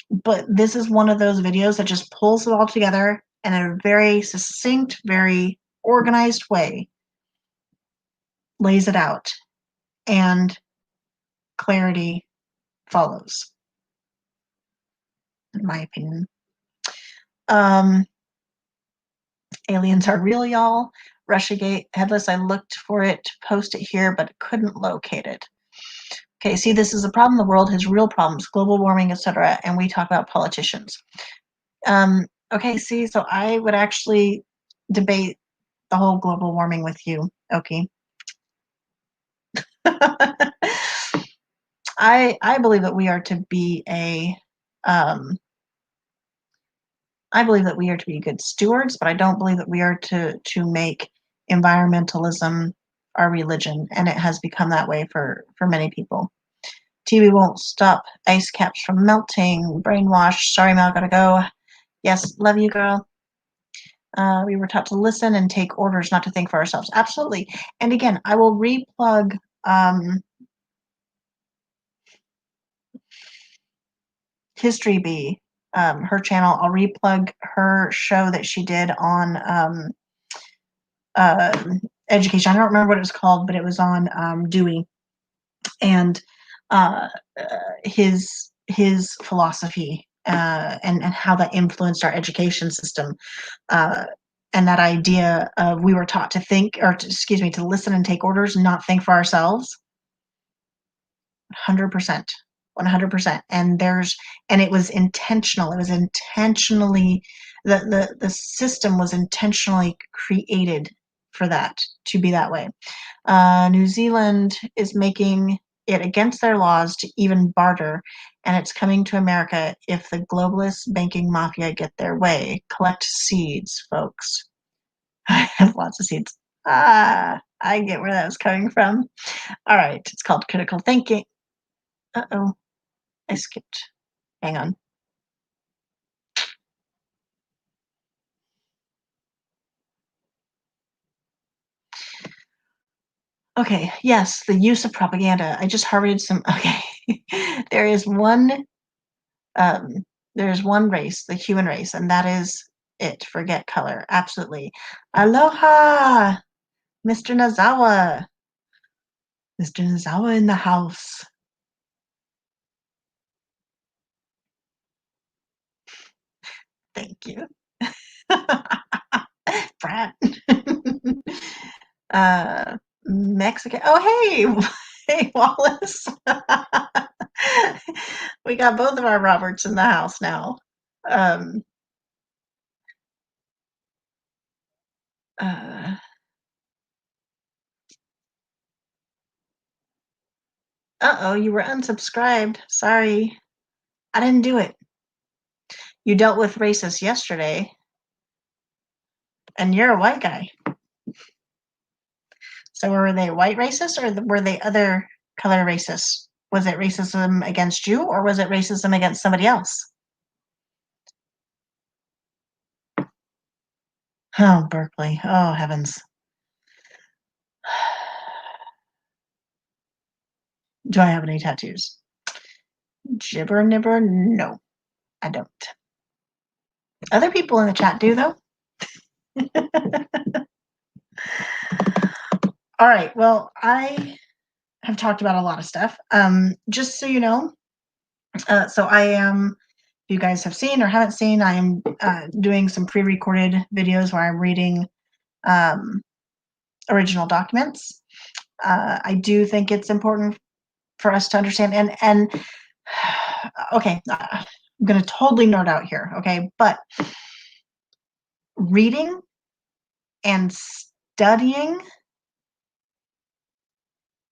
A: But this is one of those videos that just pulls it all together in a very succinct, very organized way, lays it out, and clarity follows, in my opinion. Um, Aliens are real, y'all. Russiagate, Headless, I looked for it to post it here, but couldn't locate it. Okay, see, this is a problem. The world has real problems, global warming, etc., and we talk about politicians. Okay, see, so I would actually debate the whole global warming with you, okay? I believe that we are to be um, I believe that we are to be good stewards, but I don't believe that we are to make environmentalism our religion, and it has become that way for many people. TV won't stop ice caps from melting. Brainwash. Sorry, Mel, gotta go. Yes, love you, girl. We were taught to listen and take orders, not to think for ourselves. Absolutely. And again, I will replug History Bee, her channel. I'll replug her show that she did on uh, education. I don't remember what it was called, but it was on Dewey and uh, his philosophy and how that influenced our education system. Uh, and that idea of we were taught to think, to listen and take orders, and not think for ourselves. 100%. 100%. And it was intentional. It was intentionally, the system was intentionally created for that, to be that way. New Zealand is making it against their laws to even barter, and it's coming to America if the globalist banking mafia get their way. Collect seeds, folks. I have lots of seeds. I get where that was coming from. All right, it's called critical thinking. Uh-oh, I skipped. Hang on. Okay, yes, the use of propaganda. I just harvested some. Okay, there is one. Um, there's one race, the human race, and that is it. Forget color. Absolutely. Aloha, Mr. Nazawa. Mr. Nazawa in the house. Thank you. Brat. uh, Mexican. Oh, hey, hey, Wallace. We got both of our Roberts in the house now. Um, uh, Uh-oh, you were unsubscribed. Sorry. I didn't do it. You dealt with racist yesterday. And you're a white guy. So were they white racist or were they other color racist? Was it racism against you or was it racism against somebody else? Oh, Berkeley. Oh, heavens. Do I have any tattoos? Gibber nibber? No, I don't. Other people in the chat do, though. All right. Well, I have talked about a lot of stuff. Just so you know, so I am, if you guys have seen or haven't seen, I am doing some pre-recorded videos where I'm reading original documents. I do think it's important for us to understand and okay, I'm going to totally nerd out here, okay? But reading and studying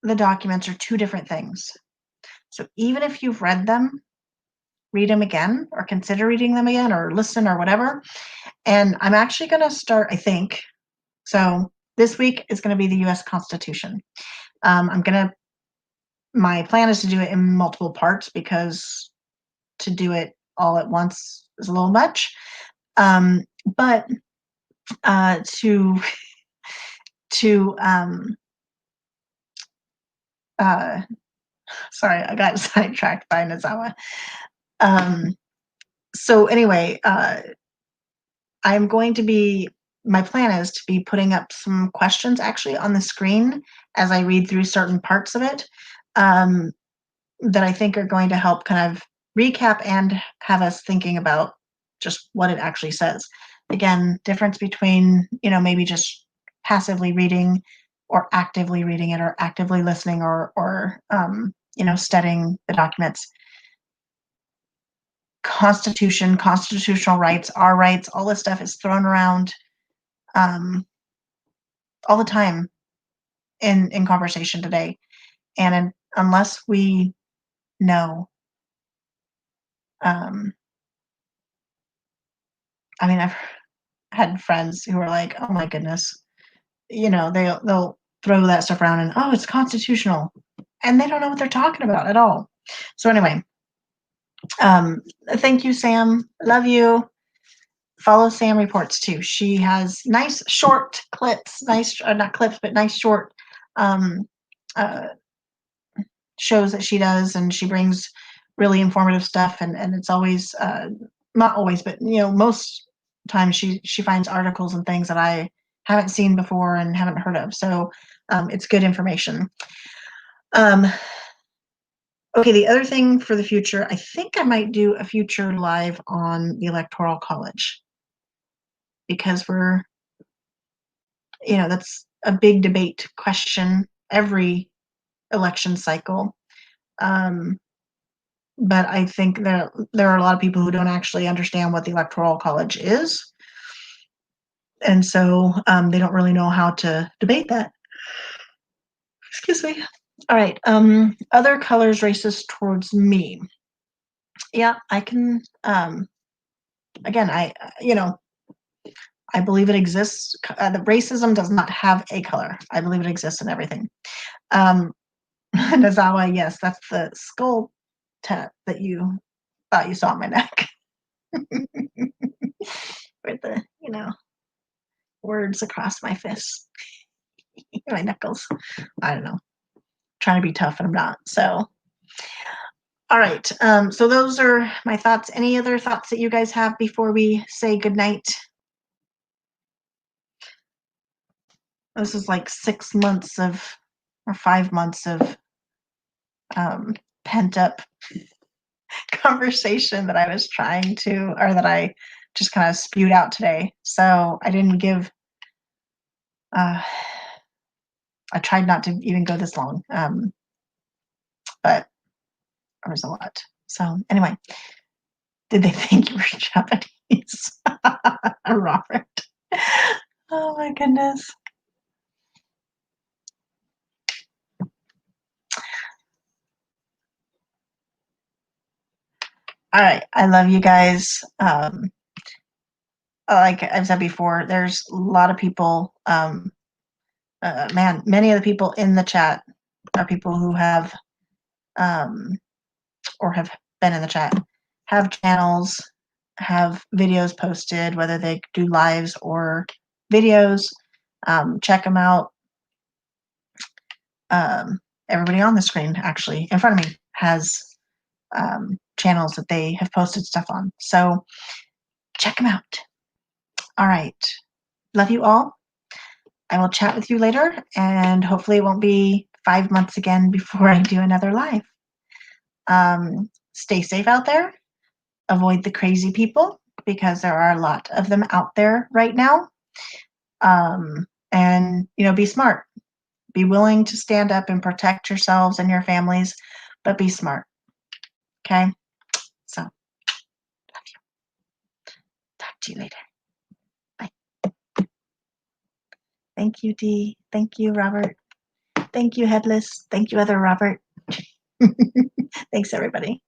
A: the documents are two different things. So even if you've read them, read them again or consider reading them again or listen or whatever. And I'm actually going to start, I think, so this week is going to be the US Constitution. My plan is to do it in multiple parts because to do it all at once is a little much. But to uh, sorry, I got sidetracked by Nozawa. So anyway, I'm going to be, my plan is to be putting up some questions actually on the screen as I read through certain parts of it that I think are going to help kind of recap and have us thinking about just what it actually says. Again, difference between, maybe just passively reading or actively reading it or actively listening or studying the documents. Constitution, constitutional rights, our rights, all this stuff is thrown around all the time in conversation today. And unless we know, I've had friends who are like, oh my goodness, they'll throw that stuff around and, oh, it's constitutional. And they don't know what they're talking about at all. So anyway, thank you, Sam. Love you. Follow Sam Reports too. She has nice short clips, not clips, but nice short um, uh, shows that she does, and she brings really informative stuff. And it's always not always, but most times she finds articles and things that I haven't seen before and haven't heard of. So it's good information. Okay, the other thing for the future, I think I might do a future live on the Electoral College because that's a big debate question every election cycle. But I think that there are a lot of people who don't actually understand what the Electoral College is. And so they don't really know how to debate that. Excuse me. All right. Other colors racist towards me. Yeah, I can. Again, I believe it exists. The racism does not have a color. I believe it exists in everything. Nazawa, yes, that's the skull tat that you thought you saw on my neck. With the, words across my fists, my knuckles. I don't know. Trying to be tough and I'm not. So, all right. So those are my thoughts. Any other thoughts that you guys have before we say goodnight? This is like 6 months or 5 months of pent up conversation that I was that I just kind of spewed out today. So I didn't give, I tried not to even go this long, but there was a lot. So anyway, did they think you were Japanese? Robert. Oh my goodness. All right. I love you guys. like I've said before, there's a lot of people, man, many of the people in the chat are people who have, or have been in the chat, have channels, have videos posted, whether they do lives or videos. Check them out. Everybody on the screen, actually, in front of me, has channels that they have posted stuff on. So check them out. All right. Love you all. I will chat with you later, and hopefully it won't be 5 months again before I do another live. Stay safe out there. Avoid the crazy people because there are a lot of them out there right now. And, be smart. Be willing to stand up and protect yourselves and your families, but be smart. Okay? So, love you. Talk to you later. Bye. Thank you, Dee. Thank you, Robert. Thank you, Headless. Thank you, other Robert. Thanks, everybody.